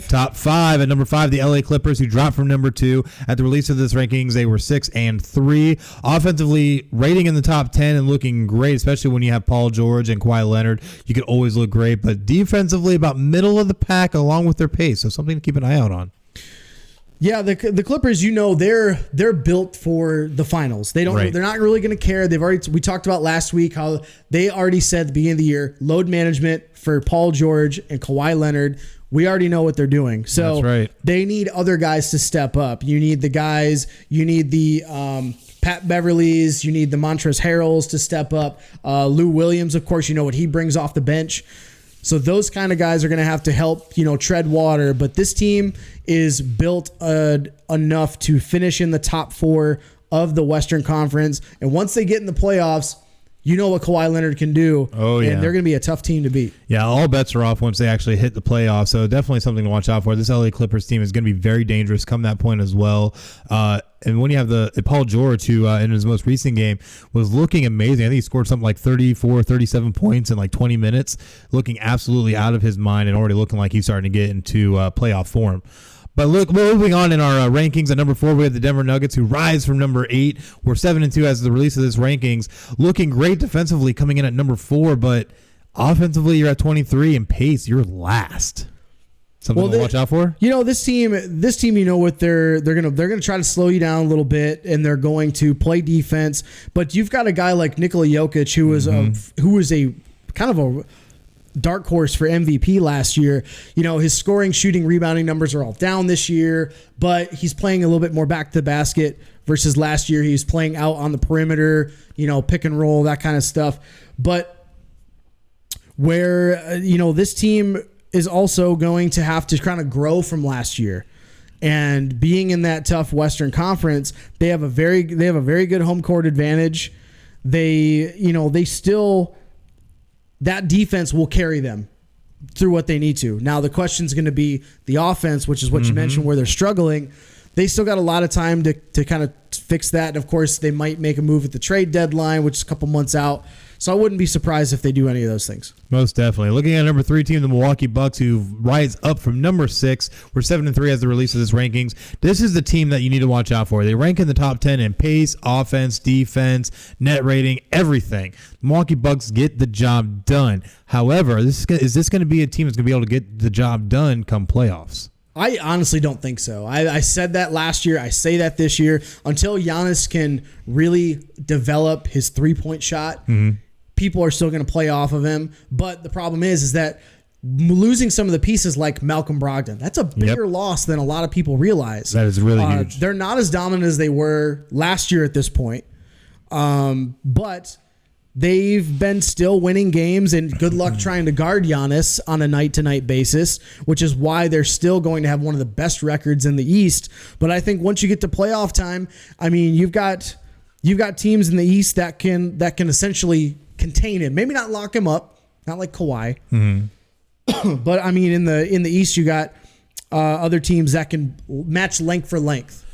Top five. At number 5, the LA Clippers, who dropped from number 2. At the release of this rankings, they were 6-3. Offensively, rating in the top 10 and looking great, especially when you have Paul George and Kawhi Leonard. You could always look great. But defensively, about middle of the pack along with their pace. So something to keep an eye out on. Yeah, the Clippers, they're built for the finals. They're not really going to care. We talked about last week how they already said at the beginning of the year, load management for Paul George and Kawhi Leonard. We already know what they're doing. So that's right. They need other guys to step up. You need the Pat Beverleys, you need the Montrezl Harrells to step up. Lou Williams, of course, you know what he brings off the bench. So those kind of guys are going to have to help, tread water. But this team is built enough to finish in the top 4 of the Western Conference. And once they get in the playoffs, you know what Kawhi Leonard can do. Oh, yeah. And they're going to be a tough team to beat. Yeah, all bets are off once they actually hit the playoffs. So definitely something to watch out for. This LA Clippers team is going to be very dangerous come that point as well. And when you have the Paul George, who in his most recent game was looking amazing. I think he scored something like 34, 37 points in like 20 minutes, looking absolutely out of his mind and already looking like he's starting to get into playoff form. But look, moving on in our rankings, at number 4, we have the Denver Nuggets, who rise from number 8. We're 7-2 as the release of this rankings. Looking great defensively, coming in at number 4, but offensively, you're at 23, and pace, you're last. Something to watch out for? This team, what they're gonna try to slow you down a little bit, and they're going to play defense. But you've got a guy like Nikola Jokic, who was a kind of a dark horse for MVP last year. His scoring, shooting, rebounding numbers are all down this year, but he's playing a little bit more back to the basket versus last year. He's playing out on the perimeter, pick and roll, that kind of stuff. But where, this team is also going to have to kind of grow from last year. And being in that tough Western Conference, they have a very good home court advantage. That defense will carry them through what they need to. Now, the question is going to be the offense, which is what you mentioned, where they're struggling. They still got a lot of time to kind of fix that. And, of course, they might make a move at the trade deadline, which is a couple months out. So I wouldn't be surprised if they do any of those things. Most definitely. Looking at number 3 team, the Milwaukee Bucks, who rise up from number 6. We're 7-3 as the release of this rankings. This is the team that you need to watch out for. They rank in the top 10 in pace, offense, defense, net rating, everything. The Milwaukee Bucks get the job done. However, is this going to be a team that's going to be able to get the job done come playoffs? I honestly don't think so. I said that last year. I say that this year. Until Giannis can really develop his three-point shot, people are still going to play off of him. But the problem is that losing some of the pieces like Malcolm Brogdon, that's a bigger loss than a lot of people realize. That is really huge. They're not as dominant as they were last year at this point. But they've been still winning games, and good luck trying to guard Giannis on a night-to-night basis, which is why they're still going to have one of the best records in the East. But I think once you get to playoff time, I mean, you've got teams in the East that can essentially contain him. Maybe not lock him up, not like Kawhi. But I mean, in the East, you got other teams that can match length for length.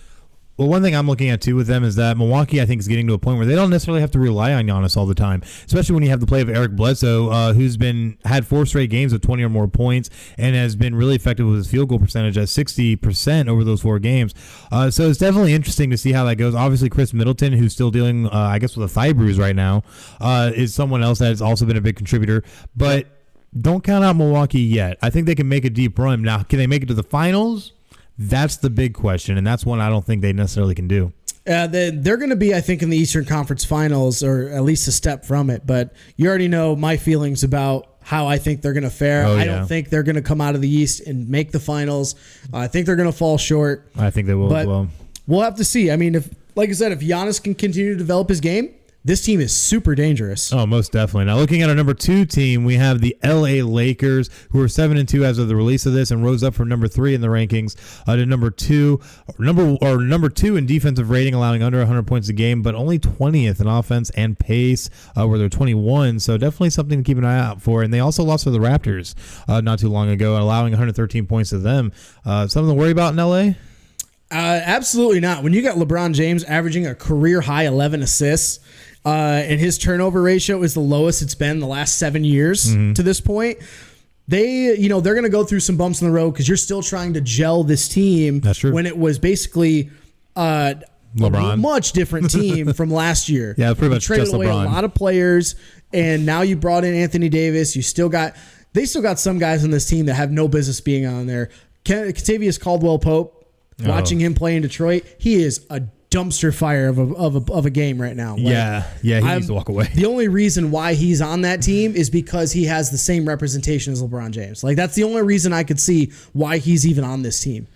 Well, one thing I'm looking at, too, with them is that Milwaukee, I think, is getting to a point where they don't necessarily have to rely on Giannis all the time, especially when you have the play of Eric Bledsoe, who's had 4 straight games of 20 or more points and has been really effective with his field goal percentage at 60% over those 4 games. So it's definitely interesting to see how that goes. Obviously, Chris Middleton, who's still dealing, I guess, with a thigh bruise right now, is someone else that has also been a big contributor. But don't count out Milwaukee yet. I think they can make a deep run. Now, can they make it to the finals? That's the big question, and that's one I don't think they necessarily can do. They're going to be, I think, in the Eastern Conference Finals, or at least a step from it. But you already know my feelings about how I think they're going to fare. I don't think they're going to come out of the East and make the finals. I think they're going to fall short. I think they will as well. We'll have to see. I mean, like I said, if Giannis can continue to develop his game, this team is super dangerous. Oh, most definitely. Now, looking at our number 2 team, we have the LA Lakers, who are 7-2 as of the release of this, and rose up from number 3 in the rankings to number 2 in defensive rating, allowing under 100 points a game, but only 20th in offense and pace, where they're 21. So definitely something to keep an eye out for. And they also lost to the Raptors not too long ago, allowing 113 points to them. Something to worry about in LA? Absolutely not. When you got LeBron James averaging a career high 11 assists, and his turnover ratio is the lowest it's been in the last 7 years to this point, they're going to go through some bumps in the road because you're still trying to gel this team. That's true. When it was basically a much different team from last year. Yeah, pretty much you traded just away LeBron. a lot of players, and now you brought in Anthony Davis. They still got some guys on this team that have no business being on there. Kentavious Caldwell-Pope, watching him play in Detroit, he is a dumpster fire of a game right now. Like, he needs to walk away. The only reason why he's on that team is because he has the same representation as LeBron James. Like, that's the only reason I could see why he's even on this team.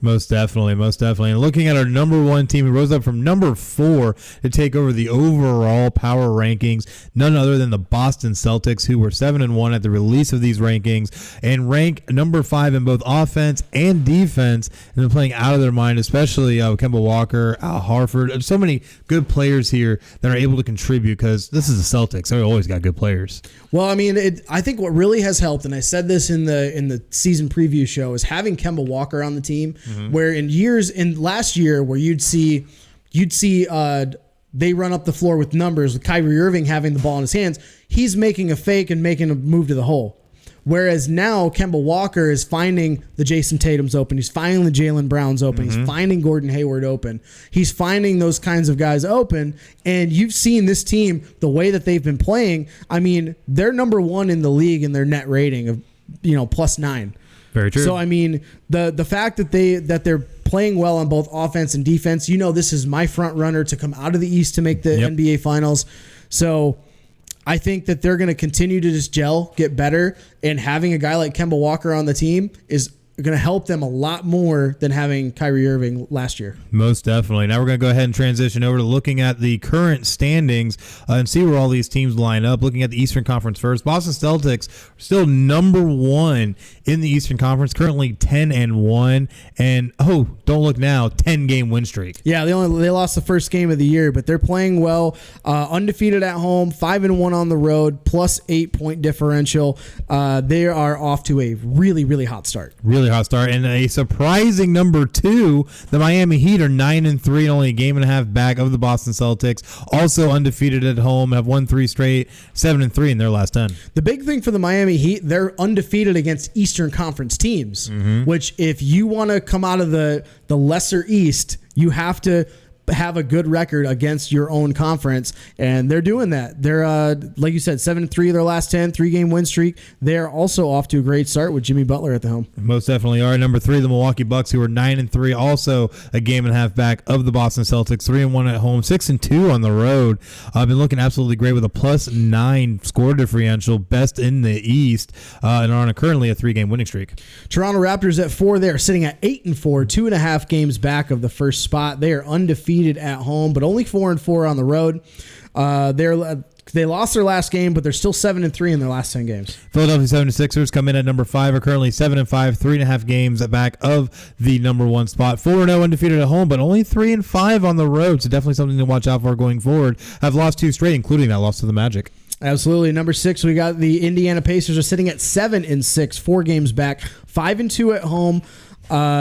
Most definitely. And looking at our number 1 team, who rose up from number 4 to take over the overall power rankings, none other than the Boston Celtics, who were 7-1 at the release of these rankings, and rank number 5 in both offense and defense, and they're playing out of their mind, especially Kemba Walker, Al Horford. There's so many good players here that are able to contribute because this is the Celtics. They always got good players. Well, I mean, I think what really has helped, and I said this in the season preview show, is having Kemba Walker on the team. Where in last year, where you'd see they run up the floor with numbers with Kyrie Irving having the ball in his hands, he's making a fake and making a move to the hole. Whereas now Kemba Walker is finding the Jason Tatums open. He's finding the Jaylen Browns open. He's finding Gordon Hayward open. He's finding those kinds of guys open. And you've seen this team, the way that they've been playing. I mean, they're number 1 in the league in their net rating of +9. Very true. So I mean, the fact that they're playing well on both offense and defense, this is my front runner to come out of the East to make the NBA Finals. So I think that they're going to continue to just gel, get better, and having a guy like Kemba Walker on the team is going to help them a lot more than having Kyrie Irving last year. Most definitely. Now we're going to go ahead and transition over to looking at the current standings and see where all these teams line up. Looking at the Eastern Conference first, Boston Celtics are still number 1 in the Eastern Conference, currently 10-1, and don't look now, 10-game win streak. Yeah, they lost the first game of the year, but they're playing well, undefeated at home, 5-1 on the road, plus 8-point differential. They are off to a really, really hot start. Really hot start, and a surprising number 2, the Miami Heat are 9-3, only a game and a half back of the Boston Celtics. Also undefeated at home, have won 3 straight, 7-3 in their last 10. The big thing for the Miami Heat, they're undefeated against Eastern Conference teams, which if you want to come out of the lesser East, you have to have a good record against your own conference, and they're doing that. They're like you said, 7-3 their last 10, 3-game win streak. They're also off to a great start with Jimmy Butler at the helm. Most definitely are. Number 3, the Milwaukee Bucks, who are 9-3, also a game and a half back of the Boston Celtics, 3-1 at home, 6-2 on the road. Been looking absolutely great with a +9 score differential, best in the East, and are currently a 3-game winning streak. Toronto Raptors at 4, they are sitting at 8-4, 2.5 games back of the first spot. They are undefeated at home, but only 4-4 on the road. They lost their last game, but they're still 7-3 in their last 10 games. Philadelphia 76ers come in at number 5, are currently 7-5, 3.5 games back of the number 1 spot. 4-0 undefeated at home, but only 3-5 on the road, so definitely something to watch out for going forward. Have lost 2 straight, including that loss to the Magic. Absolutely. Number 6, we got the Indiana Pacers are sitting at 7-6, 4 games back, 5-2 at home.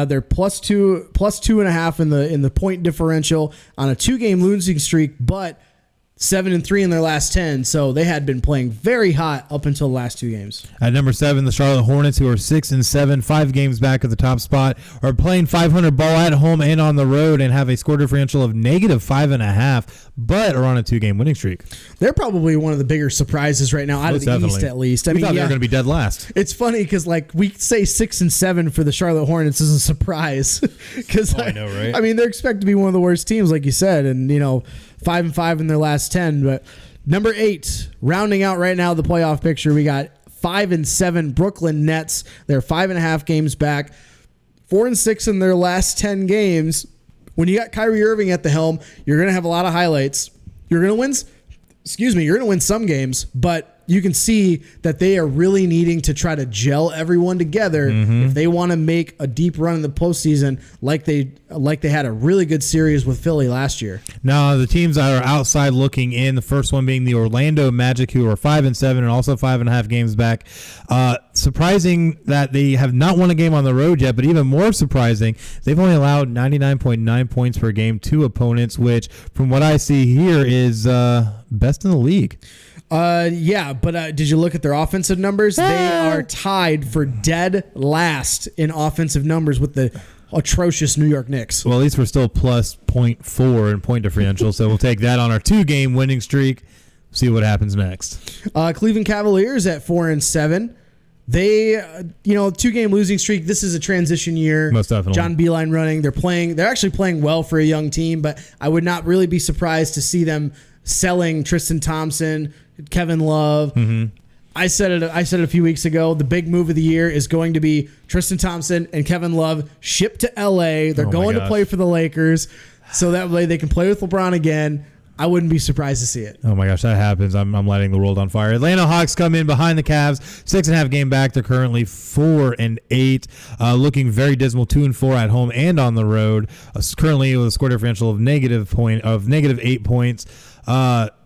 They're plus 2.5 in the point differential on a 2-game losing streak, but 7-3 in their last 10, so they had been playing very hot up until the last 2 games. At number 7, the Charlotte Hornets, who are 6-7, 5 games back at the top spot, are playing 500 ball at home and on the road, and have a score differential of -5.5, but are on a 2-game winning streak. They're probably one of the bigger surprise right now out of the East, at least. I thought they were going to be dead last. It's funny because we say 6-7 for the Charlotte Hornets is a surprise. I know, right? I mean, they're expected to be one of the worst teams, like you said, and 5-5 in their last 10. But number 8, rounding out right now the playoff picture, we got 5-7 Brooklyn Nets. They're 5.5 games back, 4-6 in their last 10 games. When you got Kyrie Irving at the helm, you're going to have a lot of highlights. You're going to win. you're going to win some games, but you can see that they are really needing to try to gel everyone together if they want to make a deep run in the postseason, like they had a really good series with Philly last year. Now, the teams that are outside looking in, the first one being the Orlando Magic, who are 5-7 and also 5.5 games back. Surprising that they have not won a game on the road yet, but even more surprising, they've only allowed 99.9 points per game to opponents, which, from what I see here, is best in the league. But did you look at their offensive numbers? They are tied for dead last in offensive numbers with the atrocious New York Knicks. Well, at least we're still plus 0.4 in point differential, so we'll take that on our 2-game winning streak. See what happens next. Cleveland Cavaliers at 4-7. They, 2-game losing streak. This is a transition year. Most definitely. John Beilein running. They're actually playing well for a young team, but I would not really be surprised to see them selling Tristan Thompson, Kevin Love. I said it a few weeks ago. The big move of the year is going to be Tristan Thompson and Kevin Love shipped to LA. They're going to play for the Lakers, so that way they can play with LeBron again. I wouldn't be surprised to see it. Oh my gosh, that happens. I'm lighting the world on fire. Atlanta Hawks come in behind the Cavs, 6.5 game back. They're currently 4-8, looking very dismal, 2-4 at home and on the road. Currently with a score differential of negative 8 points.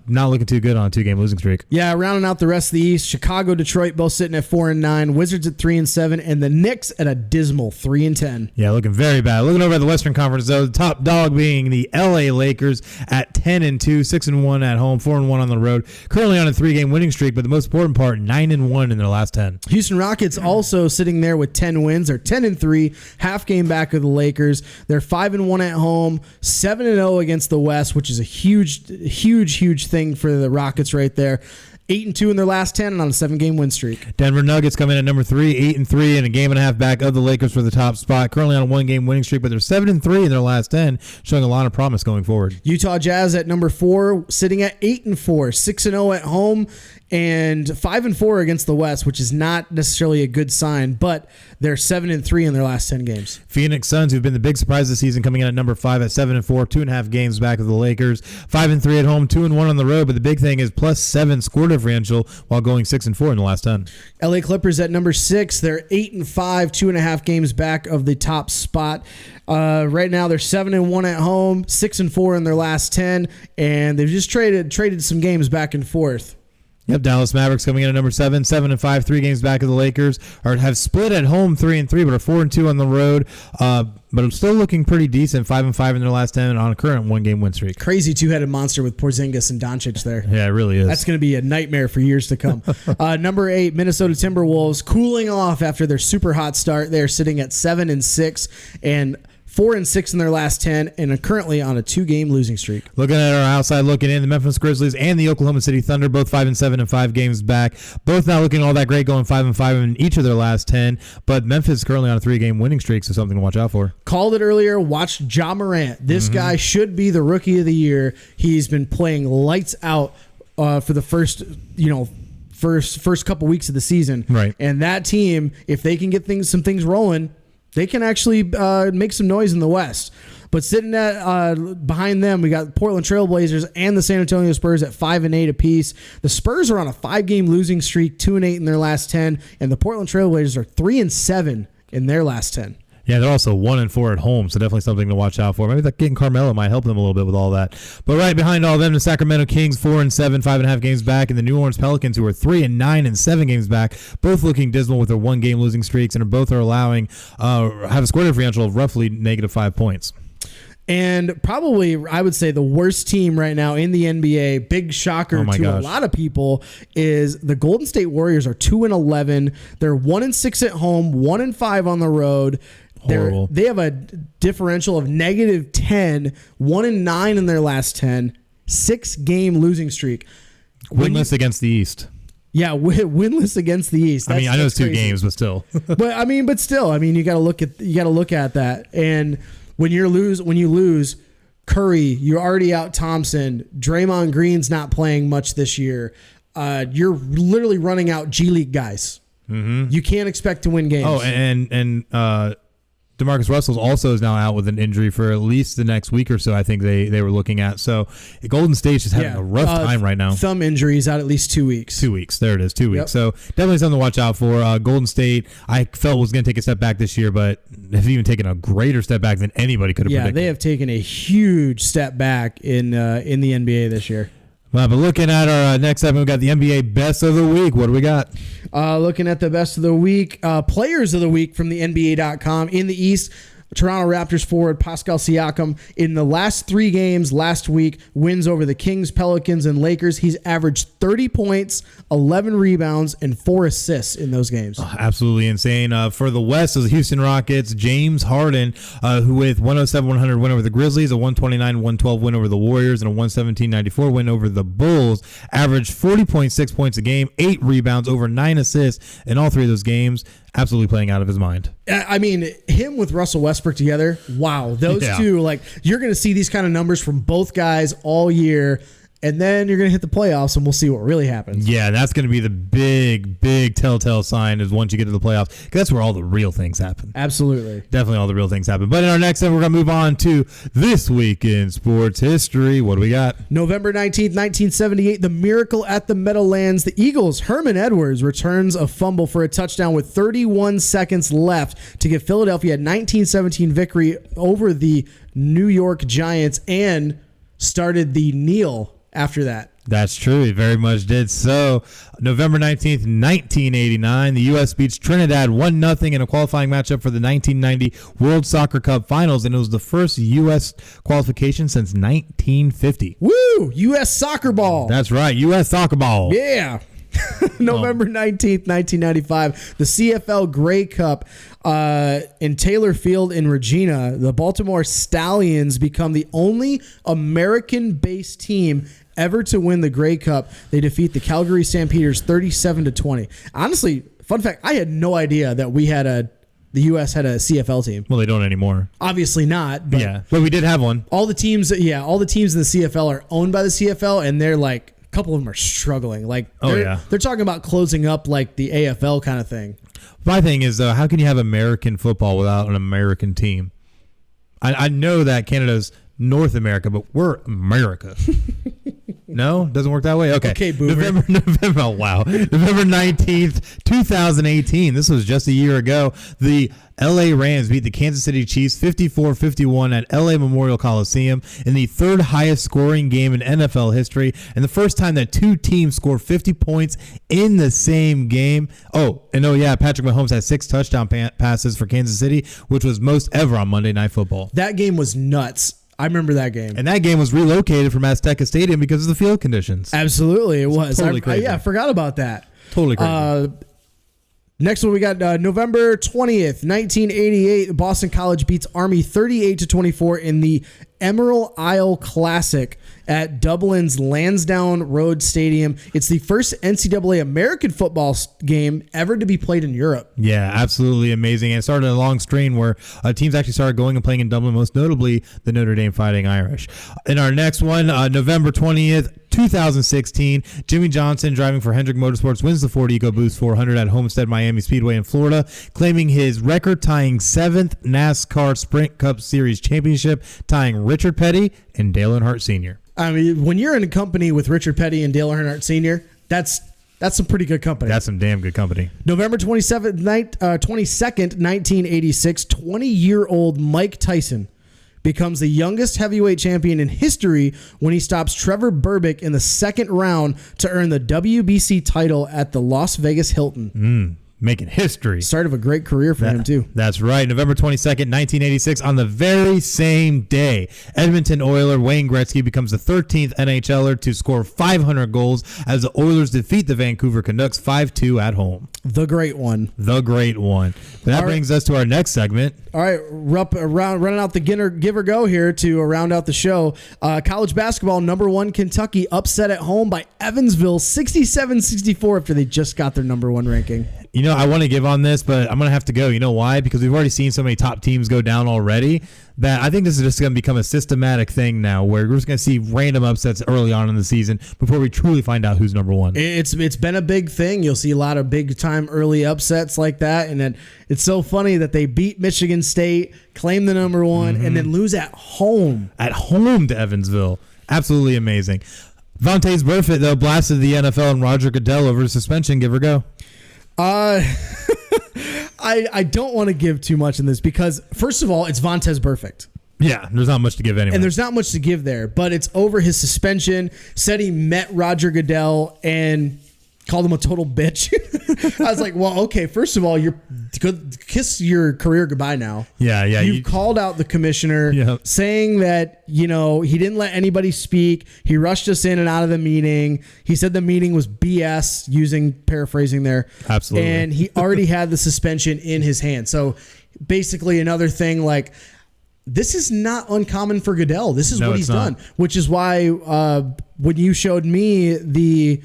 Not looking too good on a 2-game losing streak. Yeah, rounding out the rest of the East, Chicago, Detroit, both sitting at 4-9, Wizards at 3-7, and the Knicks at a dismal 3-10. Yeah, looking very bad. Looking over at the Western Conference, though, the top dog being the LA Lakers at 10-2, 6-1 at home, 4-1 on the road. Currently on a 3-game winning streak, but the most important part, 9-1 in their last 10. Hustown Rockets also sitting there with 10 wins. They're 10-3, half game back of the Lakers. They're 5-1 at home, 7-0 against the West, which is a huge thing for the Rockets right there. 8-2 in their last 10 and on a 7-game win streak. Denver Nuggets come in at number 3, 8-3, and a game and a half back of the Lakers for the top spot. Currently on a 1-game winning streak, but they're 7-3 in their last 10, showing a lot of promise going forward. Utah Jazz at number 4, sitting at 8-4, 6-0 at home, and 5-4 against the West, which is not necessarily a good sign, but they're 7-3 in their last 10 games. Phoenix Suns, who've been the big surprise this season, coming in at number 5 at 7-4, 2.5 games back of the Lakers, 5-3 at home, 2-1 on the road. But the big thing is +7 score differential while going 6-4 in the last 10. LA Clippers at number 6, they're 8-5, 2.5 games back of the top spot. Right now they're 7-1 at home, 6-4 in their last 10, and they've just traded some games back and forth. Yep, Dallas Mavericks coming in at number 7, 7-5, 3 games back of the Lakers, or have split at home 3-3, but are 4-2 on the road. But I'm still looking pretty decent, 5-5 in their last 10 on a current 1-game win streak. Crazy two-headed monster with Porzingis and Doncic there. Yeah, it really is. That's going to be a nightmare for years to come. Number 8, Minnesota Timberwolves, cooling off after their super hot start. They're sitting at 7-6 and 4-6 in their last 10 and are currently on a 2-game losing streak. Looking at our outside looking in, the Memphis Grizzlies and the Oklahoma City Thunder, both 5-7 and 5 games back. Both not looking all that great, going 5-5 in each of their last 10. But Memphis is currently on a 3-game winning streak, so something to watch out for. Called it earlier. Watch Ja Morant. This guy should be the rookie of the year. He's been playing lights out for the first couple weeks of the season. Right. And that team, if they can get some things rolling, they can actually make some noise in the West. But sitting behind them, we got Portland Trailblazers and the San Antonio Spurs at 5-8 apiece. The Spurs are on a 5-game losing streak, 2-8 in their last 10, and the Portland Trailblazers are 3-7 in their last 10. Yeah, they're also 1-4 at home, so definitely something to watch out for. Maybe that getting Carmelo might help them a little bit with all that. But right behind all of them, the Sacramento Kings, 4-7, 5.5 games back, and the New Orleans Pelicans, who are 3-9 and 7 games back, both looking dismal with their 1-game losing streaks, and both are allowing have a score differential of roughly -5 points. And probably, I would say, the worst team right now in the NBA, big shocker to a lot of people, is the Golden State Warriors are 2-11. They're 1-6 at home, 1-5 on the road. They have a differential of -10, 1-9 in their last 10, 6-game losing streak. Winless against the East. Yeah, winless against the East. I know it's 2 games, but still. but still, you got to look at that. And when you lose Curry, you're already out Thompson. Draymond Green's not playing much this year. You're literally running out G League guys. Mm-hmm. You can't expect to win games. Oh, and DeMarcus Russell also is now out with an injury for at least the next week or so, I think they were looking at. So Golden State's just having a rough time right now. Thumb injuries out at least 2 weeks. 2 weeks. There it is, 2 weeks. Yep. So definitely something to watch out for. Golden State, I felt was going to take a step back this year, but have even taken a greater step back than anybody could have predicted. Yeah, they have taken a huge step back in the NBA this year. Well, but looking at our next segment, we got the NBA Best of the Week. What do we got? Looking at the Best of the Week, Players of the Week from the NBA.com. In the East, Toronto Raptors forward Pascal Siakam, in the last 3 games last week, wins over the Kings, Pelicans, and Lakers. He's averaged 30 points, 11 rebounds, and 4 assists in those games. Oh, absolutely insane. For the West, the Houston Rockets, James Harden, who with 107-100 win over the Grizzlies, a 129-112 win over the Warriors, and a 117-94 win over the Bulls, averaged 40.6 points a game, 8 rebounds, over 9 assists in all 3 of those games. Absolutely playing out of his mind. I mean, him with Russell Westbrook together, wow. Those two, like, you're going to see these kind of numbers from both guys all year, and then you're going to hit the playoffs, and we'll see what really happens. Yeah, that's going to be the big telltale sign is once you get to the playoffs, because that's where all the real things happen. Absolutely. Definitely all the real things happen. But in our next segment, we're going to move on to This Week in Sports History. What do we got? November 19th, 1978, the miracle at the Meadowlands. The Eagles' Herman Edwards returns a fumble for a touchdown with 31 seconds left to give Philadelphia a 19-17 victory over the New York Giants and started the kneel after that. That's true. He very much did so. November 19th, 1989, the U.S. beats Trinidad 1-0 in a qualifying matchup for the 1990 World Soccer Cup Finals, and it was the first U.S. qualification since 1950. Woo! U.S. soccer ball. That's right. U.S. soccer ball. Yeah. November 19th, 1995, the CFL Grey Cup in Taylor Field in Regina. The Baltimore Stallions become the only American-based team ever to win the Grey Cup. They defeat the Calgary Stampeders 37-20. Honestly, fun fact, I had no idea that the U.S. had a CFL team. Well, they don't anymore. Obviously not. But yeah, but we did have one. All the teams in the CFL are owned by the CFL, and they're like, a couple of them are struggling. Like, they're talking about closing up like the AFL kind of thing. My thing is, how can you have American football without an American team? I know that Canada's North America, but we're America. No? Doesn't work that way? Okay, boomer. November 19th, 2018. This was just a year ago. The LA Rams beat the Kansas City Chiefs 54-51 at LA Memorial Coliseum in the 3rd highest scoring game in NFL history, and the first time that 2 teams scored 50 points in the same game. Patrick Mahomes had 6 touchdown passes for Kansas City, which was most ever on Monday Night Football. That game was nuts. I remember that game. And that game was relocated from Azteca Stadium because of the field conditions. Absolutely, it was. Totally crazy. I forgot about that. Totally crazy. Next one, we got November 20th, 1988. Boston College beats Army 38-24 in the Emerald Isle Classic at Dublin's Lansdowne Road Stadium. It's the first NCAA American football game ever to be played in Europe. Yeah, absolutely amazing. And it started a long strain where teams actually started going and playing in Dublin, most notably the Notre Dame Fighting Irish. In our next one, November 20th, 2016, Jimmy Johnson, driving for Hendrick Motorsports, wins the Ford EcoBoost 400 at Homestead Miami Speedway in Florida, claiming his record-tying 7th NASCAR Sprint Cup Series championship, tying Richard Petty and Dale Earnhardt Sr. I mean, when you're in a company with Richard Petty and Dale Earnhardt Sr., that's some pretty good company. That's some damn good company. November 22nd, 1986, 20-year-old Mike Tyson becomes the youngest heavyweight champion in history when he stops Trevor Berbick in the 2nd round to earn the WBC title at the Las Vegas Hilton. Making history. Start of a great career for him, too. That's right. November 22nd, 1986, on the very same day, Edmonton Oiler Wayne Gretzky becomes the 13th NHLer to score 500 goals as the Oilers defeat the Vancouver Canucks 5-2 at home. The great one. The great one. That brings us to our next segment. All right, running out the give or go here to round out the show. College basketball, number 1 Kentucky upset at home by Evansville 67-64 after they just got their number 1 ranking. I want to give on this, but I'm going to have to go. You know why? Because we've already seen so many top teams go down already that I think this is just going to become a systematic thing now, where we're just going to see random upsets early on in the season before we truly find out who's number one. It's been a big thing. You'll see a lot of big time early upsets like that, and then it's so funny that they beat Michigan State, claim the number one, and then lose at home. At home to Evansville. Absolutely amazing. Vontaze Burfict, though, blasted the NFL and Roger Goodell over suspension. Give or go. I don't want to give too much in this because, first of all, it's Vontaze Burfict. Yeah, there's not much to give anyway. And there's not much to give there, but it's over his suspension. Said he met Roger Goodell and called him a total bitch. I was like, well, okay, first of all, you're kiss your career goodbye now. Yeah. You've called out the commissioner saying that, he didn't let anybody speak. He rushed us in and out of the meeting. He said the meeting was BS, paraphrasing there. Absolutely. And he already had the suspension in his hand. So basically another thing, like, this is not uncommon for Goodell. This is what he's done, which is why when you showed me the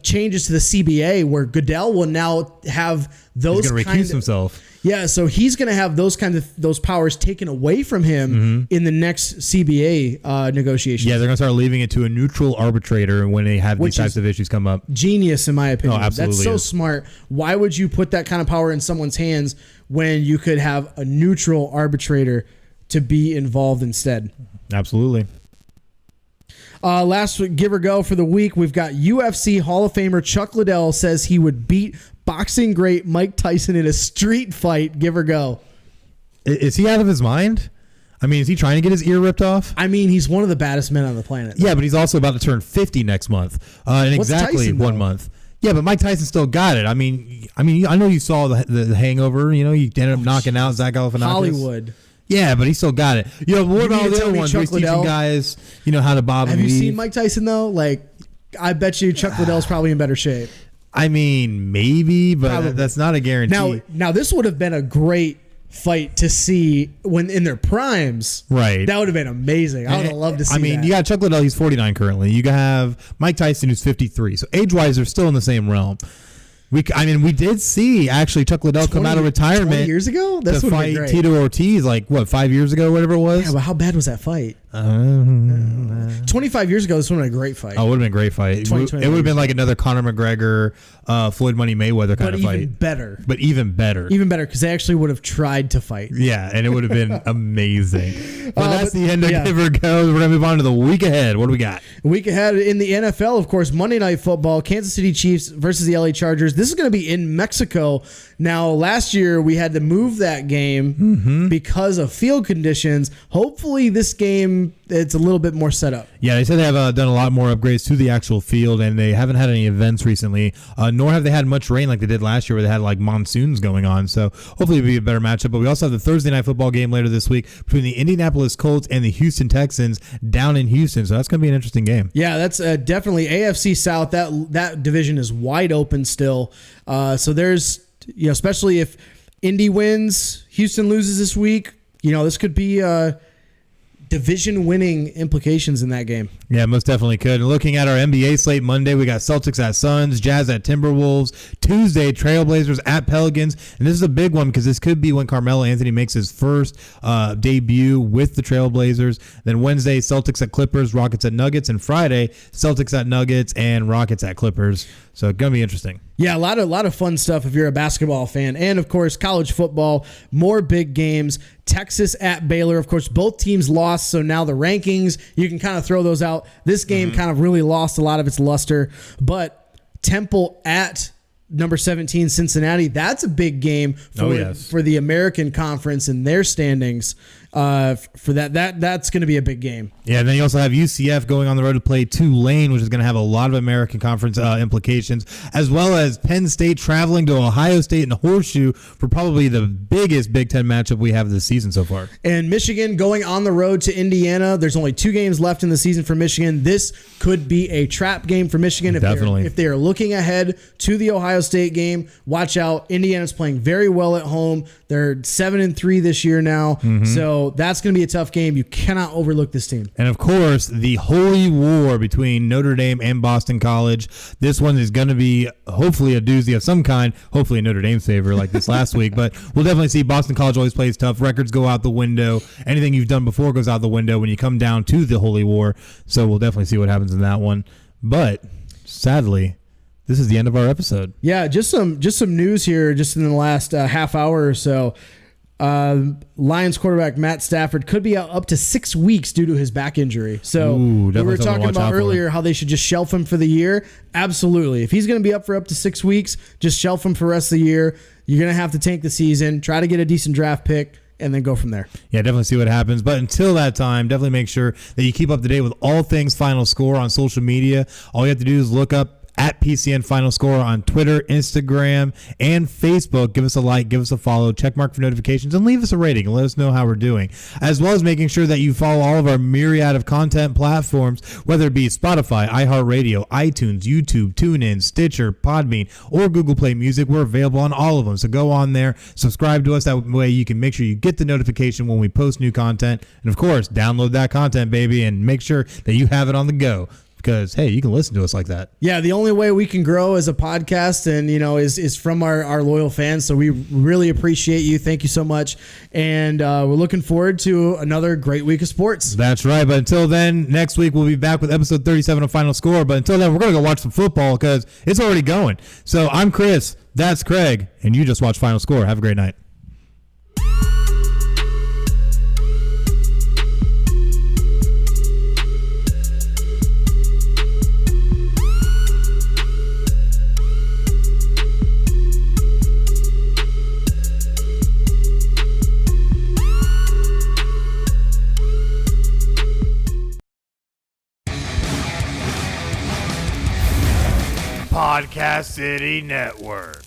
changes to the CBA, where Goodell will now have those. He's going to recuse himself. Yeah, so he's going to have those powers taken away from him in the next CBA negotiations. Yeah, they're going to start leaving it to a neutral arbitrator when they have these types of issues come up. Genius, in my opinion. Oh, absolutely. That's so smart. Why would you put that kind of power in someone's hands when you could have a neutral arbitrator to be involved instead? Absolutely. Last week, give or go for the week, we've got UFC Hall of Famer Chuck Liddell says he would beat boxing great Mike Tyson in a street fight. Give or go. Is he out of his mind? I mean, is he trying to get his ear ripped off? I mean, he's one of the baddest men on the planet. Yeah, but he's also about to turn 50 next month. In exactly Tyson, 1 month. Yeah, but Mike Tyson still got it. I mean, I know you saw the Hangover. He ended up knocking out Zach Galifianakis. Hollywood. Yeah, but he still got it. What about all the other ones where he's teaching guys, how to bob and weave? Have you seen Mike Tyson, though? Like, I bet you Chuck Liddell's probably in better shape. I mean, maybe, but that's not a guarantee. Now this would have been a great fight to see when in their primes. Right. That would have been amazing. I would have loved to see that. You got Chuck Liddell, he's 49 currently. You have Mike Tyson, who's 53. So age-wise, they're still in the same realm. We did see actually Chuck Liddell come out of retirement 20 years ago. That's to fight Tito Ortiz, 5 years ago, whatever it was. Yeah, but how bad was that fight? 25 years ago, this would have been a great fight. Oh, it would have been a great fight. It would have been like another Conor McGregor, Floyd Money Mayweather kind of fight. But even better. Even better, because they actually would have tried to fight. Yeah, and it would have been amazing. That's the end of Give or Go. We're going to move on to the week ahead. What do we got? Week ahead in the NFL, of course, Monday Night Football, Kansas City Chiefs versus the LA Chargers. This is going to be in Mexico. Now, last year, we had to move that game because of field conditions. Hopefully, this game, it's a little bit more set up. Yeah, they said they have done a lot more upgrades to the actual field, and they haven't had any events recently, nor have they had much rain like they did last year where they had monsoons going on. So hopefully it'll be a better matchup. But we also have the Thursday Night Football game later this week between the Indianapolis Colts and the Houston Texans down in Houston. So that's going to be an interesting game. Yeah, that's definitely AFC South. That division is wide open still. So there's, especially if Indy wins, Houston loses this week, this could be division-winning implications in that game. Yeah, most definitely could. And looking at our NBA slate, Monday we got Celtics at Suns, Jazz at Timberwolves. Tuesday, Trailblazers at Pelicans. And this is a big one because this could be when Carmelo Anthony makes his first debut with the Trailblazers. Then Wednesday, Celtics at Clippers, Rockets at Nuggets. And Friday, Celtics at Nuggets and Rockets at Clippers. So it's going to be interesting. Yeah, a lot of fun stuff if you're a basketball fan. And, of course, college football, more big games. Texas at Baylor. Of course, both teams lost, so now the rankings, you can kind of throw those out. This game kind of really lost a lot of its luster. But Temple at number 17, Cincinnati, that's a big game for the American Conference and their standings. For that's going to be a big game. Yeah, and then you also have UCF going on the road to play Tulane, which is going to have a lot of American Conference implications, as well as Penn State traveling to Ohio State and Horseshoe for probably the biggest Big Ten matchup we have this season so far. And Michigan going on the road to Indiana. There's only 2 games left in the season for Michigan. This could be a trap game for Michigan if they are looking ahead to the Ohio Ohio State game, watch out. Indiana's playing very well at home. They're 7-3 this year now. So that's going to be a tough game. You cannot overlook this team. And of course, the holy war between Notre Dame and Boston College. This one is going to be hopefully a doozy of some kind. Hopefully in Notre Dame's favor like this last week. But we'll definitely see. Boston College always plays tough. Records go out the window. Anything you've done before goes out the window when you come down to the holy war. So we'll definitely see what happens in that one. But sadly, this is the end of our episode. Yeah, just some news here just in the last half hour or so. Lions quarterback Matt Stafford could be out up to 6 weeks due to his back injury. So we were talking about earlier how they should just shelf him for the year. Absolutely. If he's going to be up for up to 6 weeks, just shelf him for the rest of the year. You're going to have to tank the season, try to get a decent draft pick, and then go from there. Yeah, definitely see what happens. But until that time, definitely make sure that you keep up to date with all things Final Score on social media. All you have to do is look up at PCN Final Score on Twitter, Instagram, and Facebook. Give us a like, give us a follow, check mark for notifications, and leave us a rating and let us know how we're doing. As well as making sure that you follow all of our myriad of content platforms, whether it be Spotify, iHeartRadio, iTunes, YouTube, TuneIn, Stitcher, Podbean, or Google Play Music. We're available on all of them. So go on there, subscribe to us. That way you can make sure you get the notification when we post new content. And of course, download that content, baby, and make sure that you have it on the go. Because, hey, you can listen to us like that. Yeah, the only way we can grow as a podcast and, is from our loyal fans. So we really appreciate you. Thank you so much. And we're looking forward to another great week of sports. That's right. But until then, next week we'll be back with episode 37 of Final Score. But until then, we're going to go watch some football because it's already going. So I'm Chris. That's Craig. And you just watched Final Score. Have a great night. Podcast City Network.